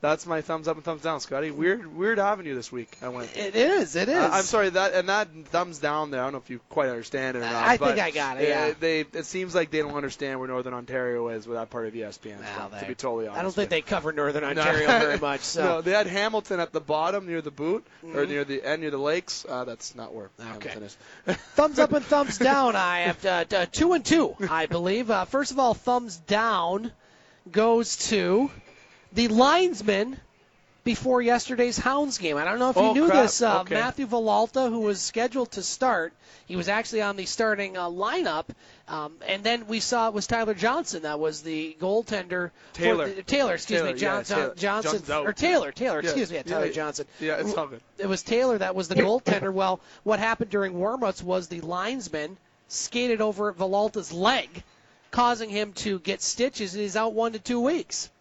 That's my thumbs up and thumbs down, Scotty. Weird avenue this week. I went. It is. I'm sorry that thumbs down there. I don't know if you quite understand it or not. I think I got it. Yeah. It seems like they don't understand where Northern Ontario is with that part of ESPN. To be totally honest, I don't think they cover Northern Ontario very much. So. No, they had Hamilton at the bottom near the boot or near the lakes. That's not where Hamilton is. Thumbs up and thumbs down. I have 2 and 2, I believe. First of all, thumbs down goes to the linesman before yesterday's Hounds game. I don't know if you knew this. Matthew Villalta, who was scheduled to start, he was actually on the starting lineup. And then we saw it was Tyler Johnson. That was the goaltender. Taylor, excuse me. Johnson. Or Taylor, excuse me. Tyler Johnson. Yeah, it's all good. It was Taylor that was the goaltender. Well, what happened during warm-ups was the linesman skated over Villalta's leg, causing him to get stitches, and he's out 1 to 2 weeks.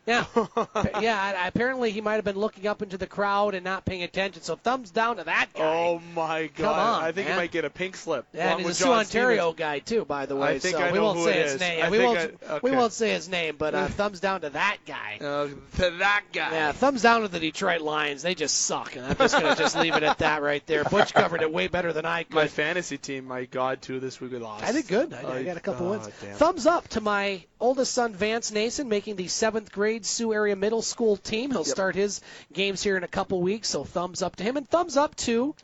Yeah, apparently he might have been looking up into the crowd and not paying attention. So thumbs down to that guy. Oh, my God. Come on, I think he might get a pink slip. Yeah, and he's a Sault Ontario guy, too, by the way. I think I know who it is. We won't say his name, but thumbs down to that guy. To that guy. Yeah, thumbs down to the Detroit Lions. They just suck, and I'm just going to leave it at that right there. Butch covered it way better than I could. My fantasy team, my God, too, this week we lost. I did good. I got a couple wins. Damn. Thumbs up to my oldest son, Vance Nason, making the 7th grade Sioux area middle school team. He'll start his games here in a couple weeks, so thumbs up to him. And thumbs up to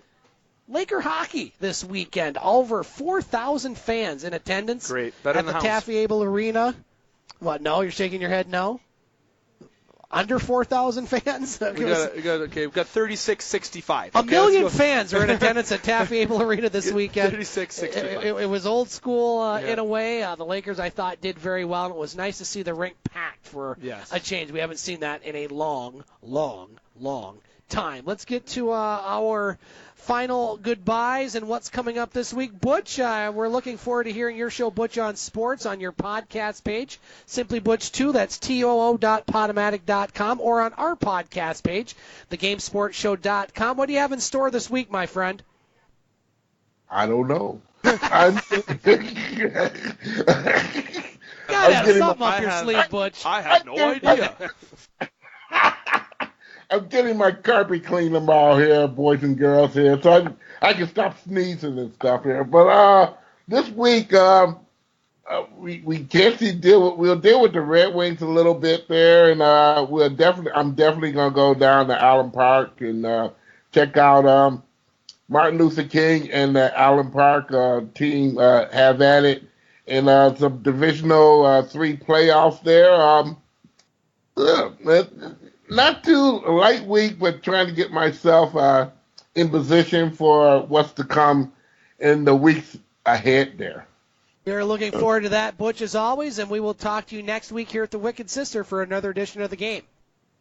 Laker hockey this weekend. Over 4,000 fans in attendance. Great. At the Taffy Able Arena. What, no? You're shaking your head no? Under 4,000 fans? We've got 3665. A million fans are in attendance at Taffy Able Arena this weekend. 3665. It was old school in a way. The Lakers, I thought, did very well. And it was nice to see the rink packed for a change. We haven't seen that in a long, long, long time. Let's get to our final goodbyes and what's coming up this week. Butch, we're looking forward to hearing your show, Butch on Sports, on your podcast page. Simply Butch2, that's TOO.podomatic.com, or on our podcast page, thegamesportshow.com. What do you have in store this week, my friend? I don't know. Gotta have something up your sleeve, Butch. I have no idea. I'm getting my carpet cleaned tomorrow here, boys and girls here, so I can stop sneezing and stuff here. But this week we'll deal with the Red Wings a little bit there, and I'm definitely gonna go down to Allen Park and check out Martin Luther King and the Allen Park team have at it in some Divisional 3 playoffs there. Not too light week, but trying to get myself in position for what's to come in the weeks ahead there. We're looking forward to that, Butch, as always, and we will talk to you next week here at the Wicked Sister for another edition of the game.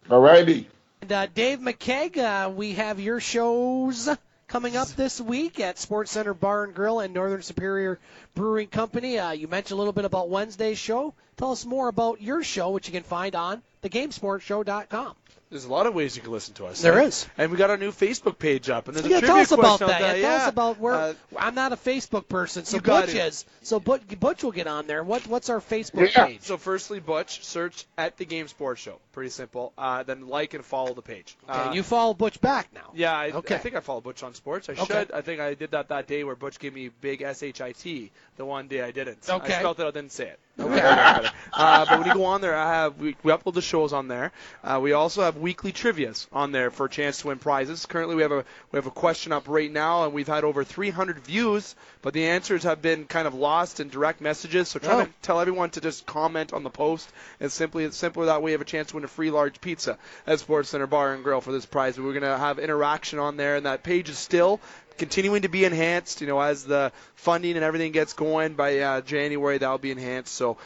All righty. And Dave McCaig, we have your shows coming up this week at Sports Center Bar and Grill and Northern Superior Brewing Company. You mentioned a little bit about Wednesday's show. Tell us more about your show, which you can find on thegamesportshow.com. There's a lot of ways you can listen to us. There is. And we got our new Facebook page up. And there's a tell trivia us about question that. out there. Tell us about where. I'm not a Facebook person, so Butch is. So Butch will get on there. What's our Facebook page? So firstly, Butch, search at The Game Sports Show. Pretty simple. Then like and follow the page. Okay, you follow Butch back now. Yeah, I think I follow Butch on Sports. I should. I think I did that day where Butch gave me big SHIT. The one day I didn't. Okay. I spelled it out, didn't say it. Okay. But when you go on there, we upload the shows on there. We also have weekly trivias on there for a chance to win prizes. Currently, we have a question up right now, and we've had over 300 views, but the answers have been kind of lost in direct messages. So try to tell everyone to just comment on the post, and it's simpler that way you have a chance to win a free large pizza at Sports Center Bar and Grill for this prize. We're going to have interaction on there, and that page is still continuing to be enhanced, as the funding and everything gets going by January, that'll be enhanced. So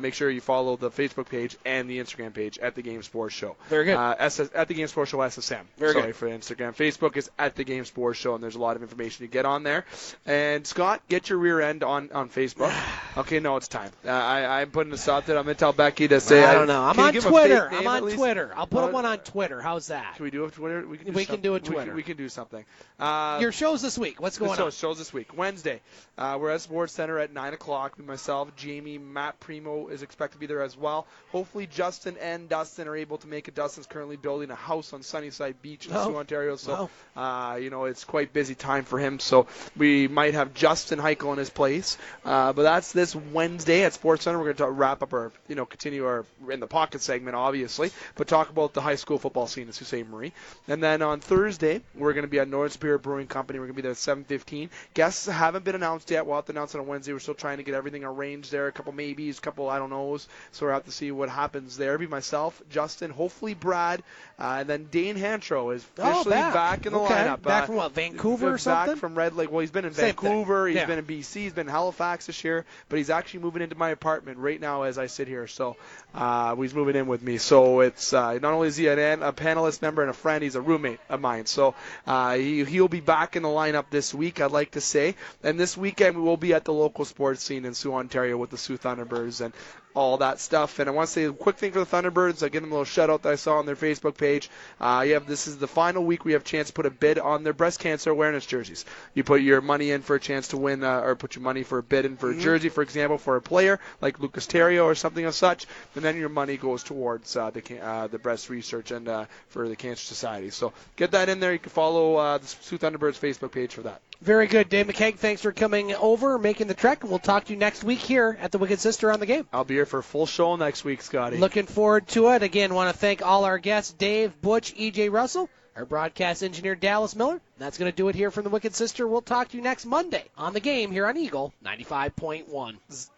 make sure you follow the Facebook page and the Instagram page at The Game Sports Show. Very good. At The Game Sports Show SSM. Very Sorry good. for Instagram. Facebook is at The Game Sports Show, and there's a lot of information you get on there. And Scott, get your rear end on Facebook. Okay, no, it's time. I'm putting this out there. I'm going to tell Becky to say. I don't know. I'm on Twitter. I'll put one on Twitter. How's that? Can we do a Twitter? We can do a Twitter. We can do something. Your shows this week. What's going on? Shows this week. Wednesday, we're at Sports Center at 9 o'clock. Myself, Jamie, Matt Primo is expected to be there as well. Hopefully Justin and Dustin are able to make it. Dustin's currently building a house on Sunnyside Beach in Soo, Ontario. So, it's quite busy time for him. So we might have Justin Heichel in his place. But that's this Wednesday at Sports Center. We're going to wrap up our, continue our In the Pocket segment, obviously, but talk about the high school football scene in Sault Ste. Marie. And then on Thursday, we're going to be at Northern Superior Brewing Company. We're going to be there at 7:15. Guests haven't been announced yet. We'll have to announce it on Wednesday. We're still trying to get everything arranged there. A couple maybes, a couple I don't knows. So we'll have to see what happens there. It'll be myself, Justin, hopefully Brad, and then Dane Hantro is officially back in the lineup. Back from what, Vancouver or something? Back from Red Lake. Well, he's been in Vancouver. He's been in BC. He's been in Halifax this year. But he's actually moving into my apartment right now as I sit here. So he's moving in with me. So it's not only is he a panelist member and a friend, he's a roommate of mine. So he'll be back in the lineup this week, I'd like to say. And this weekend we will be at the local sports scene in Soo, Ontario with the Soo Thunderbirds and all that stuff. And I want to say a quick thing for the Thunderbirds. I give them a little shout out that I saw on their Facebook page. This is the final week we have a chance to put a bid on their breast cancer awareness jerseys. You put your money in for a chance to win, or put your money for a bid in for a jersey, for example, for a player like Lucas Terrio or something of such, and then your money goes towards the breast research and for the Cancer Society. So get that in there. You can follow the Soo Thunderbirds Facebook page for that. Very good. Dave McCaig, thanks for coming over, making the trek, and we'll talk to you next week here at the Wicked Sister on the Game. I'll be here for a full show next week, Scotty. Looking forward to it. Again, want to thank all our guests, Dave, Butch, E.J. Russell, our broadcast engineer, Dallas Miller. That's going to do it here from the Wicked Sister. We'll talk to you next Monday on the Game here on Eagle 95.1.